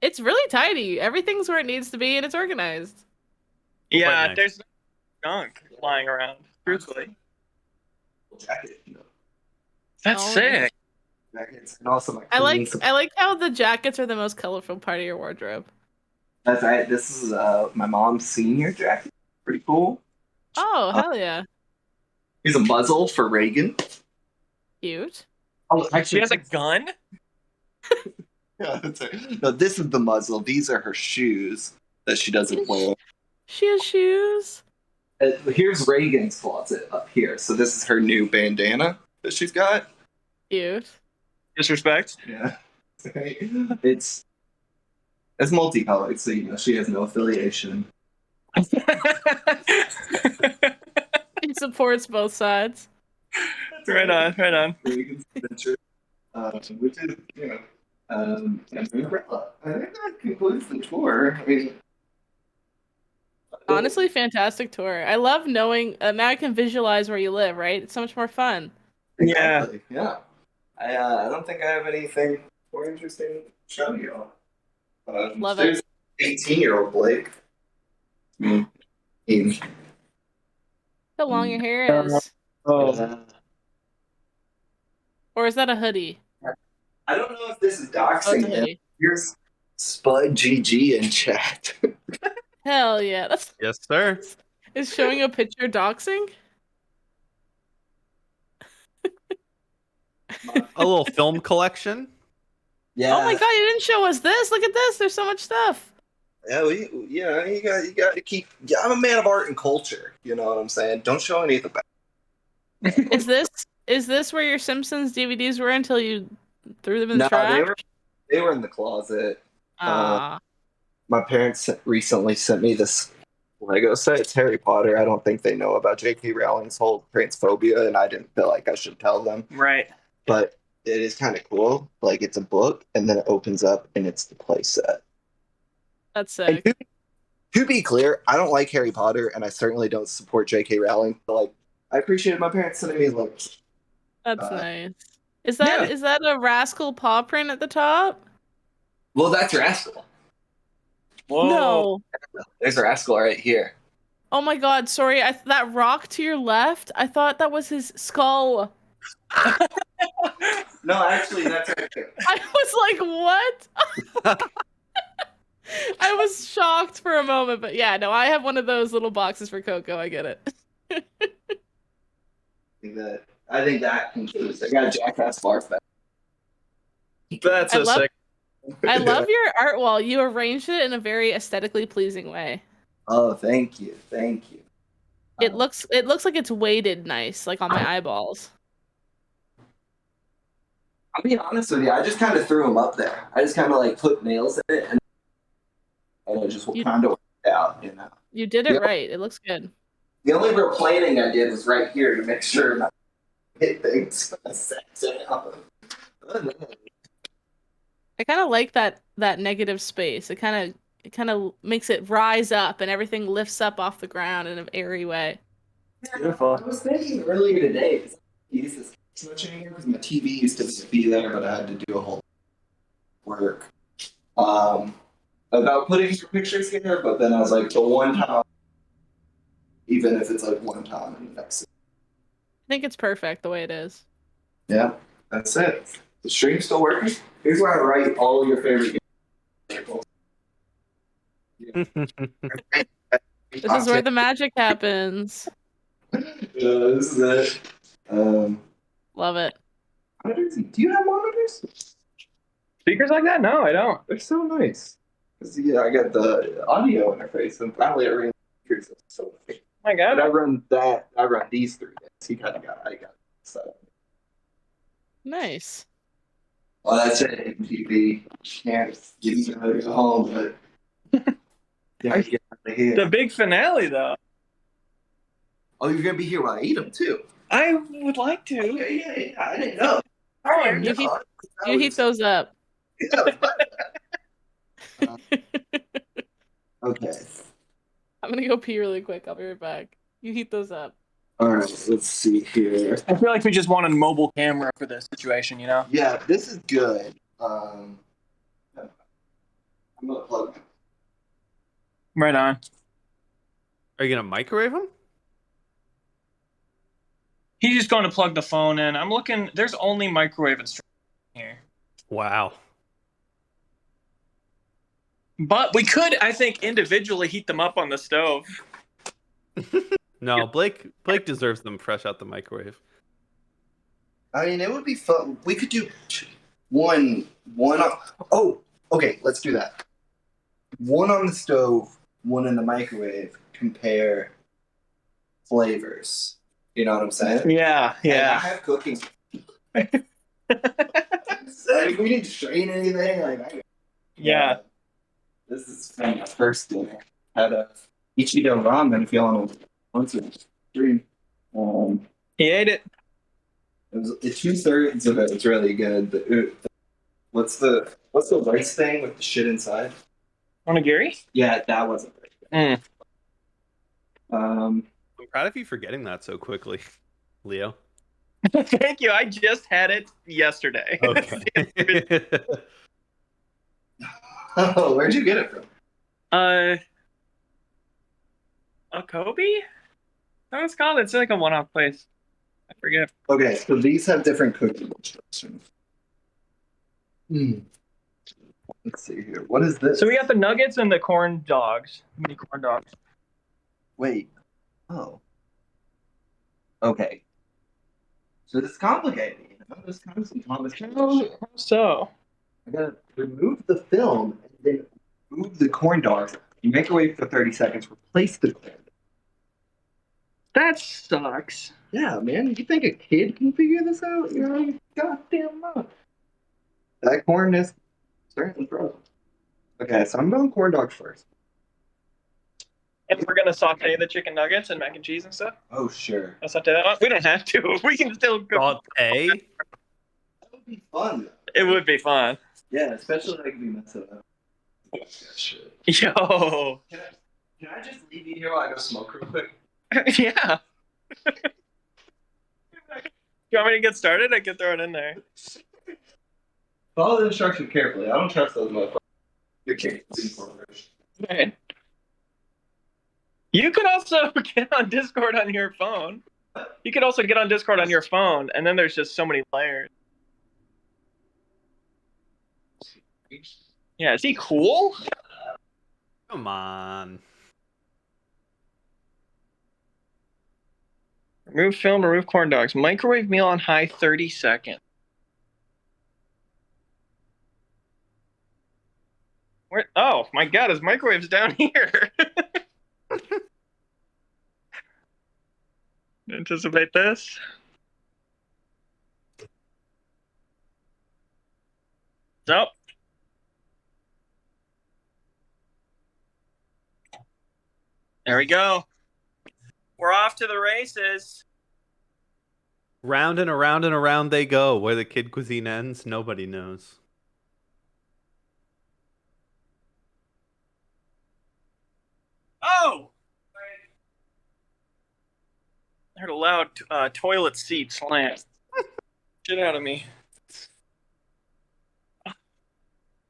It's really tidy. Everything's where it needs to be and it's organized. Yeah, nice. there's no junk flying around. Truthfully. Jacket, you know, That's Oh, sick. jackets, and also my. I cleaning like how the jackets are the most colorful part of your wardrobe. That's right. This is my mom's senior jacket. Pretty cool. Oh, hell yeah. Here's a muzzle for Reagan. Cute. Oh, She has a gun? Yeah, that's right. No, this is the muzzle. These are her shoes that she doesn't wear. She has shoes. Here's Reagan's closet up here. So this is her new bandana that she's got. Cute. Disrespect? Yeah. It's It's multicolored, so she has no affiliation. It supports both sides. Right on. Which is, an umbrella. I think that concludes the tour. I mean, Honestly, fantastic tour. I love knowing. Now I can visualize where you live. Right? It's so much more fun. exactly. Yeah. I don't think I have anything more interesting to show you. Love There's it. 18-year-old Blake. How long your hair is. Oh. Or is that a hoodie? I don't know if this is Oh, it's doxing a him. hoodie. Here's Spud GG in chat. Hell yeah. That's Yes, sir. is showing a picture doxing? A little film collection. Yeah. Oh my god, you didn't show us this. Look at this. There's so much stuff. Yeah, you got to keep. Yeah, I'm a man of art and culture. You know what I'm saying? Don't show any of the back. Is this where your Simpsons DVDs were until you threw them in the No, trash? they were in the closet. Ah, My parents recently sent me this Lego set. It's Harry Potter. I don't think they know about J.K. Rowling's whole transphobia, and I didn't feel like I should tell them. Right. But it is kind of cool. Like, it's a book, and then it opens up, and it's the play set. that's And sick. to be clear, I don't like Harry Potter, and I certainly don't support J.K. Rowling. But, like, I appreciate my parents sending me, like... That's nice. Is that a Rascal paw print at the top? Well, that's Rascal. Whoa. No. There's Rascal right here. Oh my god, sorry. That rock to your left, I thought that was his skull. No, actually, that's right there. I was like, what? I was shocked for a moment, but yeah, no, I have one of those little boxes for Coco. I get it. I think that concludes. I got a Jackass barf back. That's so sick. I love your art wall. You arranged it in a very aesthetically pleasing way. Oh, thank you. It looks like it's weighted nice, like on my eyeballs. I'll be honest with you. I just kind of threw them up there. I just kind of like put nails in it, and it just kind of worked out. You know. You did it right. It looks good. The only real planning I did was right here to make sure not to hit things. I kind of like that negative space. It kind of makes it rise up, and everything lifts up off the ground in an airy way. Beautiful. I was thinking earlier today, because I use this so much anymore because my TV used to be there, but I had to do a whole work about putting your pictures here. But then I was like, the one time, even if it's like one time in the next. I think it's perfect the way it is. Yeah, that's it. The stream's still working. Here's where I write all your favorite games. This is where the magic happens. This is it. Love it. Monitors? Do you have monitors? Speakers like that? No, I don't. They're so nice. Yeah, I got the audio interface, and finally I ran speakers. It's so nice. Oh my god. But I run these 3 days. I got it set up. Nice. Well, that's it. MTV can't give me another go home, but yeah, get out of here. The big finale, though. Oh, you're gonna be here while I eat them too. I would like to. Okay, yeah. I didn't know. You heat those up. Okay. I'm gonna go pee really quick. I'll be right back. You heat those up. All right. Let's see here. I feel like we just want a mobile camera for this situation, you know? Yeah, this is good. I'm gonna plug. Right on. Are you gonna microwave them? He's just going to plug the phone in. I'm looking. There's only microwave instructions here. Wow. But we could, I think, individually heat them up on the stove. No, Blake deserves them fresh out the microwave. I mean, it would be fun. We could do one. Oh, okay. Let's do that. One on the stove, one in the microwave. Compare flavors. You know what I'm saying? Yeah, And I yeah. have cooking. If we need to strain anything, Yeah. This is from my first dinner. Had a Ichido ramen if y'all want to stream. He ate it. It's 2/3 of it. It's really good. What's the rice thing with the shit inside? Onigiri? Yeah, that wasn't very good. I'm proud of you for getting that so quickly, Leo. Thank you. I just had it yesterday. Okay. Oh, where'd you get it from? A Kobe? That's what it's called. It's like a one-off place. I forget. Okay, so these have different cooking instructions. Let's see here. What is this? So we got the nuggets and the corn dogs. Mini corn dogs. Wait. Oh. Okay. So this is complicated. You know? This is kind of some complicated shit. How so? I gotta remove the film and then remove the corn dogs. You microwave for 30 seconds. Replace the corn. That sucks. Yeah, man. You think a kid can figure this out? You're like, goddamn not. That corn is certainly frozen. Okay, so I'm going corn dogs first. And we're gonna saute the chicken nuggets and mac and cheese and stuff. Oh, sure. I'll saute that. We don't have to. We can still go. Saute? That would be fun. It would be fun. Yeah, especially if I could be messing up. Shit. Yo. Can I just leave you here while I go smoke real quick? Yeah. You want me to get started? I can throw it in there. Follow the instructions carefully. I don't trust those motherfuckers. You can't see corners. Right. You could also get on Discord on your phone. You could also get on Discord on your phone, and then there's just so many layers. Yeah, is he cool? Come on. Remove film, remove corn dogs. Microwave meal on high 30 seconds. Where? Oh my god, his microwave's down here. Anticipate this. Nope. There we go. We're off to the races. Round and around they go. Where the Kid Cuisine ends, nobody knows. Oh! I heard a loud toilet seat slam. Get out of me.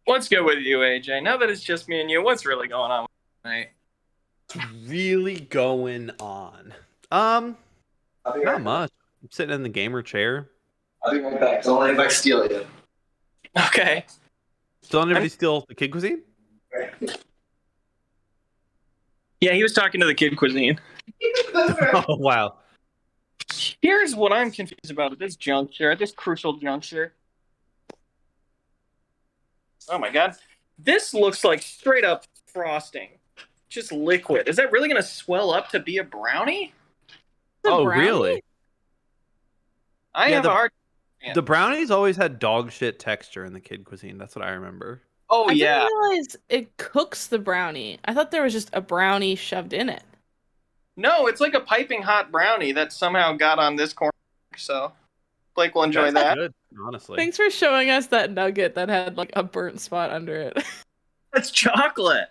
What's good with you, AJ? Now that it's just me and you, what's really going on tonight? What's really going on? Not much. I'm sitting in the gamer chair. I'll be right back. Don't let anybody steal it. Okay. Don't anybody steal the Kid Cuisine? Yeah, he was talking to the Kid Cuisine. Oh, wow. Here's what I'm confused about at this juncture, at this crucial juncture. Oh my god. This looks like straight up frosting. Just liquid. Is that really going to swell up to be a brownie? Oh, brownie? really? I Yeah, have a hard... The brownies always had dog shit texture in the Kid Cuisine. That's what I remember. Oh, I yeah. didn't realize it cooks the brownie. I thought there was just a brownie shoved in it. No, it's like a piping hot brownie that somehow got on this corner. So Blake will enjoy That's that. good, honestly. Thanks for showing us that nugget that had like a burnt spot under it. That's chocolate.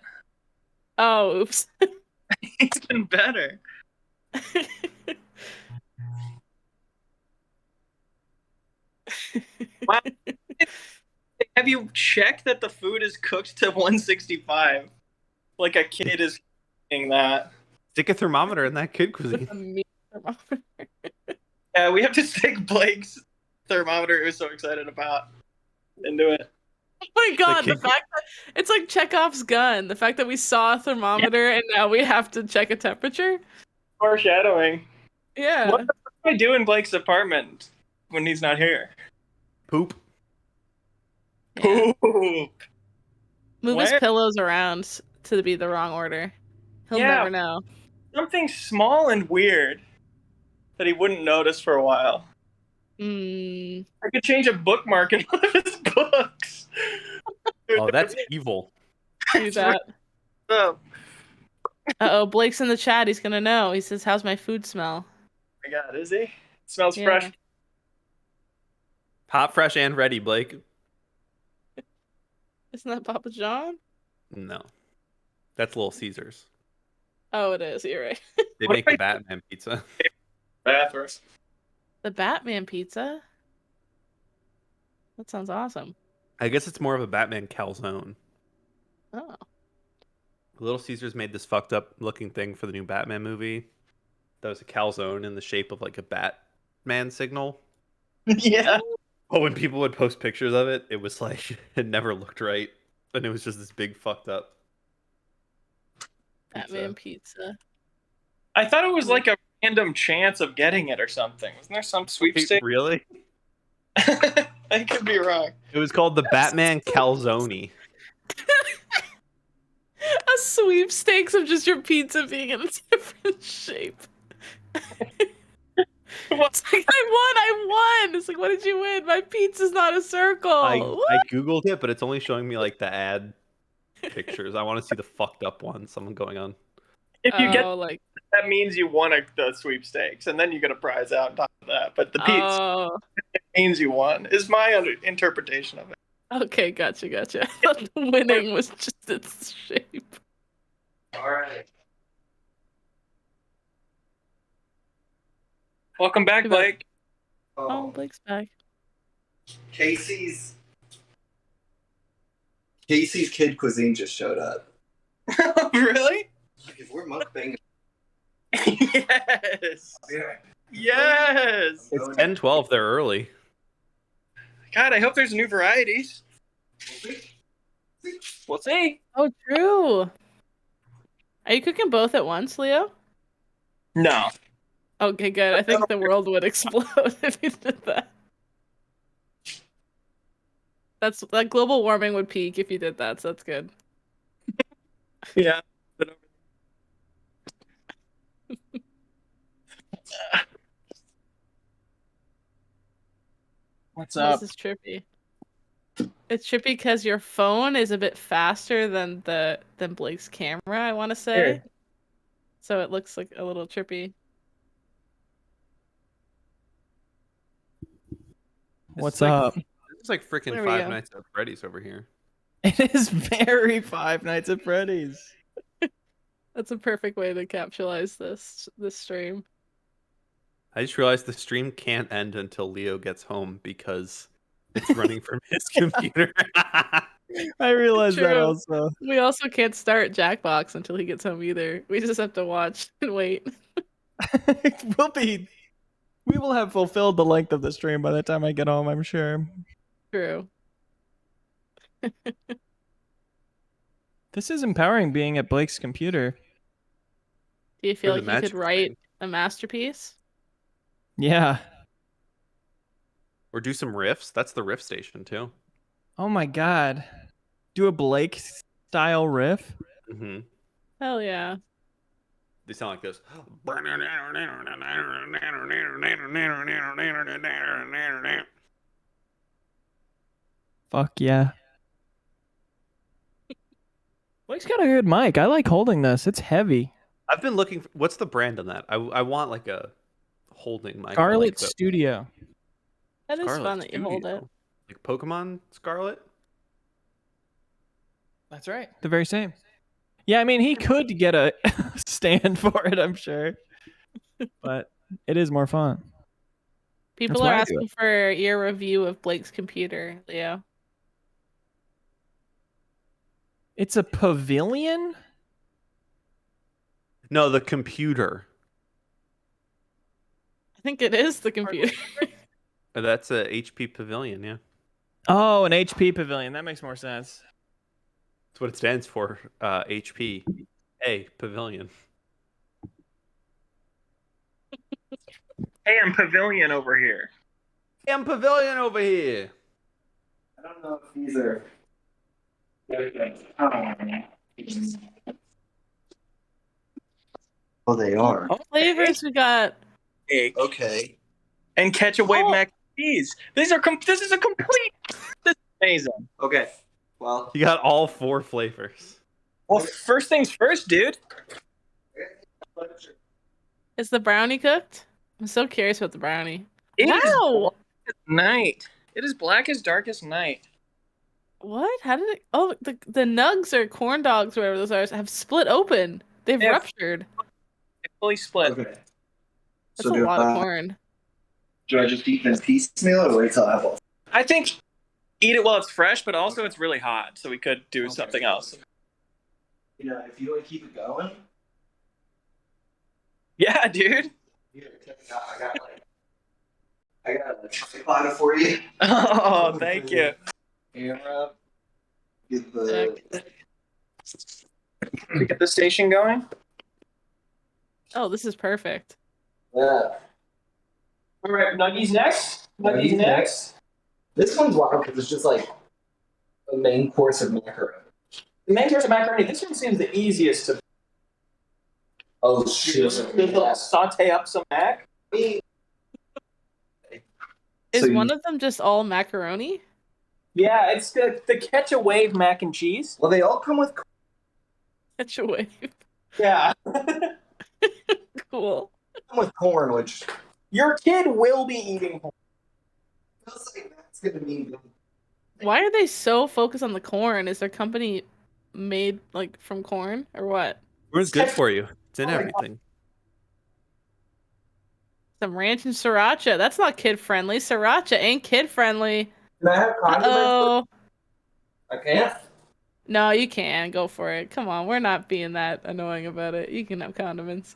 Oh, oops. It's been better. Wow. Have you checked that the food is cooked to 165? Like a kid is eating that. Stick a thermometer in that Kid Cuisine. A meat thermometer. Yeah, we have to stick Blake's thermometer he was so excited about into it. Oh my god, the kid- fact that it's like Chekhov's gun. The fact that we saw a thermometer and now we have to check a temperature. Foreshadowing. Yeah. What do I do in Blake's apartment when he's not here? Poop. Poop. Move his Where? pillows around to be the wrong order. He'll Yeah. never know. Something small and weird that he wouldn't notice for a while. Mm. I could change a bookmark in one of his books. Oh, that's evil. Do that. Oh Uh-oh, Blake's in the chat. He's gonna know. He says, "How's my food smell?" my god, is he? It smells Yeah. fresh. Hot, fresh, and ready, Blake. Isn't that Papa John? No, that's Little Caesars. Oh, it is. You're right. They What make if the Batman pizza. Bathroom. The Batman pizza? That sounds awesome. I guess it's more of a Batman calzone. Oh. Little Caesars made this fucked up looking thing for the new Batman movie. That was a calzone in the shape of like a Batman signal. Yeah. But when people would post pictures of it, it was like it never looked right, and it was just this big fucked up Batman pizza. I thought it was like a random chance of getting it or something. Wasn't there some sweepstake? Really? I could be wrong. It was called the Batman calzone. A sweepstakes of just your pizza being in a different shape. It's like, I won! It's like, what did you win? My pizza's not a circle. I What? googled it, but it's only showing me like the ad pictures. I want to see the fucked up one. Someone going on. If you get like, that means you won the sweepstakes, and then you get a prize out on top of that. But the pizza oh, means you won. Is my interpretation of it. okay, gotcha. I thought the winning was just its shape. All right. Welcome back, Blake. Oh, Blake's back. Casey's Kid Cuisine just showed up. Really? Like, if we're mukbang, Yes. Yes. It's 10:12. They're early. God, I hope there's new varieties. We'll see. Oh, true. Are you cooking both at once, Leo? No. Okay, good. I think the world would explode if you did that. That's like global warming would peak if you did that, so that's good. Yeah. What's up? This is trippy. It's trippy because your phone is a bit faster than Blake's camera, I want to say. Here. So it looks like a little trippy. What's like, up? It's like freaking There we Five go. Nights at Freddy's over here. It is very Five Nights at Freddy's. That's a perfect way to capitalize this stream. I just realized the stream can't end until Leo gets home because it's running from his computer. I realized that True. also. We also can't start Jackbox until he gets home either. We just have to watch and wait. We will have fulfilled the length of the stream by the time I get home, I'm sure. True. This is empowering being at Blake's computer. Do you feel Where's the like you could magic write thing? a masterpiece? Yeah. Or do some riffs. That's the riff station too. Oh my god. Do a Blake style riff? Mm-hmm. Hell yeah. They sound like this. Fuck yeah. Blake's got a good mic. I like holding this. It's heavy. I've been looking for, what's the brand on that? I want like a holding mic. Scarlet like the Studio. That is Scarlet fun that you hold it. Studio. Like Pokemon Scarlet? That's right. The very same. Yeah, I mean, he could get a stand for it, I'm sure. But it is more fun. People That's are why I do asking for your review of Blake's computer, Leo. It's a pavilion? No, the computer. I think it is the computer. That's a HP Pavilion, yeah. Oh, an HP pavilion. That makes more sense. That's what it stands for. HP. A Pavilion. Hey, I'm Pavilion over here. I'm Pavilion over here. I don't know if these are. Oh, they are. What flavors we got? Egg Okay. and ketchup wave Oh. mac and cheese. This is a complete. This is amazing. Okay. Well, You got all 4 flavors. Well, first things first, dude. Is the brownie cooked? I'm so curious about the brownie. It is How? night. It is black as darkest night. What? How did it? Oh, the nugs or corn dogs, whatever those are, have split open. They've They have- ruptured. It's fully split. Okay. That's So a lot of corn. do I just eat them piecemeal or wait till I have all? I think eat it while it's fresh, but also it's really hot, so we could do something else. You know, if you want to keep it going. Yeah, dude. Here, check it out. I got a tripod for you. Oh, thank you. Camera. Get the. To get the station going. Oh, this is perfect. Yeah. All right, Nuggies next. Nuggies next. This one's wild because it's just like a main course of macaroni. The main course of macaroni. This one seems the easiest to. Oh shit! Just saute up some mac. Is So one of them just all macaroni? Yeah, it's the catch a wave mac and cheese. Well, they all come with. Catch a wave. Yeah. Cool. Come with corn, which Your kid will be eating corn. feels like that's gonna mean. Why are they so focused on the corn? Is their company made like from corn or what? Corn's good for you. It's in everything. Some ranch and sriracha. That's not kid friendly. Sriracha ain't kid friendly. Can I have condiments? Oh. I can't. No, you can. Go for it. Come on. We're not being that annoying about it. You can have condiments.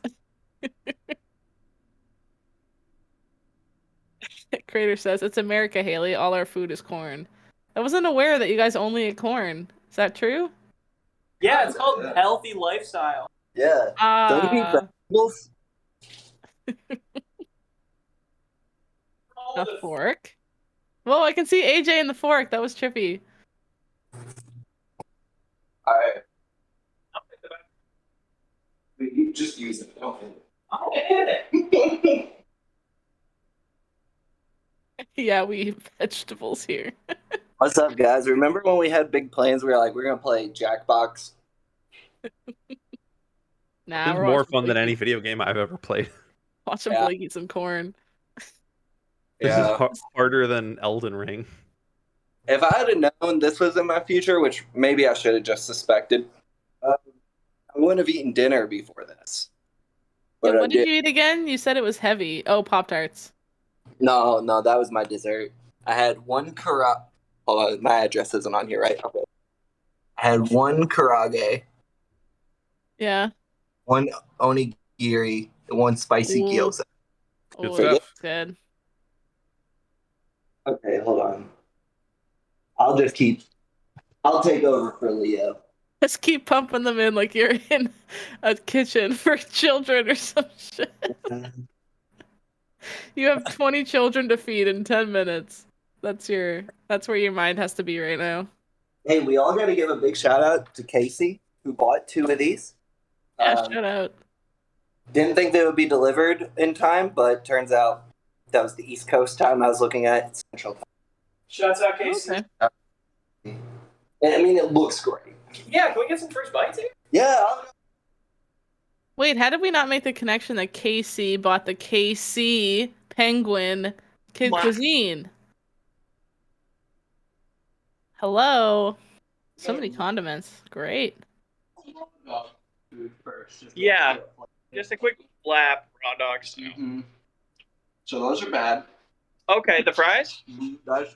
Crater says, it's America, Haley. All our food is corn. I wasn't aware that you guys only ate corn. Is that true? Yeah, it's called healthy lifestyle. Yeah. Don't you eat vegetables? A fork? Well, I can see AJ in the fork. That was trippy. Alright. You just use it. Don't hit I'll hit it. it. Yeah, we eat vegetables here. What's up, guys? Remember when we had big plans? We were like, we're gonna play Jackbox. Nah, It's we're more watching fun than Blake any eat- video game I've ever played. Watching Yeah. Blake eat some corn. This Yeah. is harder than Elden Ring. If I had known this was in my future, which maybe I should have just suspected, I wouldn't have eaten dinner before this. Yeah, But I what did you eat again? You said it was heavy. Oh, Pop-tarts. No, that was my dessert. I had one karage. Hold on, my address isn't on here, right? Okay. I had one karage, Yeah. one onigiri, and one spicy Ooh. gyoza. Oh, stuff. that's good. Okay, hold on. I'll take over for Leo. Just keep pumping them in like you're in a kitchen for children or some shit. You have 20 children to feed in 10 minutes. That's where your mind has to be right now. Hey, we all got to give a big shout out to Casey, who bought 2 of these. Yeah, shout out. Didn't think they would be delivered in time, but turns out that was the East Coast time I was looking at. It's Central time. Shouts out, Casey. Okay. And, I mean, it looks great. Yeah, can we get some first bites here? Yeah. Wait, how did we not make the connection that KC bought the KC Penguin Kid What? Cuisine? Hello. So many condiments. Great. Food first. Yeah. Just a quick flap, raw dogs. Mm-hmm. So those are bad. Okay, the fries? Those,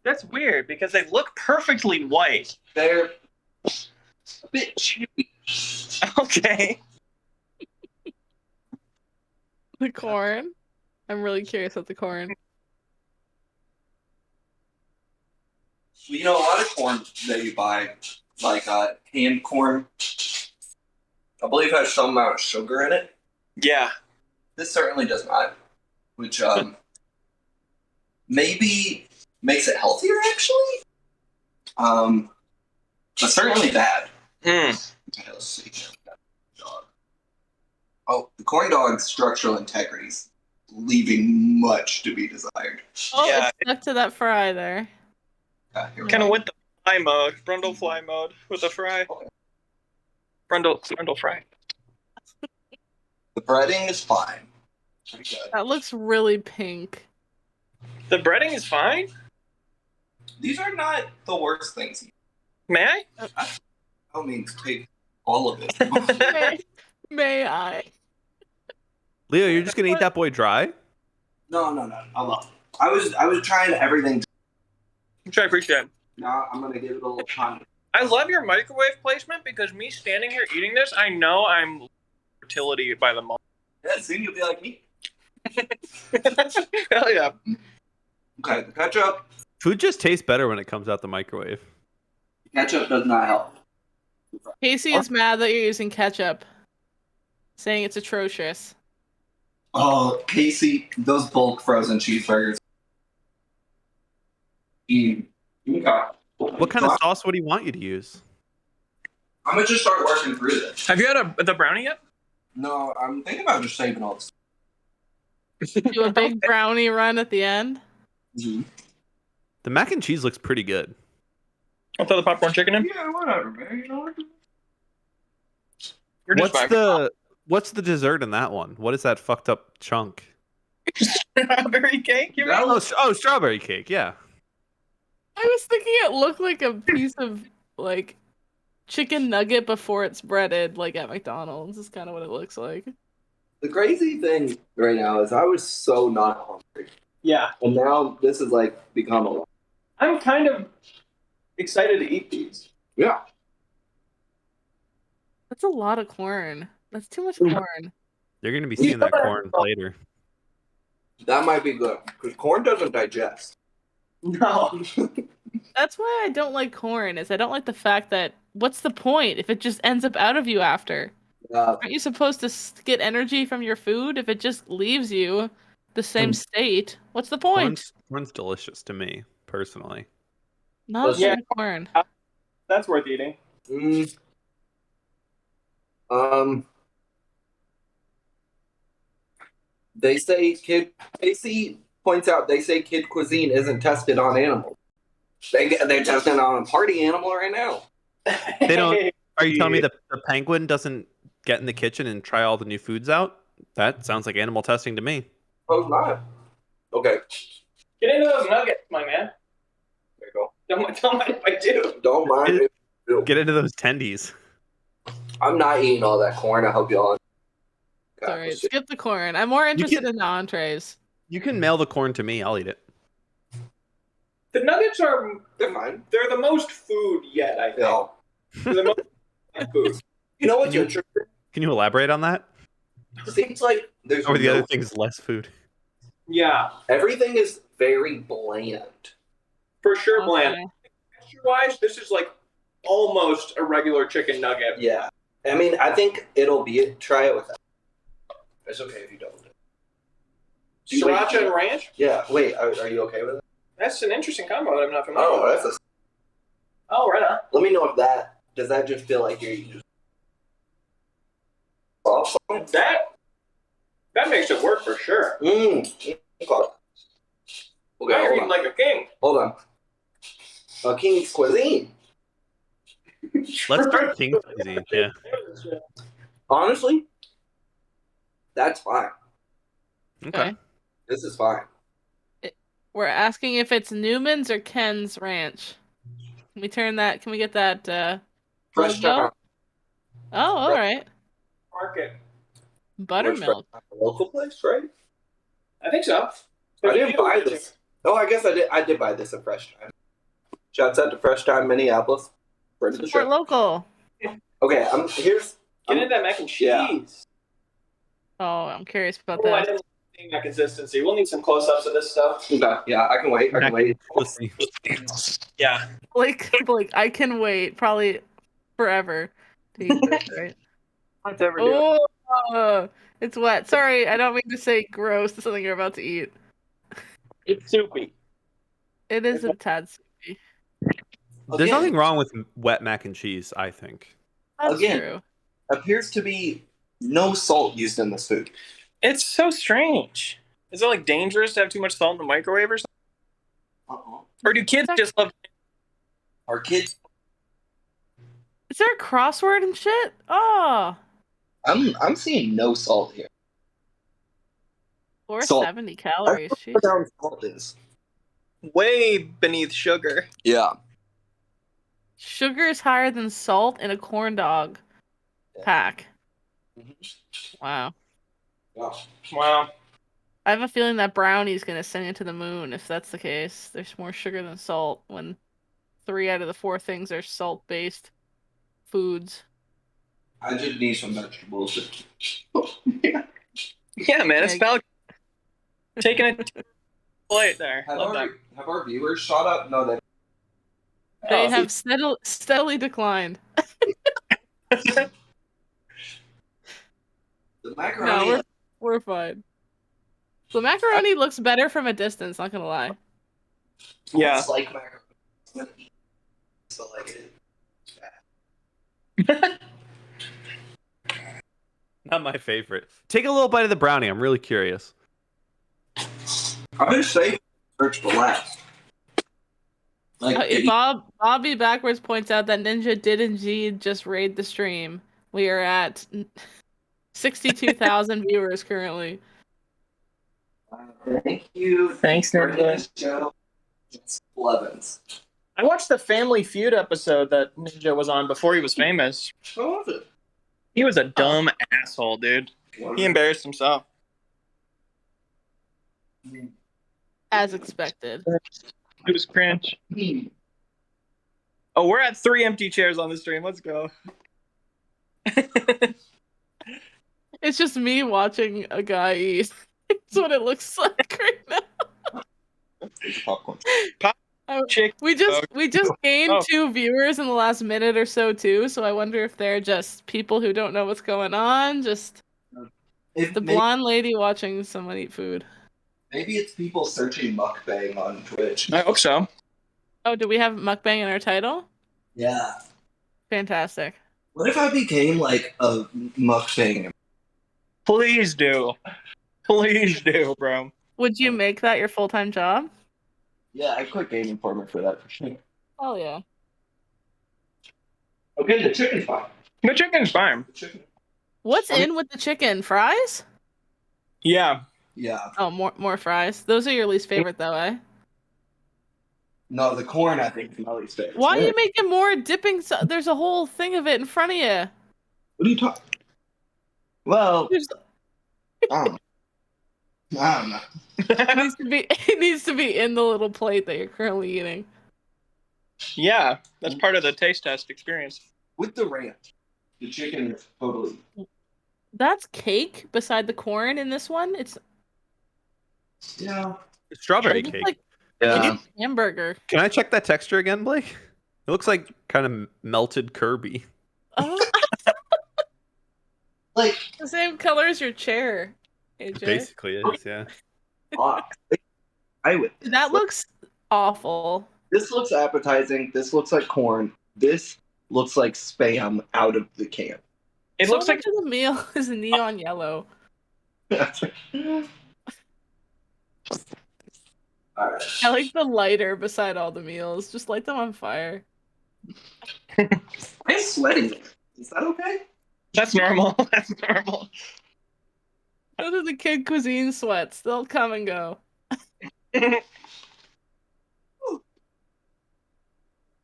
That's weird because they look perfectly white. they're a bit chewy. Okay. The corn. I'm really curious about the corn. You know, a lot of corn that you buy, like canned corn, I believe has some amount of sugar in it. Yeah. This certainly does not, which maybe makes it healthier, actually. But certainly bad. Hmm. Okay, let's see. Dog. Oh, the corn dog's structural integrity's leaving much to be desired. Oh, Yeah. it's stuck to that fry there. Here we Kind of go. with the Fly mode. Brundle fly mode with a fry. Brundle fry. The breading is fine. Pretty good. That looks really pink. The breading is fine? These are not the worst things. May I? I don't mean to take all of it. May I? Leo, you're just gonna eat that boy dry? No. I was trying everything. Which I appreciate. Now I'm gonna give it a little time. I love your microwave placement because me standing here eating this, I know I'm fertility by the moment. Yeah, soon you'll be like me. Hell yeah. Okay, the ketchup. Food just tastes better when it comes out the microwave. Ketchup does not help. Casey is mad that you're using ketchup, saying it's atrocious. Oh, Casey, those bulk frozen cheeseburgers. Okay. What kind of sauce would he want you to use? I'm gonna just start working through this. Have you had the brownie yet? No, I'm thinking about just saving all this. Do a big brownie run at the end. Mm-hmm. The mac and cheese looks pretty good. I'll throw the popcorn chicken in. Yeah, whatever, man. You know. You're just What's the dessert in that one? What is that fucked up chunk? strawberry cake. You mean? Strawberry cake. Yeah. I was thinking it looked like a piece of like chicken nugget before it's breaded, like at McDonald's. Is kind of what it looks like. The crazy thing right now is I was so not hungry, Yeah. and now this has like become a lot. I'm kind of excited to eat these. Yeah. That's a lot of corn. That's too much corn. You're gonna be seeing that corn later. That might be good because corn doesn't digest. No. That's why I don't like corn. Is I don't like the fact that what's the point if it just ends up out of you after? Aren't you supposed to get energy from your food if it just leaves you the same state? What's the point? Corn's delicious to me, personally. Not Yeah. corn. That's worth eating. They say Casey points out they say Kid Cuisine isn't tested on animals. They're testing on a party animal right now. They don't. Are you telling me the penguin doesn't get in the kitchen and try all the new foods out? That sounds like animal testing to me. Oh, not. Okay. Get into those nuggets, my man. There you go. Don't mind if I do. Don't mind if you do. Get into those tendies. I'm not eating all that corn. I hope y'all. Sorry, skip the corn. I'm more interested in the entrees. You can mail the corn to me. I'll eat it. The nuggets They're fine. they're the most food yet, I think. Yeah. They're the most food. You know what's interesting? Can you elaborate on that? Seems like there's Or the other thing's less food. Yeah, everything is very bland. for sure, bland. Okay. Texture-wise, this is like almost a regular chicken nugget. Yeah. I mean, I think it'll be it. Try it with that. It's okay if you don't. Sriracha and ranch? Yeah. Wait, are you okay with it? That's an interesting combo that I'm not familiar with. Oh, that's a. Oh, right on. Let me know if does that just feel like you're eating soft? That makes it work for sure. Okay. Now you're Hold eating on. like a king. Hold on. King's Cuisine. Let's start King's Cuisine. Yeah. Honestly, that's fine. Okay. This is fine. We're asking if it's Newman's or Ken's Ranch. Can we turn that? Can we get that? Fresh logo? time. Oh, all right. Market. Buttermilk. Local place, right? I think so. I didn't buy this. Oh, I guess I did. I did buy this at Fresh Time. Shouts out to Fresh Time, Minneapolis. Friend of the Support show. local. Okay, here's. Get into that mac and cheese. Yeah. Oh, I'm curious about Oh, I that. didn't see that consistency. We'll need some close-ups of this stuff. Okay, yeah, I can wait. I can wait. Yeah. Blake, I can wait probably forever to eat this, right? Let's ever do it. Oh, it's wet. Sorry, I don't mean to say gross to something you're about to eat. It's soupy. It is a tad soupy. There's nothing wrong with wet mac and cheese, I think. That's Again. true. Appears to be no salt used in this food. It's so strange. Is it like dangerous to have too much salt in the microwave or something? Uh-oh. Or do kids just love Our kids. Is there a crossword and shit? Oh, I'm seeing no salt here. 470 calories. What Jeez. down salt is. Way beneath sugar. Yeah. Sugar is higher than salt in a corn dog pack. Wow. Wow. I have a feeling that brownie's gonna send it to the moon if that's the case. There's more sugar than salt when 3 out of the 4 things are salt-based foods. I just need some vegetables. Yeah, man, it's about taking it to the plate there. Have Love our viewers shot up? No, they. They Oh. have steadily declined. The macaroni. No, we're fine. The macaroni looks better from a distance, not gonna lie. Yeah. It's like macaroni. So like it. Not my favorite. Take a little bite of the brownie. I'm really curious. I've been saving search for last. Like Bobby Backwards points out that Ninja did indeed just raid the stream. We are at 62,000 viewers currently. Thank you. Thanks, Ninja. Joe. Blevins. I watched the Family Feud episode that Ninja was on before he was famous. How was it? He was a dumb asshole, dude. He embarrassed himself. As expected. It was cringe. Oh, we're at 3 empty chairs on the stream. Let's go. It's just me watching a guy eat. That's what it looks like right now. Popcorn. Chick. We just gained Oh. 2 viewers in the last minute or so too, so I wonder if they're just people who don't know what's going on, just the blonde lady watching someone eat food. Maybe it's people searching mukbang on Twitch. I hope so. Oh, do we have mukbang in our title? Yeah. Fantastic. What if I became like a mukbang? Please do. Please do, bro. Would you make that your full-time job? Yeah, I quit Game Informer for that for sure. Oh yeah. Okay, the chicken's fine. The chicken's fine. The chicken. What's in with the chicken? Fries? Yeah. Yeah. Oh, more fries. Those are your least favorite though, eh? No, the corn I think is my least favorite. Why are you making more dipping? There's a whole thing of it in front of you. What are you talking? Well, I don't know. It needs to be in the little plate that you're currently eating. Yeah, that's part of the taste test experience. With the ranch, the chicken is totally. That's cake beside the corn in this one. It's Yeah. Strawberry it's cake. like Yeah. hamburger. Can I check that texture again, Blake? It looks like kind of melted Kirby. Oh, Like the same color as your chair, AJ. Basically, it is, yeah. box. I would. That looks awful. This looks appetizing. This looks like corn. This looks like spam out of the can. It So looks like much of the meal is neon yellow. All right. I like the lighter beside all the meals. Just light them on fire. I'm sweating. Is that okay? that's normal. That's normal. Those are the Kid Cuisine sweats. They'll come and go. Yeah,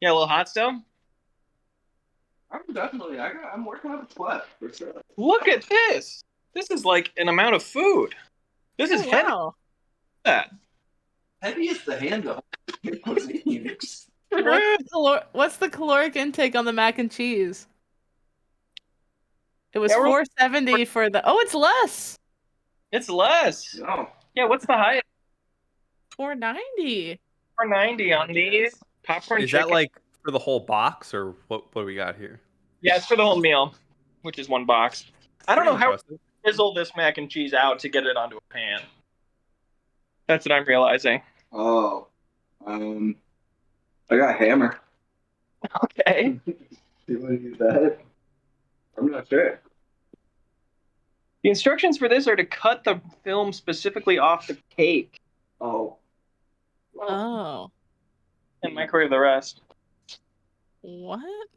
a little hot still. I'm working on a sweat for sure. Look at this. This is like an amount of food. This is Oh, heavy. wow. That. Heavy is the hand of cuisine. What's the caloric intake on the mac and cheese? It was Yeah, we're- 470 for the. Oh, it's less. It's less. No. Yeah, what's the highest? 490. 490 on these popcorn Is chicken. that like for the whole box, or what do we got here? Yeah, it's for the whole meal, which is one box. I don't know how to Impressive. fizzle this mac and cheese out to get it onto a pan. That's what I'm realizing. Oh. I got a hammer. Okay. Do you want to use that? I'm not sure. The instructions for this are to cut the film specifically off the cake Oh. Oh. and microwave the rest. What?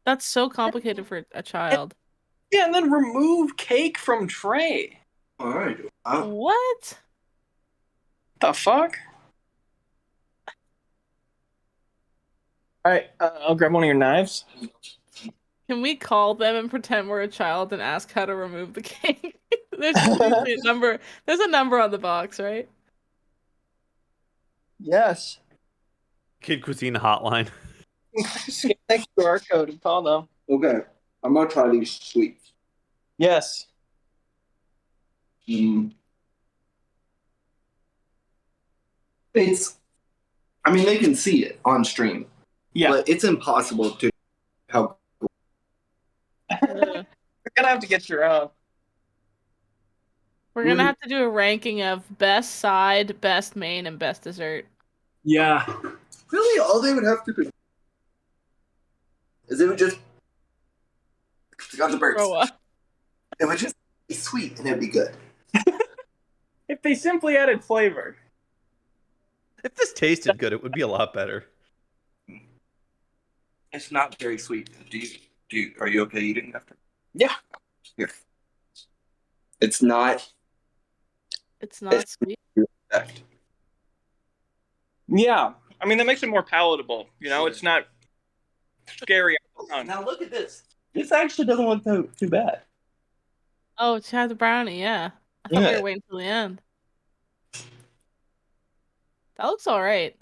That's so complicated for a child. Yeah, and then remove cake from tray. All right. What? The fuck? All right, I'll grab one of your knives. Can we call them and pretend we're a child and ask how to remove the cake? There's usually a number. There's a number on the box, right? Yes. Kid Cuisine hotline. Scan that QR code and call them. Okay, I'm gonna try these sweets. Yes. It's, I mean, they can see it on stream, Yeah. but it's impossible to help. We're gonna have to get your own. We're gonna have to do a ranking of best side, best main, and best dessert. Yeah. Really, all they would have to do is they would just got the birds. Throw up. It would just be sweet and it'd be good. If they simply added flavor. If this tasted good, it would be a lot better. It's not very sweet. Are you okay eating after? Yeah. Here. It's not. It's not sweet. Yeah. I mean, that makes it more palatable. You know, it's not scary. Now look at this. This actually doesn't look too bad. Oh, try the brownie, yeah. I thought we were waiting till the end. That looks alright.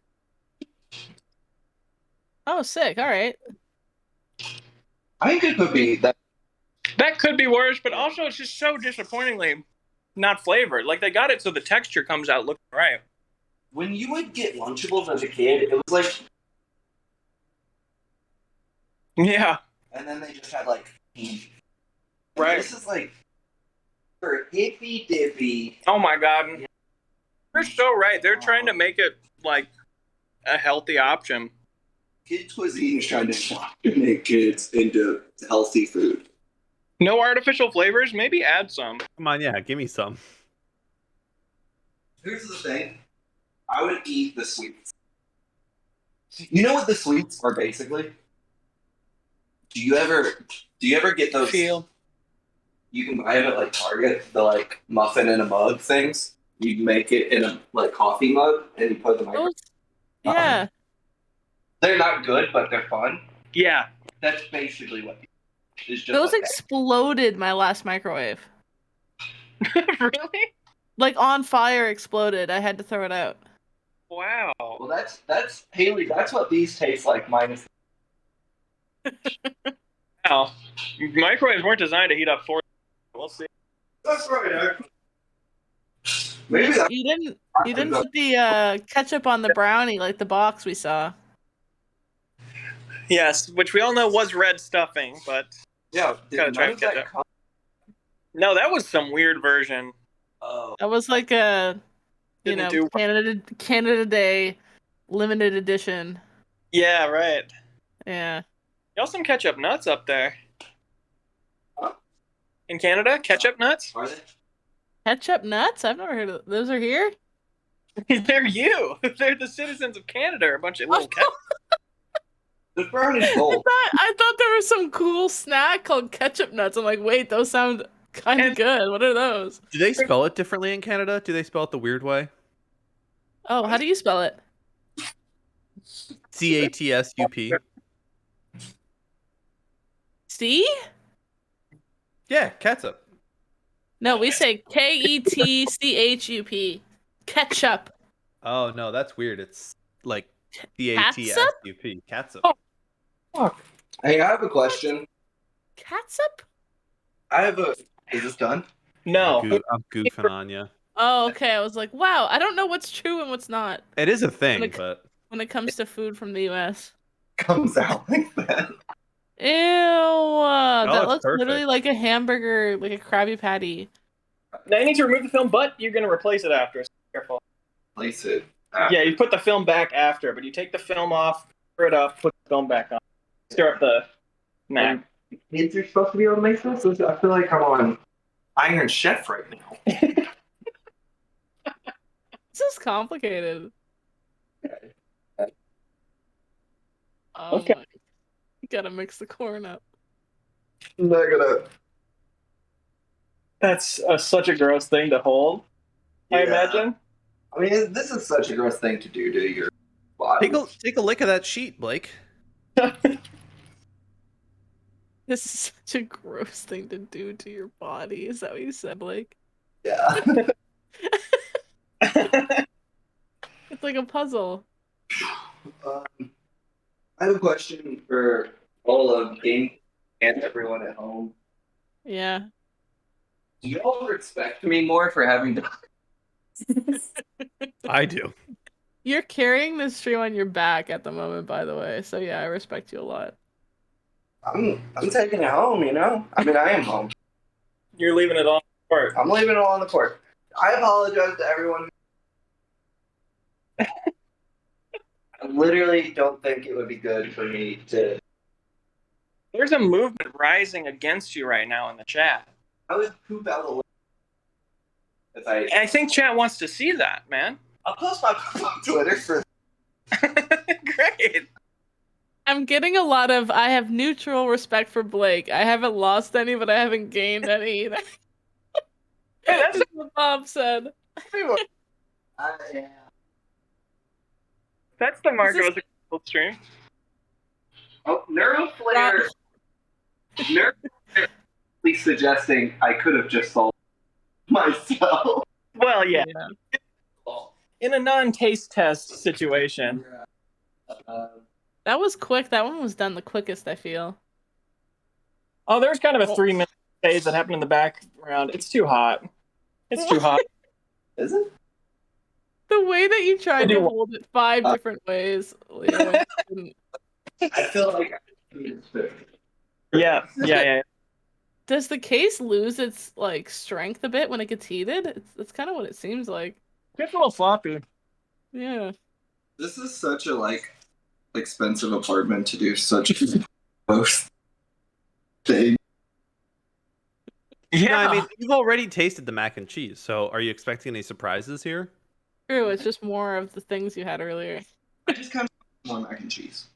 Oh, sick, alright. I think it could be that. That could be worse, but also it's just so disappointingly not flavored. Like, they got it so the texture comes out looking right. When you would get Lunchables as a kid, it was like. Yeah. And then they just had like. Right. This is like. For hippy dippy. Oh my god. You're so right. They're trying to make it like a healthy option. Kid Cuisine is trying to make kids into healthy food. No artificial flavors? Maybe add some. Come on, yeah, give me some. Here's the thing. I would eat the sweets. You know what the sweets are basically? Do you ever get those? Feel. You can buy them at like Target, the like muffin in a mug things. You make it in a like coffee mug and you put them. Yeah. They're not good, but they're fun. Yeah. That's basically what. It's just Those like exploded my last microwave. Really? Like on fire exploded. I had to throw it out. Wow. Well, that's Haley. That's what these taste like minus. Wow. Microwaves weren't designed to heat up 4. We'll see. That's right. Maybe that. You didn't put the ketchup on the brownie like the box we saw. Yes, which we all know was red stuffing, but Yeah. gotta try and get that. No, that was some weird version. Oh. That was like a Canada Day limited edition. Yeah, right. Yeah. Y'all some ketchup nuts up there. Huh? In Canada, ketchup nuts? Are they? Ketchup nuts? I've never heard of those. Are here? They're you. They're the citizens of Canada, a bunch of little ketchup. The brownie's gold. I thought there was some cool snack called ketchup nuts. I'm like, wait, those sound kind of good. What are those? Do they spell it differently in Canada? Do they spell it the weird way? Oh, how do you spell it? CATSUP. C? Yeah, catsup. No, we say KETCHUP. Ketchup. Oh no, that's weird. It's like CATSUP. Catsup. Hey, I have a question. Catsup? Is this done? No. I'm goofing on you. Oh, okay. I was like, wow, I don't know what's true and what's not It is a thing, but when it comes to food from the U.S. Comes out like that. Ew. That it's looks literally perfect. like a hamburger, like a Krabby Patty. Now you need to remove the film, but you're going to replace it after. So careful. Place it. Yeah, you put the film back after, but you take the film off, stir it up, put the film back on. Stir up the mac. Kids are supposed to be able to make this. I feel like I'm on Iron Chef right now. This is complicated. Oh Okay. my. You gotta mix the corn up. I'm not gonna. That's such a gross thing to hold. I Yeah. imagine. I mean, this is such a gross thing to do to your body. Take a lick of that sheet, Blake. This is such a gross thing to do to your body. Is that what you said, Blake? Yeah. It's like a puzzle. I have a question for all of game and everyone at home. Yeah. Do you all respect me more for having to? I do. You're carrying this stream on your back at the moment, by the way. So yeah, I respect you a lot. I'm taking it home, you know? I mean, I am home. You're leaving it on the court. I'm leaving it all on the court. I apologize to everyone. I literally don't think it would be good for me to. There's a movement rising against you right now in the chat. I would poop out the. If And I think chat wants to see that, man. I'll post my poop on Twitter for. Great. I'm getting a lot of I have neutral respect for Blake. I haven't lost any, but I haven't gained any either. Hey, that's what Bob said. Yeah. That's the mark This of a successful stream. Oh, Neuroflare. Neuroflare is suggesting I could have just solved myself. Well, yeah. Yeah. In a non-taste test situation. That was quick. That one was done the quickest, I feel. Oh, there's kind of a 3-minute phase that happened in the background. It's too hot. It's too hot. Is it? The way that you tried to hold it 5 different ways. Leo, I feel like. Yeah. does the case lose its like strength a bit when it gets heated? That's kind of what it seems like. It's a little floppy. Yeah. This is such a expensive apartment to do such a gross thing. Yeah, No, I mean, you've already tasted the mac and cheese, so are you expecting any surprises here? True. It's just more of the things you had earlier. I just kind of want mac and cheese.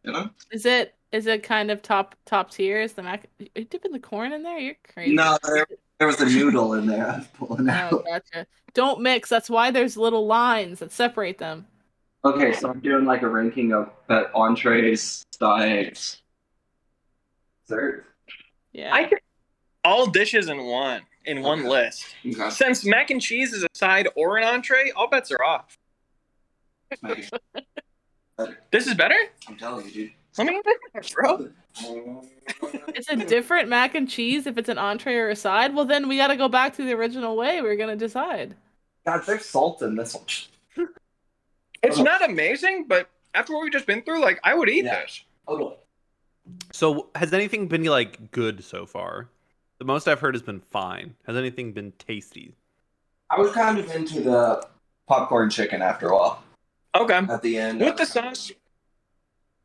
You know? Is it kind of top tier? Is the mac? Are you dipping the corn in there? You're crazy. No, there was a noodle in there I was pulling out. Oh, gotcha. Don't mix. That's why there's little lines that separate them. Okay, so I'm doing a ranking of entrees, sides, dessert. Yeah. all dishes in one list. Okay. Since mac and cheese is a side or an entree, all bets are off. This is better? I'm telling you, dude. Let me get bro. It's a different mac and cheese if it's an entree or a side. Well, then we got to go back to the original way. We're gonna decide. God, there's salt in this one. It's not amazing, but after what we've just been through, I would eat this. Okay. So, has anything been good so far? The most I've heard has been fine. Has anything been tasty? I was kind of into the popcorn chicken after a while. Okay. At the end. With the sauce.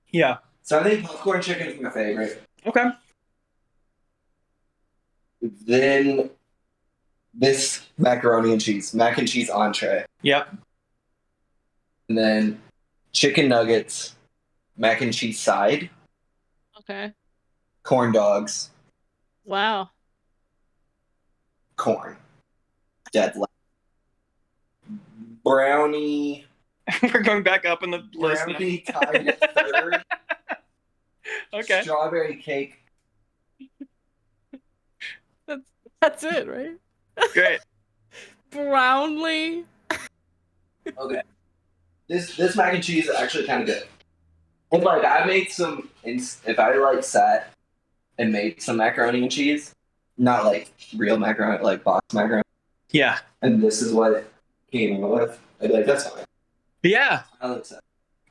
Yeah. So I think popcorn chicken is my favorite. Okay. Then this mac and cheese entree. Yep. And then chicken nuggets, mac and cheese side, Okay. corn dogs, Wow. corn. Dead last. Brownie. We're going back up in the list. Brownie tied at third. Okay. Strawberry cake. That's it, right? Great. Brownlee. Okay. This mac and cheese is actually kind of good. If I made some, if I sat and made some macaroni and cheese, not real macaroni, box macaroni, Yeah. and this is what it came out with, I'd be that's fine. Yeah. I'll accept.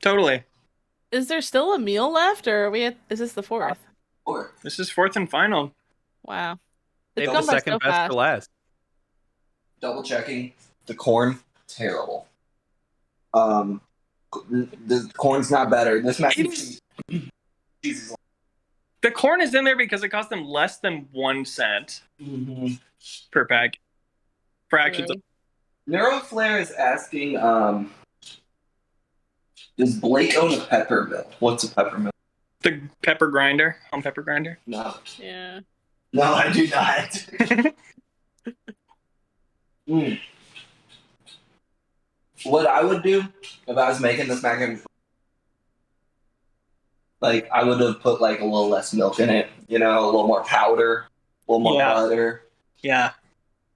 Totally. Is there still a meal left, or are we at? Is this the fourth? Or This is fourth and final. Wow. Save gone the by second so best fast. for last. double checking the corn, terrible. The corn's not better. This mac and cheese is The corn is in there because it cost them less than 1 cent per pack. Fractions of Neuroflare is asking, Does Blake own a pepper mill? What's a pepper mill? The pepper grinder. Home pepper grinder. No. Yeah. No, I do not. What I would do if I was making this mac and like I would have put like a little less milk in it, a little more powder, a little more butter. Yeah.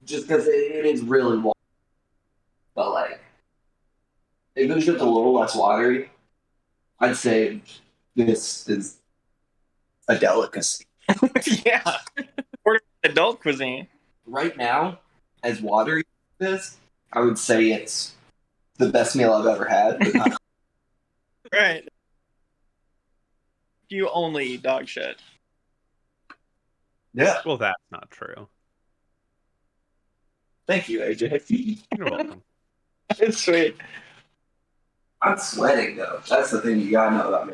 Just because it is really watery. But like, if it was just a little less watery, I'd say this is a delicacy. Yeah. Or adult cuisine. Right now, as watery as this, I would say it's the best meal I've ever had. But not Right. You only eat dog shit. yeah. Well, that's not true. Thank you, AJ. You're welcome. It's sweet. I'm sweating though. That's the thing you gotta know about me.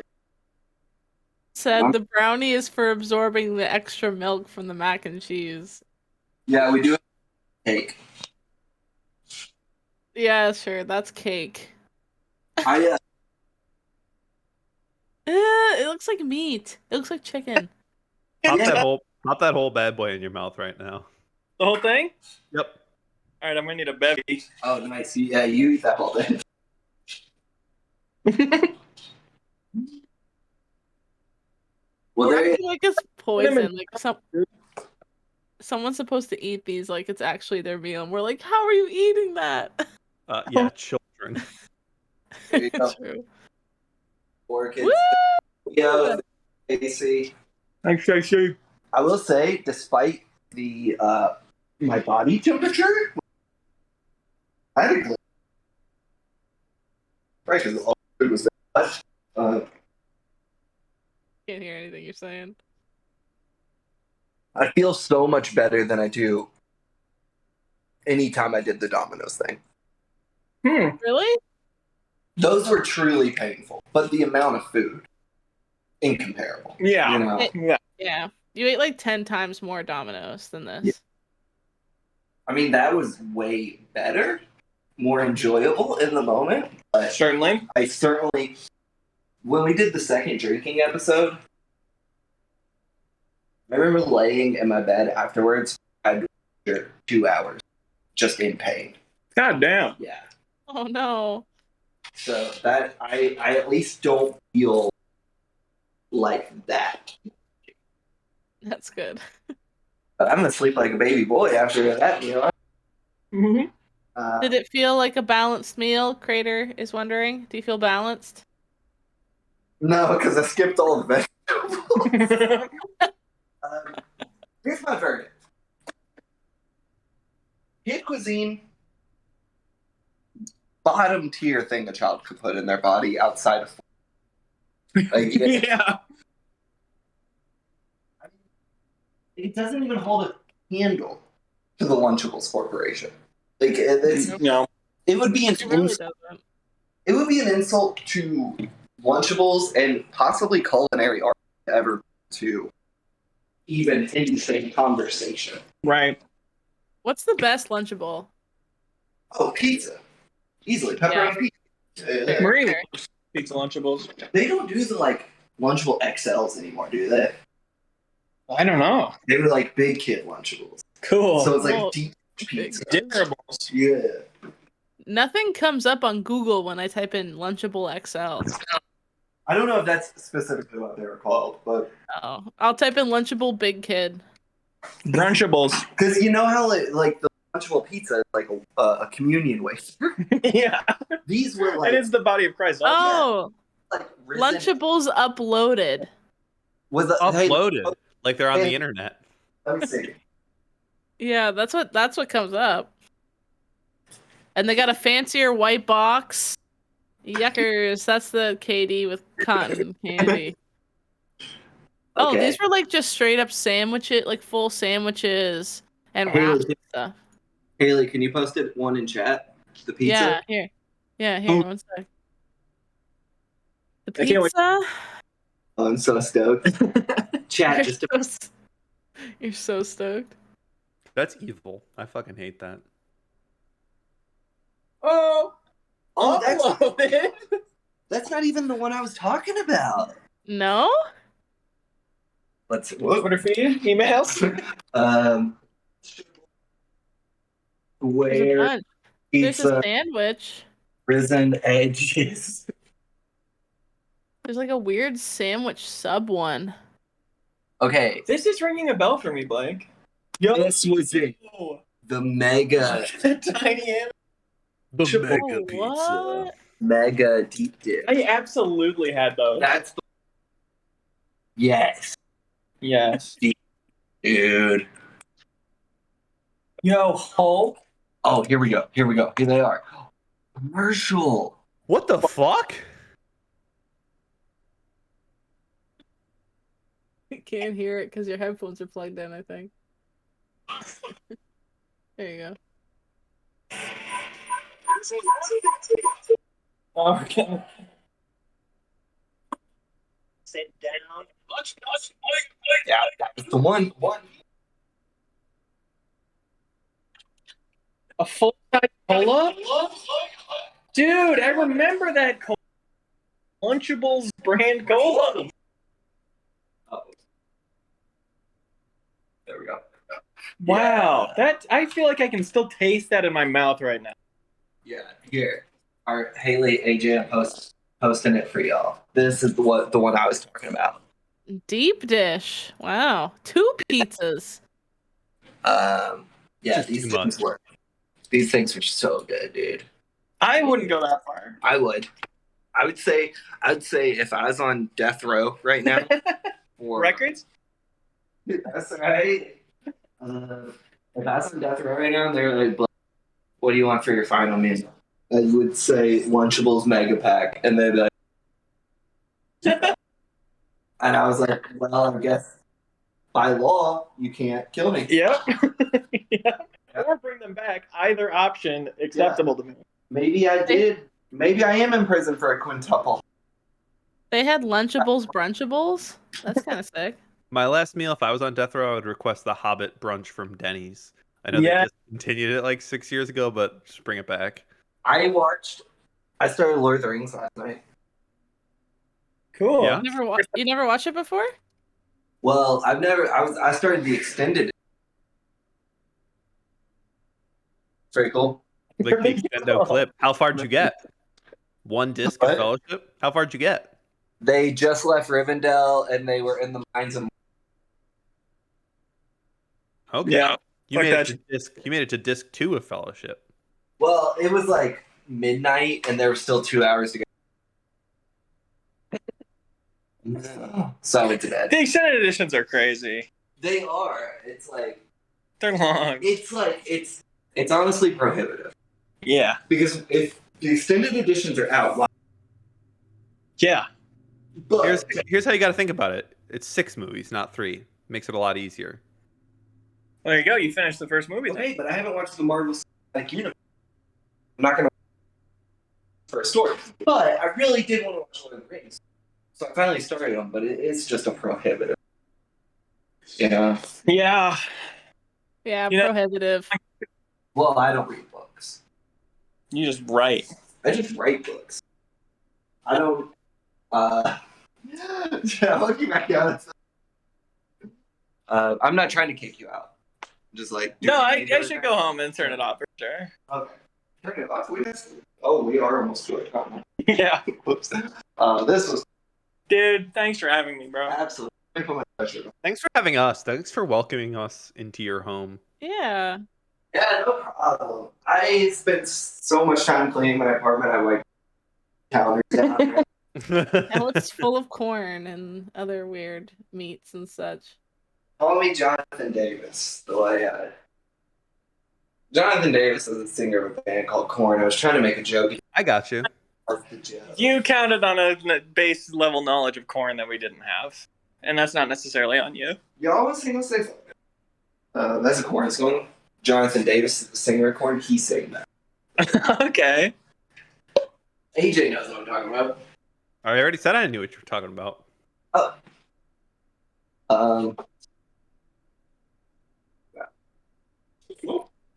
Said the brownie is for absorbing the extra milk from the mac and cheese. Yeah, we do cake. Yeah, sure, that's cake. I It looks like meat. It looks like chicken. Pop that whole bad boy in your mouth right now. The whole thing? Yep. All right, I'm gonna need a bevy. Oh, nice. Yeah, you eat that whole thing. Well, We're there you acting like it's poison. Like someone's supposed to eat these like it's actually their meal, and we're like, how are you eating that? Yeah, children. There you go. True. 4 kids. Yo, Casey. Thanks, JC. I will say, despite the my body temperature, I had a glimpse. Right, because all it was that. Can't hear anything you're saying. I feel so much better than I do anytime I did the Domino's thing. Really? Those were truly painful, but the amount of food, incomparable. Yeah. Yeah. Yeah. You ate like 10 times more Domino's than this. Yeah. I mean, that was way better, more enjoyable in the moment. But Certainly. I certainly, when we did the second drinking episode, I remember laying in my bed afterwards. I had 2 hours just in pain. God damn. Yeah. Oh no. So that I at least don't feel like that. That's good. But I'm gonna sleep like a baby boy after that meal. Mm-hmm. Did it feel like a balanced meal? Crater is wondering. Do you feel balanced? No, because I skipped all the vegetables. Here's my verdict. Kid Cuisine, bottom tier thing a child could put in their body outside of like, Yeah. it doesn't even hold a candle to the Lunchables Corporation. Like it's, No. it would be an It really insult. doesn't. It would be an insult to Lunchables and possibly culinary art ever to even in the same conversation. Right. What's the best Lunchable? Oh, pizza. Easily. Pepperoni pizza. Marie Fair. loves pizza Lunchables. They don't do the like Lunchable XLs anymore, do they? I don't know. They were like big kid Lunchables. Cool. So it's like Oh, deep pizza. Dippables. Yeah. Nothing comes up on Google when I type in Lunchable XL. I don't know if that's specifically what they were called, but Oh, I'll type in Lunchable Big Kid. Brunchables. because you know how like the Lunchable pizza is like a communion wafer. Yeah. These were like It is the body of Christ. Oh, like risen- Lunchables uploaded. was a, Uploaded. Like they're on Hey. the internet. Let me see. Yeah, that's what comes up. And they got a fancier white box. Yuckers, that's the KD with cotton candy. Oh, Okay. these were like just straight up sandwiches, like full sandwiches and Haley, wraps and stuff. Haley, can you post it one in chat? The pizza. Yeah, here. Yeah, here, Oh. one sec. The I can't wait. pizza. Oh, I'm so stoked. Chat just You're so stoked. That's evil. I fucking hate that. Oh. oh, that's Uploaded. That's not even the one I was talking about. No? Let's Twitter feed, emails. There's a Where bunch. There's a pizza, sandwich. risen edges. There's like a weird sandwich sub one. Okay, This is ringing a bell for me, Blake. this was it. The mega, Tiny The Oh, what? mega deep dish. I absolutely had those. That's the... Yes, Yes. dude. Yo, Hulk. Oh, here we go. Here they are. Commercial. What the fuck? I can't hear it because your headphones are plugged in, I think. There you go. Okay. Sit down. Yeah, that was the one. A full-size cola? Dude, I remember that Lunchables brand cola. Oh. There we go. Wow, Yeah. that I feel like I can still taste that in my mouth right now. Yeah, here. Our Haley AJ posting it for y'all. This is the one I was talking about. Deep dish. Wow. 2 pizzas. Yeah, Just these too things much. were so good, dude. I wouldn't go that far. I would say if I was on death row right now for Records? That's right. If I was on death row right now, they're like, "What do you want for your final meal?" I would say Lunchables Mega Pack, and they'd be like, and I was like, "Well, I guess by law you can't kill me." Yep. Yeah. Or bring them back. Either option acceptable to me. Maybe I did. Maybe I am in prison for a quintuple. They had Lunchables, Brunchables. That's kind of sick. My last meal, if I was on death row, I would request the Hobbit brunch from Denny's. I know Yeah. they discontinued it like 6 years ago, but just bring it back. I started Lord of the Rings last night. Cool. Yeah. You never watched it before? Well, I started the extended. Very cool. Like the extendo clip. How far did you get? 1 disc of What? Fellowship? How far did you get? They just left Rivendell and they were in the mines of. Okay. Yeah. You Like made that. it to disc. You made it to disc 2 of Fellowship. Well, it was like midnight and there were still 2 hours to go. So I went to bed. The extended editions are crazy. They are. It's like They're long. it's honestly prohibitive Yeah. because if the extended editions are out, why? Yeah. But Here's how you got to think about it. It's 6 movies, not 3. Makes it a lot easier. Well, there you go. You finished the first movie. okay, but I haven't watched the Marvel Cinematic Universe. I'm not gonna for a story, but I really did want to watch Lord of the Rings, so I finally started them. But it's just a prohibitive. Yeah. Yeah. Yeah, You know- prohibitive. Well, I don't read books. You just write. I just write books. I don't. Yeah, looking back out. I'm not trying to kick you out. I'm just like. No, I should go home and turn it off for sure. Okay. Turn it off. We are almost to it. Yeah. Whoops. This was Dude, thanks for having me, bro. absolutely my pleasure. Thanks for having us. Thanks for welcoming us into your home. Yeah. Yeah, no problem. I spent so much time cleaning my apartment. I wiped counters down. Now it's full of corn and other weird meats and such. Call me Jonathan Davis. The way Jonathan Davis is a singer of a band called Korn. I was trying to make a joke. I got you. You counted on a base level knowledge of corn that we didn't have. And that's not necessarily on you. Y'all want to sing? Let's say that's a Korn song. Jonathan Davis is the singer of Korn. He sang that. Okay. AJ knows what I'm talking about. I already said I knew what you were talking about.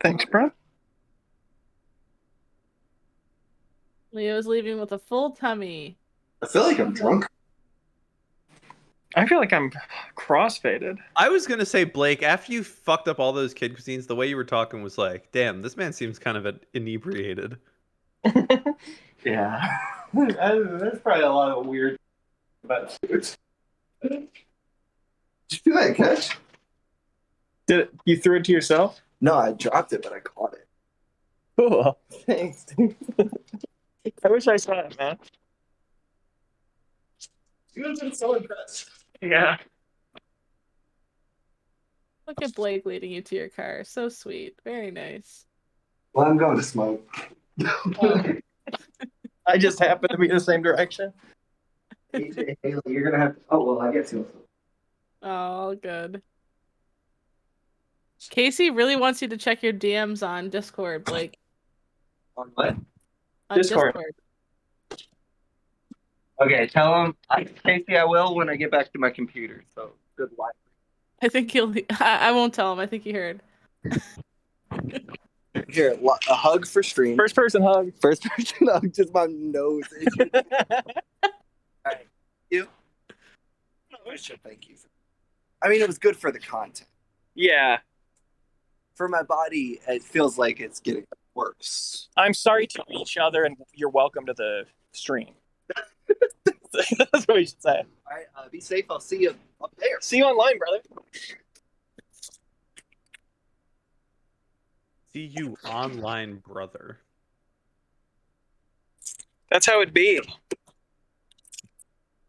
Thanks, bro. Leo's leaving with a full tummy. I feel like I'm drunk. I feel like I'm crossfaded. I was gonna say, Blake, after you fucked up all those Kid Cuisines, the way you were talking was like, damn, this man seems kind of inebriated. Yeah. There's probably a lot of weird about foods. Did you do that catch? You threw it to yourself? No, I dropped it, but I caught it. Cool. Thanks, dude. I wish I saw it, man. You would have been so impressed. Yeah. Look at Blake leading you to your car. So sweet. Very nice. Well, I'm going to smoke. I just happened to be in the same direction. AJ Haley, you're gonna have to. Oh well, I guess you'll. Oh, good. Casey really wants you to check your DMs on Discord, Blake. On what? On Discord. Okay, tell him. Casey, I will when I get back to my computer. So good luck. I think he'll. I won't tell him. I think he heard. Here, a hug for stream. First person hug. First person hug, just my nose. Alright, you. I should thank you. I mean, it was good for the content. Yeah. For my body, it feels like it's getting worse. I'm sorry to each other, and you're welcome to the stream. That's what we should say. All right, be safe. I'll see you up there. See you online, brother. See you online, brother. That's how it be.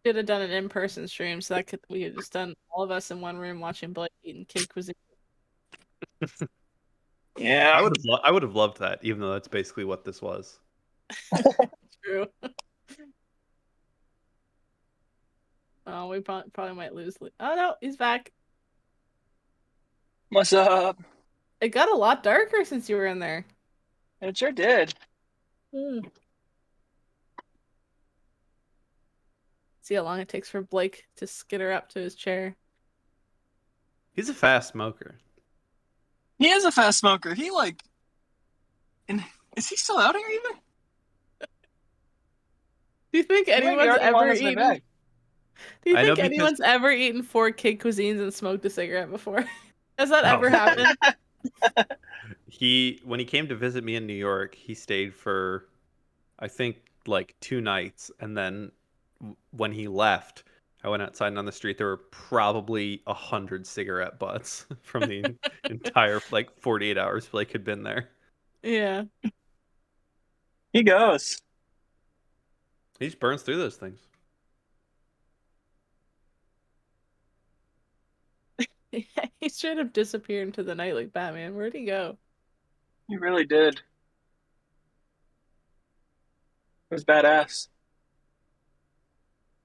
Should have done an in-person stream, so that we could just done all of us in one room watching Blake eating Kid Cuisine. Yeah. I would have loved that, even though that's basically what this was. True. Oh, we probably might lose. Oh no, he's back. What's up? It got a lot darker since you were in there. It sure did. See how long it takes for Blake to skitter up to his chair. He's a fast smoker. He is a fast smoker. He is he still out here even? Do you think anyone's ever eaten? Do you think anyone's ever eaten 4 Kid Cuisines and smoked a cigarette before? Has that ever happened? When he came to visit me in New York, he stayed for, I think, like 2 nights, and then when he left, I went outside, and on the street there were probably 100 cigarette butts from the entire 48 hours Blake had been there. Yeah. He goes. He just burns through those things. He straight up disappeared into the night like Batman. Where'd he go? He really did. It was badass.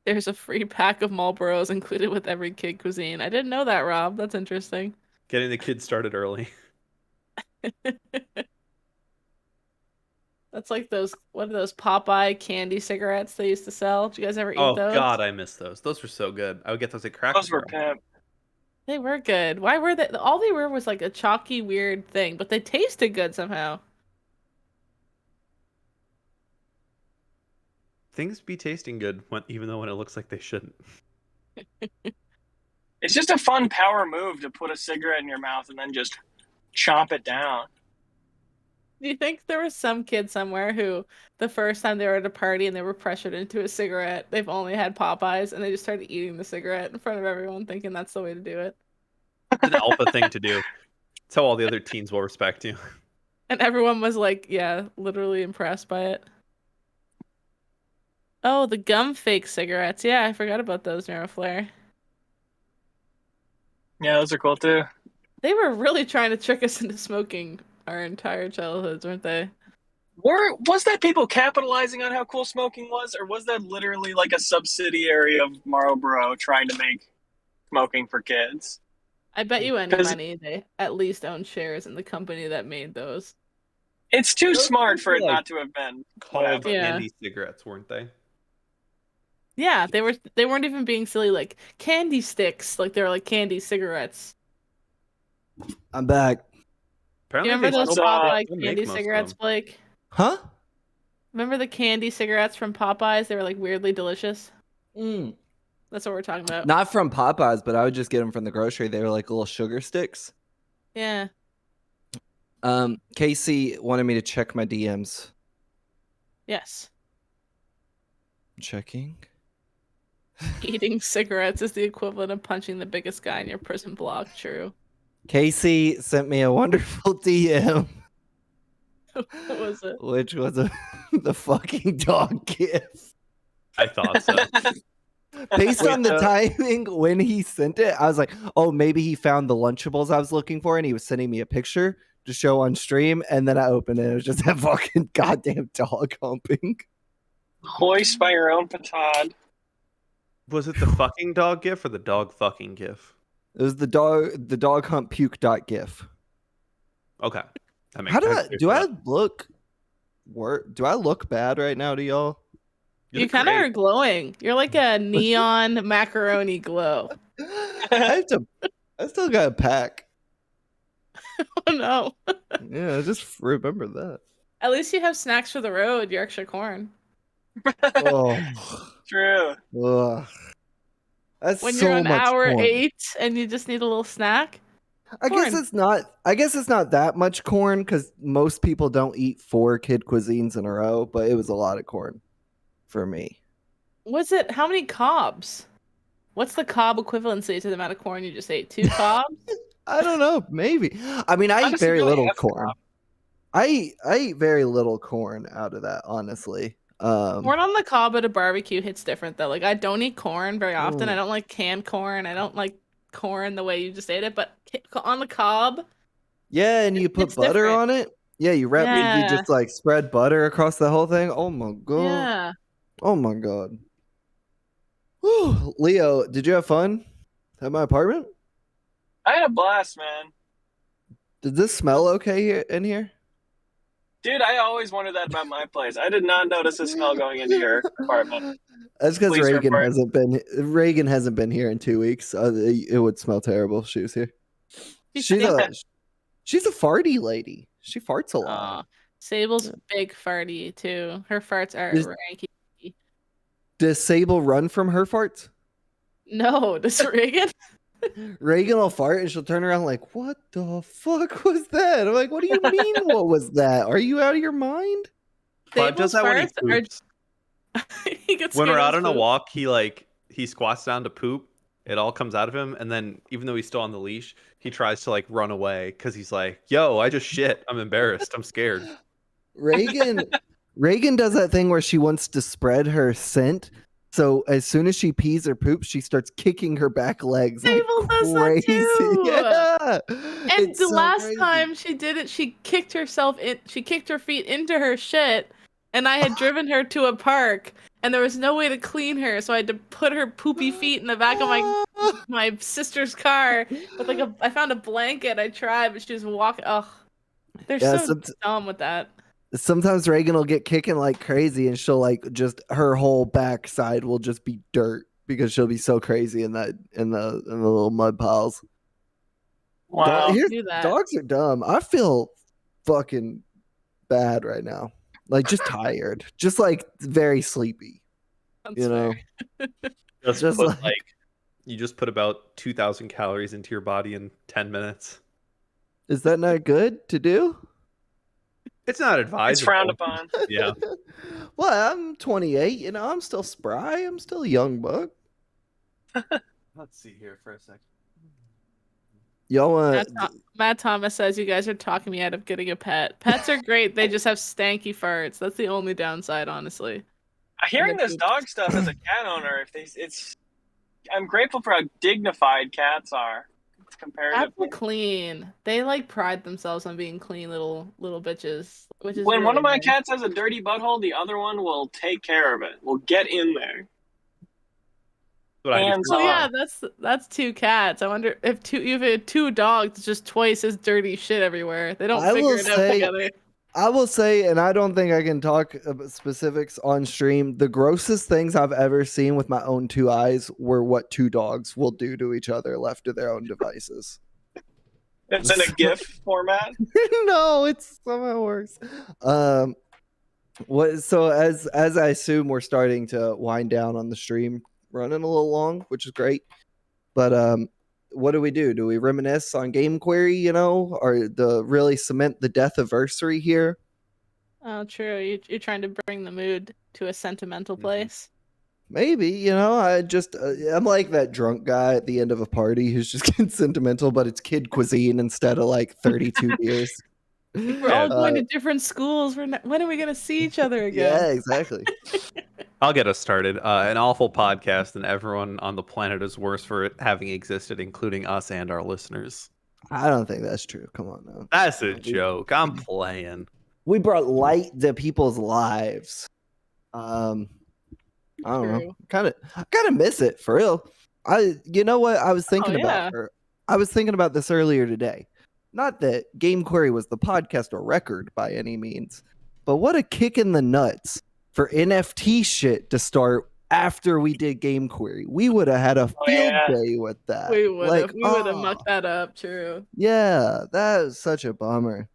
There's a free pack of Marlboros included with every Kid Cuisine. I didn't know that, Rob. That's interesting. Getting the kids started early. That's like what are those Popeye candy cigarettes they used to sell? Did you guys ever eat those? Oh God, I miss those. Those were so good. I would get those at Cracker Those were Barrel. pimp. They were good. Why were they? All they were was like a chalky, weird thing, but they tasted good somehow. Things be tasting good, even though when it looks like they shouldn't. It's just a fun power move to put a cigarette in your mouth and then just chomp it down. Do you think there was some kid somewhere who, the first time they were at a party and they were pressured into a cigarette, they've only had Popeyes, and they just started eating the cigarette in front of everyone, thinking that's the way to do it? It's an alpha thing to do. It's how all the other teens will respect you. And everyone was like, yeah, literally impressed by it. Oh, the gum fake cigarettes. Yeah, I forgot about those, Neuroflare. Yeah, those are cool too. They were really trying to trick us into smoking our entire childhoods, weren't they? Was that people capitalizing on how cool smoking was, or was that literally like a subsidiary of Marlboro trying to make smoking for kids? I bet you any money they at least own shares in the company that made those. It's too smart for it not to have been called candy cigarettes, weren't they? Yeah, they weren't even being silly like candy sticks, like they were like candy cigarettes. I'm back. Apparently you remember those Popeye still candy make most of cigarettes, them. Blake? Huh? Remember the candy cigarettes from Popeyes? They were like weirdly delicious. Mm. That's what we're talking about. Not from Popeyes, but I would just get them from the grocery. They were like little sugar sticks. Yeah. Casey wanted me to check my DMs. Yes. Checking. Eating cigarettes is the equivalent of punching the biggest guy in your prison block. True. Casey sent me a wonderful DM, What was it? which was the fucking dog gif. I thought so. Based Wait, on the timing when he sent it, I was like, oh, maybe he found the Lunchables I was looking for and he was sending me a picture to show on stream. And then I opened it. It was just that fucking goddamn dog humping. Hoist by your own petard. Was it the fucking dog gif or the dog fucking gif? It was the dog hump puke dot gif. Okay. How do I look bad right now to y'all? You kind of are glowing. You're like a neon macaroni glow. I still got a pack. Oh no. Yeah, I just remember that. At least you have snacks for the road. Your extra corn. Oh, True. ugh. That's When so you're on much hour corn. 8 and you just need a little snack. I guess corn. it's not. I guess it's not that much corn because most people don't eat 4 Kid Cuisines in a row. But it was a lot of corn for me. Was it how many cobs? What's the cob equivalency to the amount of corn you just ate? 2 cobs? I don't know. Maybe. I mean, I eat Honestly, very really little half a corn. cob. I eat very little corn out of that, honestly. Corn on the cob at a barbecue hits different though. Like I don't eat corn very often. Ooh. I don't like canned corn. I don't like corn the way you just ate it. But on the cob, Yeah, and you put It's butter different. on it. Yeah, you wrap it. You Yeah. just like spread butter across the whole thing. Oh my god. yeah. Oh my god. Whew. Leo, did you have fun at my apartment? I had a blast, man. Did this smell okay here, in here? Dude, I always wondered that about my place. I did not notice a smell going into your apartment. That's because Please report. Reagan hasn't been here in 2 weeks. It would smell terrible if she was here. She's a farty lady. She farts a lot. Aw. Sable's big farty too. Her farts are Is- ranky. Does Sable run from her farts? No, does Reagan? Reagan will fart and she'll turn around like, what the fuck was that? I'm like, what do you mean what was that? Are you out of your mind? Bud does that when he Sable's farts poops. he gets When scared we're of out his on a poop. walk, he squats down to poop. It all comes out of him, and then even though he's still on the leash, he tries to like run away because he's like, "Yo, I just shit. I'm embarrassed. I'm scared." Reagan does that thing where she wants to spread her scent. So as soon as she pees or poops, she starts kicking her back legs like Sable does that crazy. too. Yeah. And It's the so last crazy. time she did it, she kicked her feet into her shit, and I had driven her to a park, and there was no way to clean her, so I had to put her poopy feet in the back of my sister's car with I found a blanket. I tried, but she was walking. Ugh, they're Yeah, so dumb with that. Sometimes Reagan will get kicking like crazy and she'll like just her whole backside will just be dirt because she'll be so crazy in the little mud piles. Wow. Do that. Dogs are dumb. I feel fucking bad right now. Like just tired. Just like very sleepy. That's You know? Just Just put, like- like you just put about 2,000 calories into your body in 10 minutes. Is that not good to do? It's not advisable. It's frowned upon. Yeah. Well, I'm 28, you know, I'm still spry. I'm still a young buck. Let's see here for a second. Y'all want Matt Thomas says you guys are talking me out of getting a pet. Pets are great. They just have stanky farts. That's the only downside, honestly. Hearing this dog stuff as a cat owner, I'm grateful for how dignified cats are. Cats Comparatively. are clean. They like pride themselves on being clean little bitches. Which is When one of really my nice. cats has a dirty butthole, the other one will take care of it. Will get in there. What I do And for Well, my yeah, that's 2 cats. I wonder if you had 2 dogs, it's just twice as dirty shit everywhere. They don't I figure will it out say- together. I will say, and I don't think I can talk about specifics on stream, the grossest things I've ever seen with my own 2 eyes were what 2 dogs will do to each other left to their own devices. It's in a GIF format. No, it's somehow worse. So as I assume we're starting to wind down on the stream, running a little long, which is great. But what do we do? Do we reminisce on Game Query, or really cement the Deathiversary here? Oh, true. You're trying to bring the mood to a sentimental place. Maybe, I'm like that drunk guy at the end of a party who's just getting sentimental, but it's Kid Cuisine instead of like 32 beers. We're all going to different schools. When are we going to see each other again? Yeah, exactly. I'll get us started. An awful podcast, and everyone on the planet is worse for it having existed, including us and our listeners. I don't think that's true. Come on now. That's a joke. I'm playing. We brought light to people's lives. I don't know. Kind of miss it for real. You know what I was thinking about? I was thinking about this earlier today. Not that Game Query was the podcast or record by any means, but what a kick in the nuts for NFT shit to start after we did Game Query. We would have had a field day with that. We would have mucked that up. True. Yeah, that was such a bummer.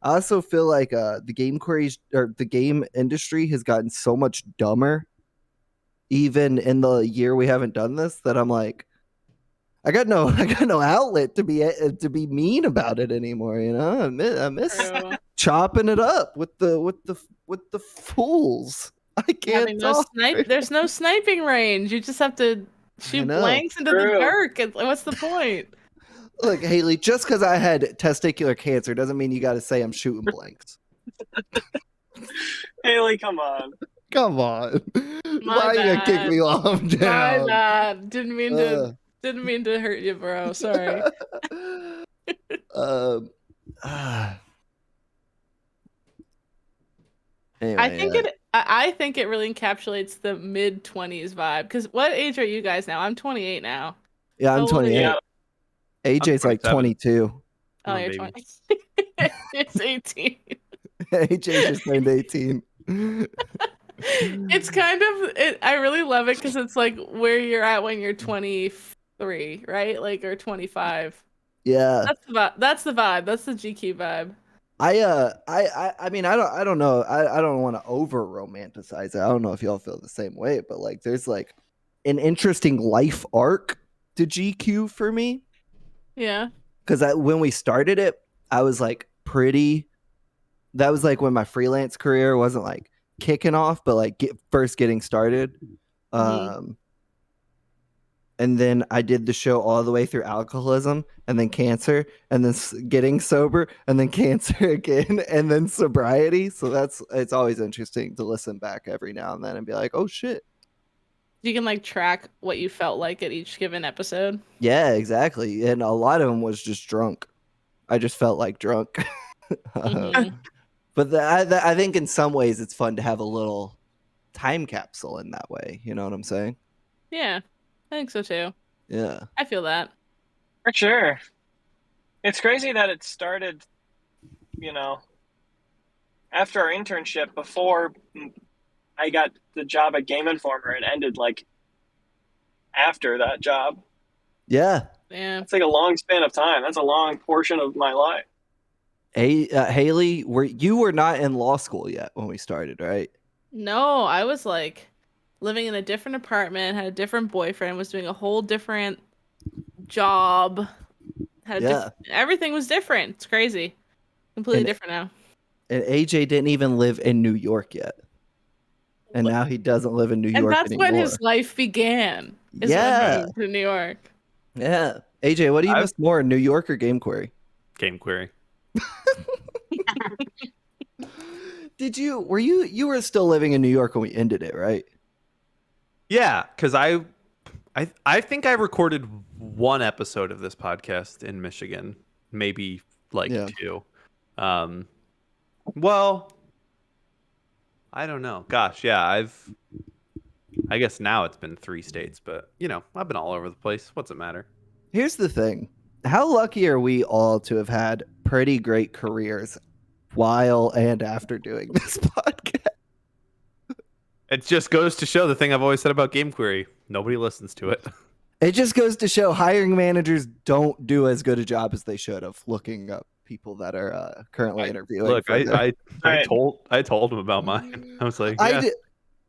I also feel like the Game Queries or the game industry has gotten so much dumber, even in the year we haven't done this, that I'm like, I got no outlet to be mean about it anymore. I miss chopping it up with the fools. I can't. There's no sniping range. You just have to shoot blanks into the dark. What's the point? Look, Haley, just because I had testicular cancer doesn't mean you got to say I'm shooting blanks. Haley, come on. Come on. Why are you gonna kick me off down? My bad. Didn't mean to hurt you, bro. Sorry. Anyway, I think it really encapsulates the mid-20s vibe. Because what age are you guys now? I'm 28 now. Yeah, I'm 28. Yeah. AJ's like 22. Oh, you're 20. It's 18. AJ just turned 18. It's kind of I really love it because it's like where you're at when you're 23, right? Like, or 25. Yeah. That's the vibe. That's the GQ vibe. I mean, I don't know. I don't want to over romanticize it. I don't know if y'all feel the same way, but like there's like an interesting life arc to GQ for me. Yeah. Because when we started it, I was like that was like when my freelance career wasn't like kicking off, but like first getting started. And then I did the show all the way through alcoholism and then cancer and then getting sober and then cancer again and then sobriety. So it's always interesting to listen back every now and then and be like, oh shit. You can like track what you felt like at each given episode. Yeah, exactly. And a lot of them was just drunk. I just felt like drunk. But I think in some ways it's fun to have a little time capsule in that way. You know what I'm saying? Yeah, I think so too. Yeah. I feel that. For sure. It's crazy that it started, after our internship, before I got the job at Game Informer. It ended like after that job. Yeah. Yeah. It's like a long span of time. That's a long portion of my life. Hey, Haley, you were not in law school yet when we started, right? No, I was like living in a different apartment, had a different boyfriend, was doing a whole different job. Everything was different. It's crazy. Completely different now. And AJ didn't even live in New York yet. And now he doesn't live in New York anymore. When his life began. When he moved to New York. Yeah. AJ, what do you miss more, New York or Game Query? Game Query. You were still living in New York when we ended it, right? Yeah, because I think I recorded one episode of this podcast in Michigan, maybe two. Well, I don't know. Gosh, yeah, I guess now it's been 3 states, but I've been all over the place. What's it matter? Here's the thing. How lucky are we all to have had pretty great careers while and after doing this podcast? It just goes to show the thing I've always said about Game Query. Nobody listens to it. It just goes to show hiring managers don't do as good a job as they should of looking up people that are currently interviewing. Look, for their- I told him about mine. I was like, I yeah. did.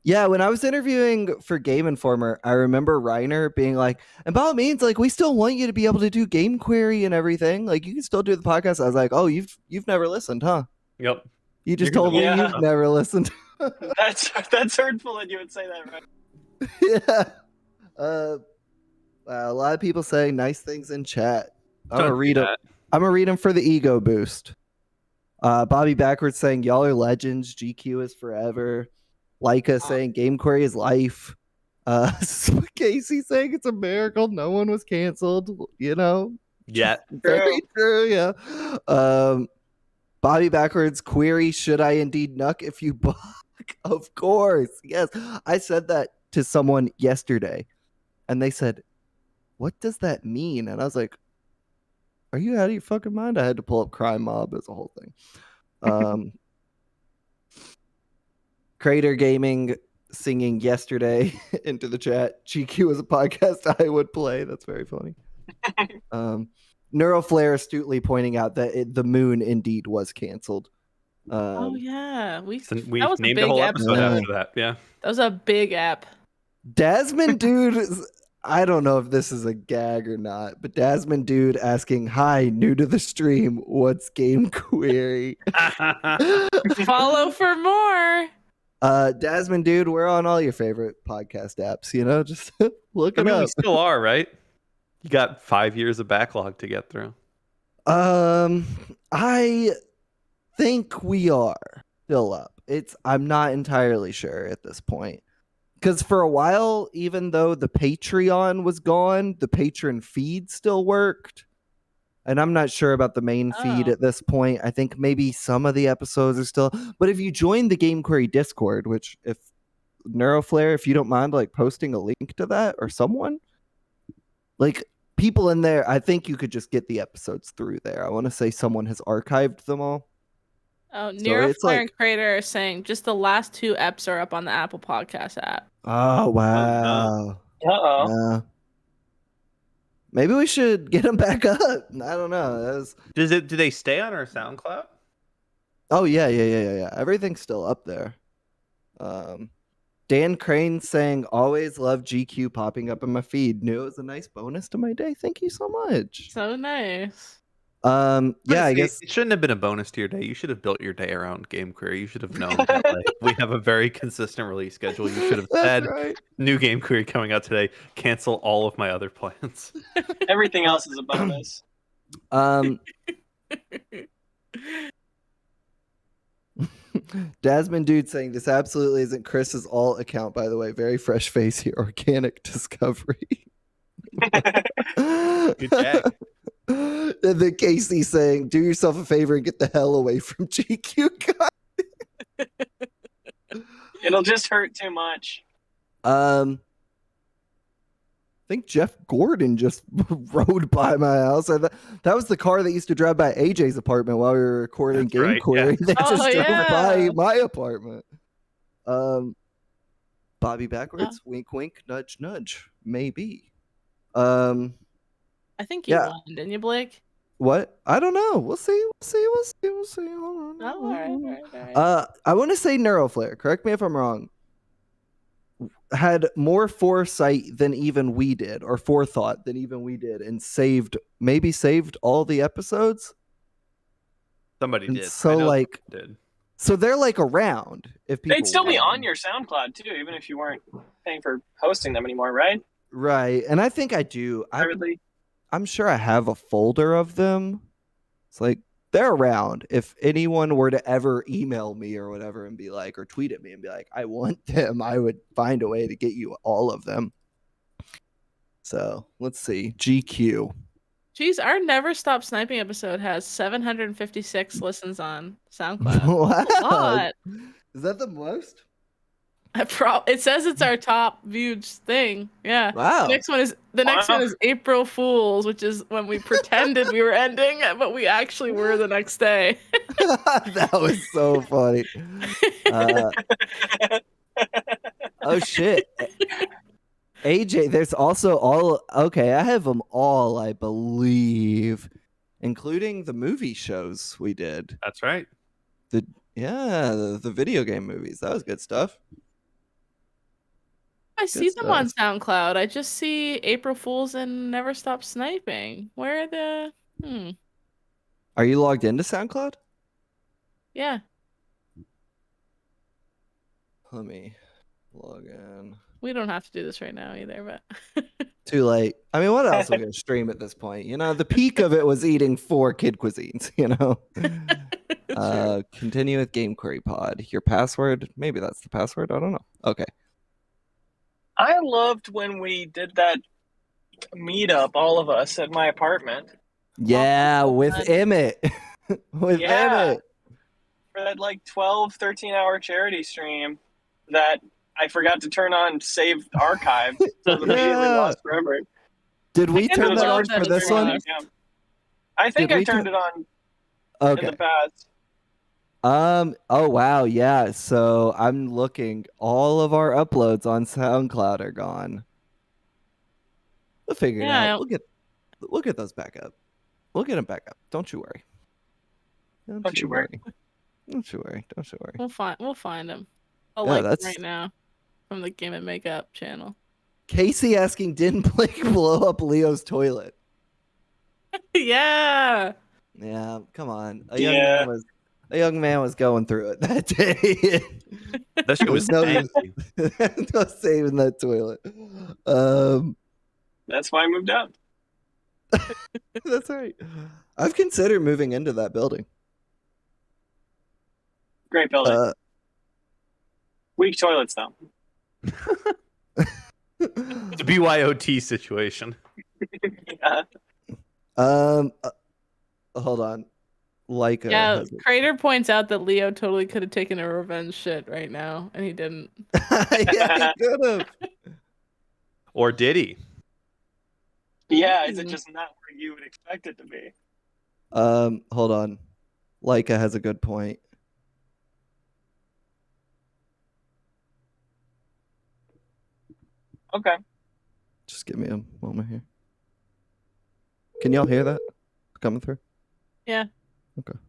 Yeah, when I was interviewing for Game Informer, I remember Reiner being like, and by all means, like, we still want you to be able to do game query and everything. Like, you can still do the podcast. I was like, oh, you've never listened, huh? Yep. You just You're told gonna- me Yeah. you've never listened. That's hurtful that you would say that, right? Yeah. A lot of people saying nice things in chat. I'm Don't gonna do read them. that. I'm gonna read them for the ego boost. Bobby Backwards saying y'all are legends. GQ is forever. Leica saying game query is life. Casey saying it's a miracle no one was canceled. You know, Yeah. very true. Yeah. Bobby Backwards query: should I indeed nuck if you buck? Of course, yes. I said that to someone yesterday, and they said, "What does that mean?" And I was like, "Are you out of your fucking mind?" I had to pull up Crime Mob as a whole thing. Crater Gaming singing yesterday into the chat. GQ is a podcast I would play. That's very funny. Neuroflare astutely pointing out that the moon indeed was canceled. Oh yeah, we We that was a named a big whole episode. episode after that. Yeah. That was a big app. Desmond Dude, I don't know if this is a gag or not, but Desmond Dude asking, "Hi, new to the stream. What's game query?" Follow for more. Desmond Dude, we're on all your favorite podcast apps. You know, just look I it mean, we up. still are, right? You got 5 years of backlog to get through. I think we are still up. I'm not entirely sure at this point. Because for a while, even though the Patreon was gone, the patron feed still worked. And I'm not sure about the main feed at this point. I think maybe some of the episodes are still. But if you join the Game Query Discord, which if Neuroflare, if you don't mind like posting a link to that or someone, like people in there, I think you could just get the episodes through there. I want to say someone has archived them all. Oh, So Neuroflare it's like- and Crater are saying just the last 2 eps are up on the Apple Podcast app. Oh, wow. Uh-oh. No. Maybe we should get them back up. I don't know. Do they stay on our SoundCloud? Oh yeah. Everything's still up there. Dan Crane saying, "Always love GQ popping up in my feed. Knew it was a nice bonus to my day. Thank you so much." So nice. Yeah, I guess it shouldn't have been a bonus to your day. You should have built your day around Game Query. You should have known that like, we have a very consistent release schedule. You should have said, that's right. "New Game Query coming out today. Cancel all of my other plans." Everything else is a bonus. Desmond Dude saying this absolutely isn't Chris's alt account, by the way. Very fresh face here. Organic discovery. Good check. And then Casey saying, "Do yourself a favor and get the hell away from GQ guy." It'll just hurt too much. I think Jeff Gordon just rode by my house. That was the car that used to drive by AJ's apartment while we were recording That's Game right, Query. yeah. They just drove yeah. by my apartment. Bobby Backwards, wink, wink, nudge, nudge. Maybe. I think you Yeah. won, didn't you, Blake? What? I don't know. We'll see. We'll see. Hold on. Oh, all right. I want to say Neuroflare. Correct me if I'm wrong. Had more foresight than even we did, or forethought than even we did, and saved all the episodes. Somebody And did. so, I know like- somebody did. So they're like around. If people They'd still be want on them. your SoundCloud too, even if you weren't paying for hosting them anymore, right? Right, and I think I do. Privately. I'm sure I have a folder of them. It's like they're around. If anyone were to ever email me or whatever and be like, or tweet at me and be like, "I want them," I would find a way to get you all of them. So let's see. GQ. Jeez, our Never Stop Sniping episode has 756 listens on SoundCloud. Wow. A lot. Is that the most? It says it's our top viewed thing. Yeah. Wow. The next one is April Fools, which is when we pretended we were ending, but we actually were the next day. That was so funny. Oh shit. AJ, there's also all. Okay, I have them all, I believe. including the movie shows we did. That's right. The video game movies. That was good stuff. I see them on SoundCloud. I just see April Fools and Never Stop Sniping. Where are the? Are you logged into SoundCloud? Yeah. Let me log in. We don't have to do this right now either, but Too late. I mean, what else are we going to stream at this point? You know, the peak of it was eating 4 Kid Cuisines, you know? Continue with Game Query Pod. Your password? Maybe that's the password. I don't know. Okay. I loved when we did that meetup, all of us, at my apartment. Yeah, with Emmett. With Emmett. For that, 12, 13-hour charity stream that I forgot to turn on saved archive, so it was immediately lost forever. Did we turn that on for this one? I think I turned it on in the past. Oh wow, yeah. So I'm looking. All of our uploads on SoundCloud are gone. We'll figure it out. We'll get those back up. We'll get them back up. Don't you worry. Don't you worry. Don't you worry. Don't you worry. We'll find them. I'll like them right now from the Game and Makeup channel. Casey asking, didn't Blake blow up Leo's toilet? Yeah. Yeah, come on. A young man was going through it that day. That shit was no saving that toilet. That's why I moved out. That's right. I've considered moving into that building. Great building. Weak toilets, though. It's a BYOT situation. Yeah. Hold on. Crater points out that Leo totally could have taken a revenge shit right now, and he didn't. Yeah, he could have. Or did he? Yeah, is it just not where you would expect it to be? Hold on. Leica has a good point. Okay. Just give me a moment here. Can y'all hear that coming through? Yeah. Okay.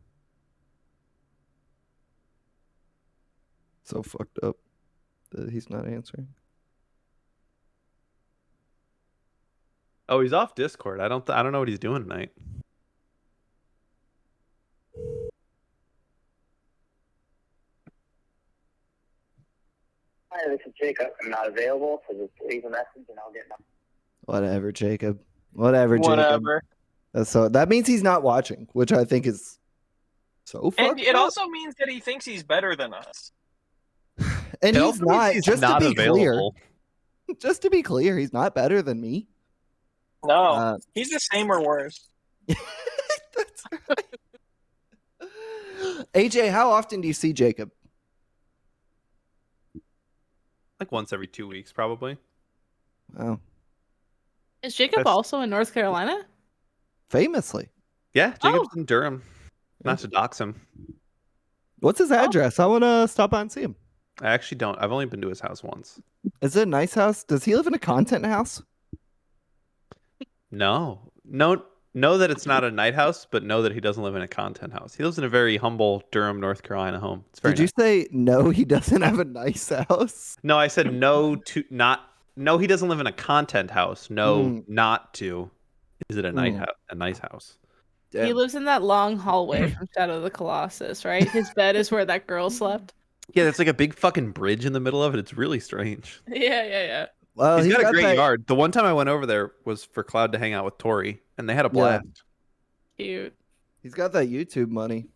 So fucked up that he's not answering. Oh, he's off Discord. I don't know what he's doing tonight. Hi, this is Jacob. I'm not available, so just leave a message and I'll get back. Whatever, Jacob. Jacob. So that means he's not watching, which I think is so fucked And it up. also means that he thinks he's better than us. And he's not. Just not to be available. clear, just to be clear, he's not better than me. No, he's the same or worse. That's right. AJ, how often do you see Jacob? Like once every 2 weeks, probably. Oh, Is Jacob also in North Carolina? famously. Yeah, Jacob's in Durham. Not to dox him. What's his address? I want to stop by and see him. I actually don't. I've only been to his house once. Is it a nice house? Does he live in a content house? No. Know that it's not a night house, but know that he doesn't live in a content house. He lives in a very humble Durham, North Carolina home. It's very Did you say no, he doesn't have a nice house? No, I said no, he doesn't live in a content house. No, not to. Is it a nice house? Damn. He lives in that long hallway from Shadow of the Colossus, right? His bed is where that girl slept. Yeah, there's like a big fucking bridge in the middle of it. It's really strange. Yeah. Well, he's got a great yard. The one time I went over there was for Cloud to hang out with Tori, and they had a blast. Yeah. Cute. He's got that YouTube money.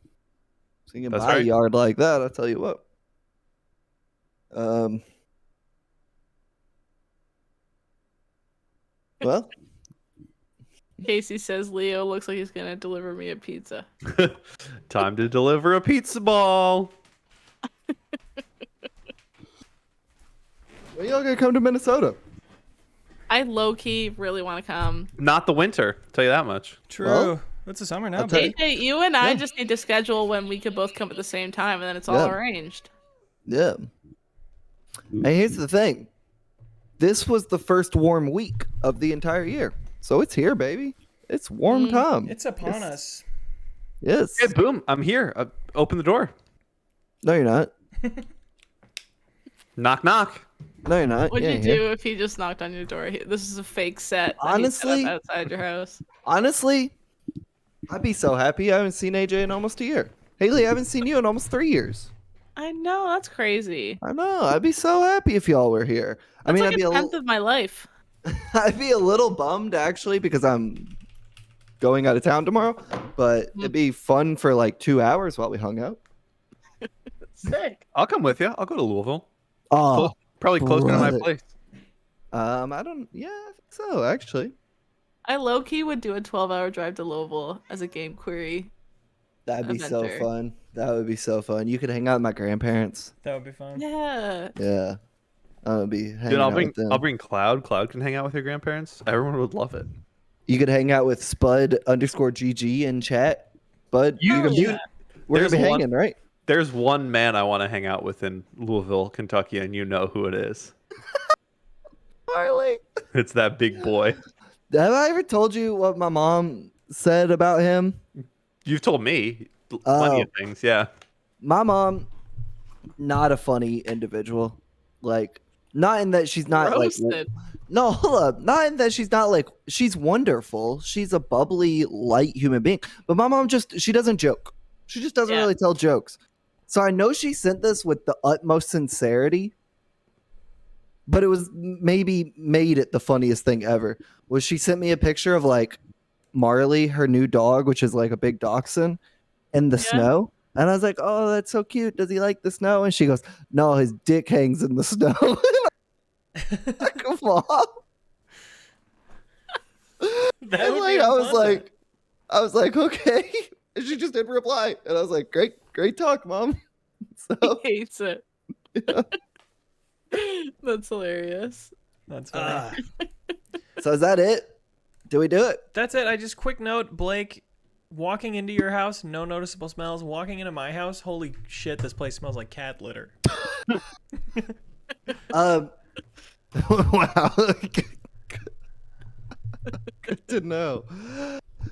So he can That's buy right. a yard like that, I'll tell you what. Well, Casey says Leo looks like he's gonna deliver me a pizza. Time to deliver a pizza ball. when y'all gonna come to Minnesota? I low-key really want to come. Not the winter, I'll tell you that much. True. Well, It's the summer now, tell you- baby. AJ, you and I just need to schedule when we could both come at the same time, and then it's all arranged. Yeah. And here's the thing. This was the first warm week of the entire year. So it's here, baby. It's warm time. It's upon Yes. us. Yes. Hey, boom! I'm here. Open the door. No, you're not. Knock, knock. No, you're not. What'd You you ain't here. do if he just knocked on your door? This is a fake set. that he set Honestly- up outside your house. Honestly, I'd be so happy. I haven't seen AJ in almost a year. Haley, I haven't seen you in almost 3 years. I know, that's crazy. I know. I'd be so happy if y'all were here. I That's mean, like I'd be a a tenth little, of my life. I'd be a little bummed actually because I'm going out of town tomorrow. But it'd be fun for like 2 hours while we hung out. Sick. I'll come with you. I'll go to Louisville. Oh, Probably closer to my brother. place. I don't. Yeah, I think so actually. I low key would do a 12-hour drive to Louisville as a game query. That'd be so Adventure. fun. That would be so fun. You could hang out with my grandparents. That would be fun. Yeah. Yeah, I would be hanging Dude, out with them. I'll bring Cloud. Cloud can hang out with your grandparents. Everyone would love it. You could hang out with Spud_GG in chat. Bud, You- you're gonna be, you- we're gonna there's be one- hanging, right? There's one man I want to hang out with in Louisville, Kentucky, and you know who it is. Harley. It's that big boy. Have I ever told you what my mom said about him? You've told me plenty of things. Yeah. My mom, not a funny individual. Like, not in that she's not like. Roasted. No, hold up. Not in that she's not like. She's wonderful. She's a bubbly, light human being. But my mom she doesn't joke. She just doesn't Yeah. really tell jokes. So I know she sent this with the utmost sincerity. But it was maybe made it the funniest thing ever. Was she sent me a picture of like Marley, her new dog, which is like a big dachshund, in the Yeah. snow. And I was like, oh, that's so cute. Does he like the snow? And she goes, no, his dick hangs in the snow. Like, come on. That And would like, be I was fun. like, okay. And she just didn't reply. And I was like, great talk, mom. So He hates it. yeah. That's hilarious. That's funny. So is that it? Do we do it? That's it. I just quick note, Blake. Walking into your house, no noticeable smells. Walking into my house, holy shit, this place smells like cat litter. Wow. Good to know.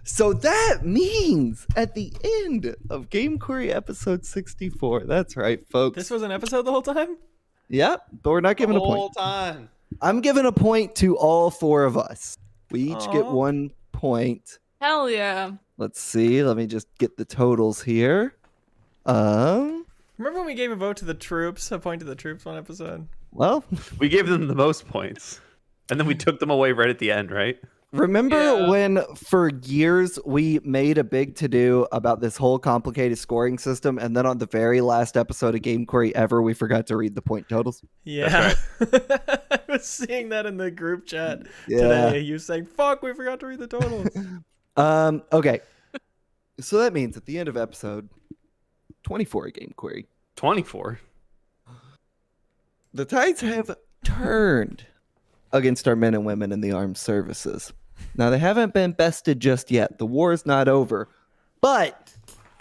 So that means at the end of Game Query episode 64. That's right, folks. This was an episode the whole time? Yep, but we're not giving a point. time. I'm giving a point to all four of us. We each get Aw. 1 point. Hell yeah. Let's see. Let me just get the totals here. Remember when we gave a vote to the troops, a point to the troops one episode? Well, We gave them the most points, and then we took them away right at the end, right? remember Yeah. when for years we made a big to-do about this whole complicated scoring system, and then on the very last episode of Game Query ever, we forgot to read the point totals? Yeah. I was seeing that in the group chat Yeah. today. You saying, fuck, we forgot to read the totals. Okay. So that means at the end of episode 24 of Game Query, 24. the tides have turned against our men and women in the armed services. Now, they haven't been bested just yet. The war is not over, but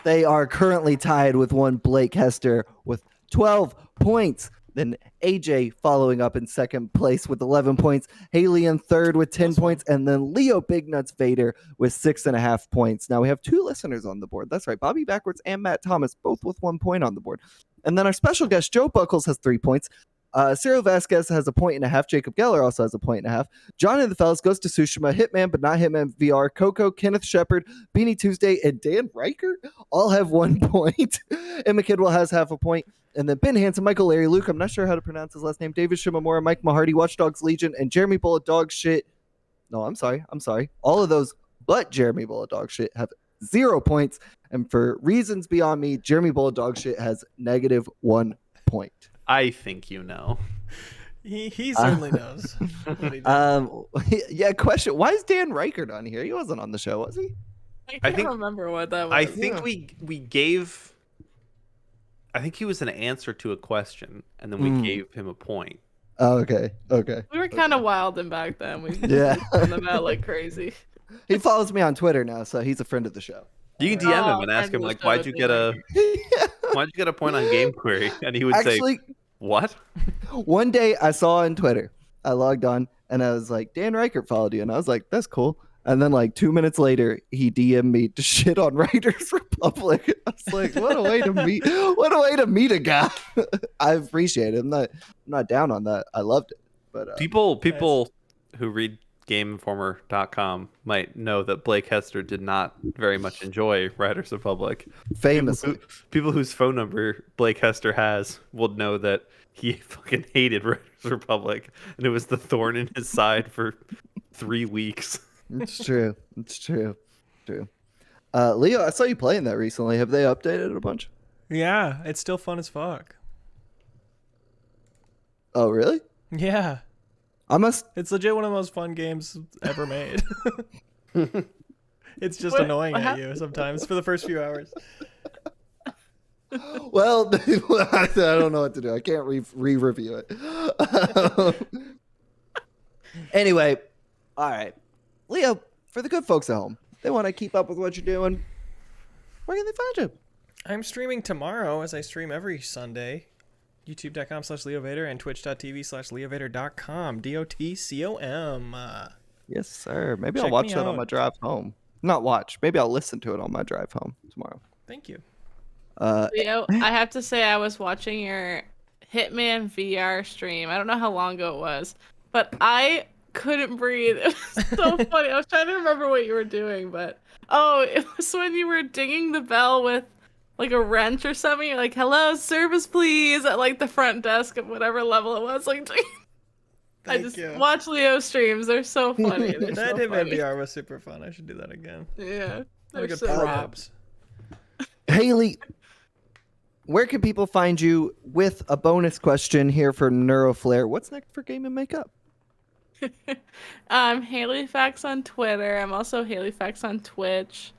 they are currently tied with one Blake Hester with 12 points. Then AJ following up in second place with 11 points. Haley in third with 10 points. And then Leo Big Nuts Vader with 6.5 points. Now we have 2 listeners on the board. That's right. Bobby Backwards and Matt Thomas, both with 1 point on the board. And then our special guest, Joe Buckles, has 3 points. Cyril Vasquez has 1.5 points. Jacob Geller also has 1.5 points. John and the Fellas goes to Tsushima. Hitman, but not Hitman VR. Coco, Kenneth Shepard, Beanie Tuesday, and Dan Riker all have 1 point. Emma Kidwell has 0.5 point. And then Ben Hansen, Michael Larry Luke, I'm not sure how to pronounce his last name, David Shimamura, Mike Mahardy, Watch Dogs Legion, and Jeremy Bullet Dog Shit. No, I'm sorry. All of those but Jeremy Bullet Dog Shit have 0 points. And for reasons beyond me, Jeremy Bullet Dog Shit has -1 point. I think you know. He certainly knows. What he did. Yeah, question. Why is Dan Reichert on here? He wasn't on the show, was he? I I can't think- remember what that was. I think Yeah. we gave. I think he was an answer to a question, and then we gave him a point. Oh, okay. we were kind of wilding back then. We Yeah. sent them out like crazy. He follows me on Twitter now, so he's a friend of the show. You can DM him Oh, and ask him friend of like, the "Why'd show, you get a why'd you get a point on Game Query?" And he would say, Actually, "What?" one day I saw on Twitter, I logged on and I was like, Dan Reichert followed you. And I was like, that's cool. And then like 2 minutes later, he DM'd me to shit on Writers Republic. I was like, what a way to meet a guy. I appreciate it. I'm not down on that. I loved it. But People who read GameInformer.com might know that Blake Hester did not very much enjoy Writers Republic. famously, People whose phone number Blake Hester has will know that he fucking hated Writers Republic, and it was the thorn in his side for 3 weeks. it's true. It's true. True. Leo, I saw you playing that recently. Have they updated it a bunch? Yeah, it's still fun as fuck. Oh, really? Yeah. It's legit one of the most fun games ever made. It's just annoying at you sometimes for the first few hours. Well, I don't know what to do. I can't re-review it. Anyway, all right. Leo, for the good folks at home, they want to keep up with what you're doing. Where can they find you? I'm streaming tomorrow, as I stream every Sunday. YouTube.com/LeoVader and Twitch.tv/LeoVader.com. DOTCOM. Yes, sir. Maybe Check I'll watch me that on out. my drive home. Not watch. Maybe I'll listen to it on my drive home tomorrow. Thank you. Leo, I have to say I was watching your Hitman VR stream. I don't know how long ago it was, but I couldn't breathe. It was so funny. I was trying to remember what you were doing, but it was when you were dinging the bell with like a wrench or something. You're like, "Hello, service, please," at like the front desk of whatever level it was. Like, I just watch Leo streams. They're so funny. They're That so Hitman funny. VR was super fun. I should do that again. Yeah, they're Good so props. Haley, where can people find you with a bonus question here for Neuroflare? What's next for Game and Makeup? I'm HaleyFax on Twitter. I'm also HaleyFax on Twitch.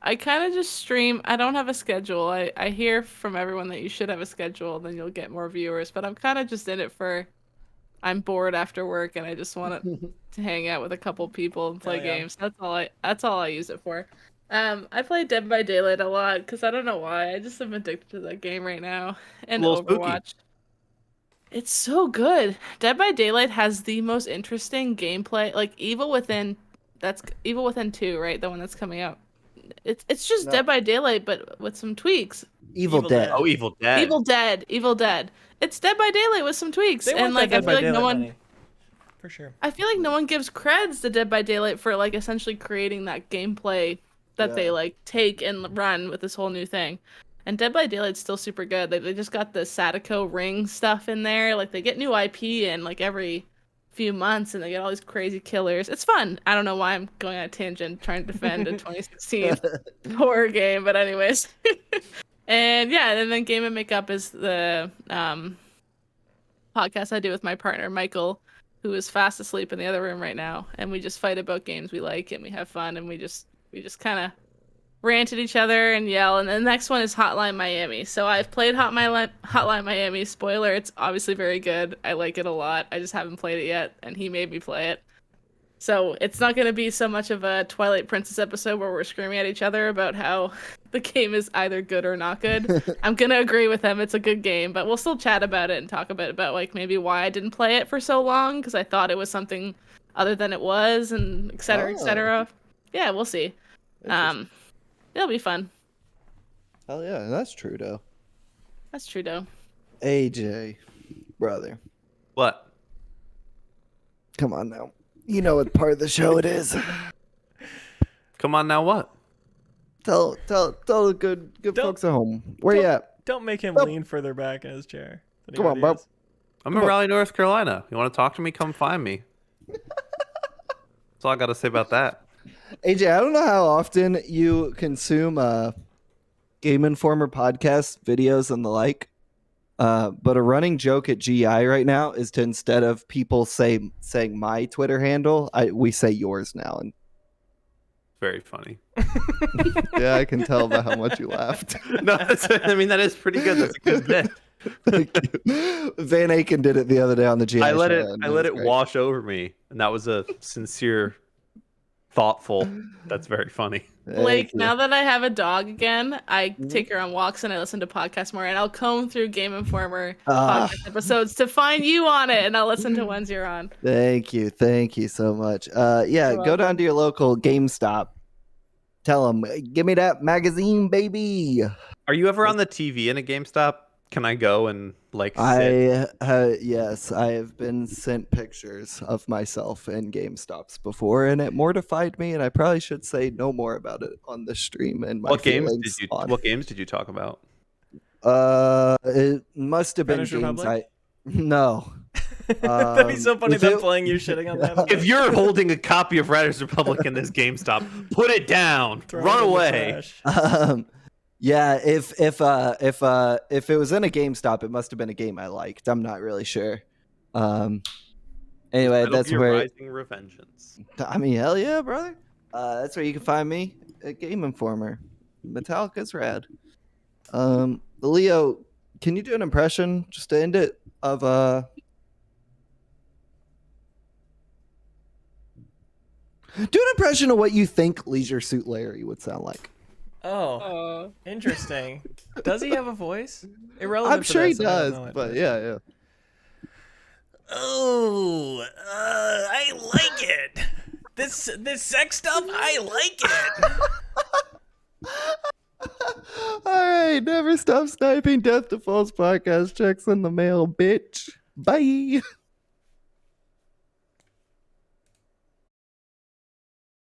I kind of just stream. I don't have a schedule. I hear from everyone that you should have a schedule, then you'll get more viewers. But I'm kind of just in it for, I'm bored after work and I just want to hang out with a couple people and play games. That's all I use it for. I play Dead by Daylight a lot because I don't know why. I just am addicted to that game right now. And Overwatch. Spooky. It's so good. Dead by Daylight has the most interesting gameplay. Like Evil Within, that's Evil Within 2, right? The one that's coming out. It's just Dead by Daylight, but with some tweaks. Evil Dead. Oh, Evil Dead. Evil Dead. It's Dead by Daylight with some tweaks. And like I feel like no one, for sure. I feel like no one gives creds to Dead by Daylight for like essentially creating that gameplay that they like take and run with this whole new thing. And Dead by Daylight's still super good. They just got the Sadako ring stuff in there. Like they get new IP in like every few months and they get all these crazy killers. It's fun. I don't know why I'm going on a tangent trying to defend a 2016 horror game, but anyways. And then Game and Makeup is the podcast I do with my partner Michael, who is fast asleep in the other room right now, and we just fight about games we like and we have fun and we just kind of rant at each other and yell. And the next one is Hotline Miami. So I've played Hotline Miami. Spoiler, it's obviously very good. I like it a lot. I just haven't played it yet, and he made me play it. So it's not going to be so much of a Twilight Princess episode where we're screaming at each other about how the game is either good or not good. I'm going to agree with him. It's a good game, but we'll still chat about it and talk a bit about like maybe why I didn't play it for so long, because I thought it was something other than it was, and et cetera, et cetera. Yeah, we'll see. It'll be fun. Hell yeah, that's Trudeau. That's Trudeau. AJ, brother. What? Come on now. You know what part of the show it is. Come on now, what? Tell the good folks at home. Where you at? Don't make him lean further back in his chair. Come on, bro. I'm in Raleigh, North Carolina. You want to talk to me? Come find me. That's all I got to say about that. AJ, I don't know how often you consume Game Informer podcasts, videos, and the like, but a running joke at GI right now is to, instead of people saying my Twitter handle, we say yours now. And very funny. Yeah, I can tell by how much you laughed. No, that is pretty good. That's a good bit. Van Aken did it the other day on the GI. I let it wash over me, and that was a sincere, thoughtful. That's very funny. Blake, Thank you. now that I have a dog again, I take her on walks and I listen to podcasts more, and I'll comb through Game Informer podcast episodes to find you on it, and I'll listen to ones you're on. Thank you so much. Yeah, You're go welcome. down to your local GameStop. Tell them, give me that magazine, baby. Are you ever on the TV in a GameStop? Can I go and sit? Yes, I have been sent pictures of myself in GameStops before, and it mortified me. And I probably should say no more about it on the stream. And my What games did you talk about? It must have been Spanish games Republic? No. That'd be so funny if them it- playing you shitting on that. If you're holding a copy of Riders Republic in this GameStop, put it down. Throw it Run in the away. trash. Yeah, if it was in a GameStop, it must have been a game I liked. I'm not really sure. Anyway, Metal that's Gear where. Rising Revengeance. I mean, hell yeah, brother. That's where you can find me at Game Informer. Metallica's rad. Leo, can you do an impression just to end it of Do an impression of what you think Leisure Suit Larry would sound like. Oh, interesting. Does he have a voice? Irrelevant. I'm sure he so I don't does, know it, but yeah. Oh, I like it. This sex stuff, I like it. All right, never stop sniping. Death to False podcast checks in the mail, bitch. Bye.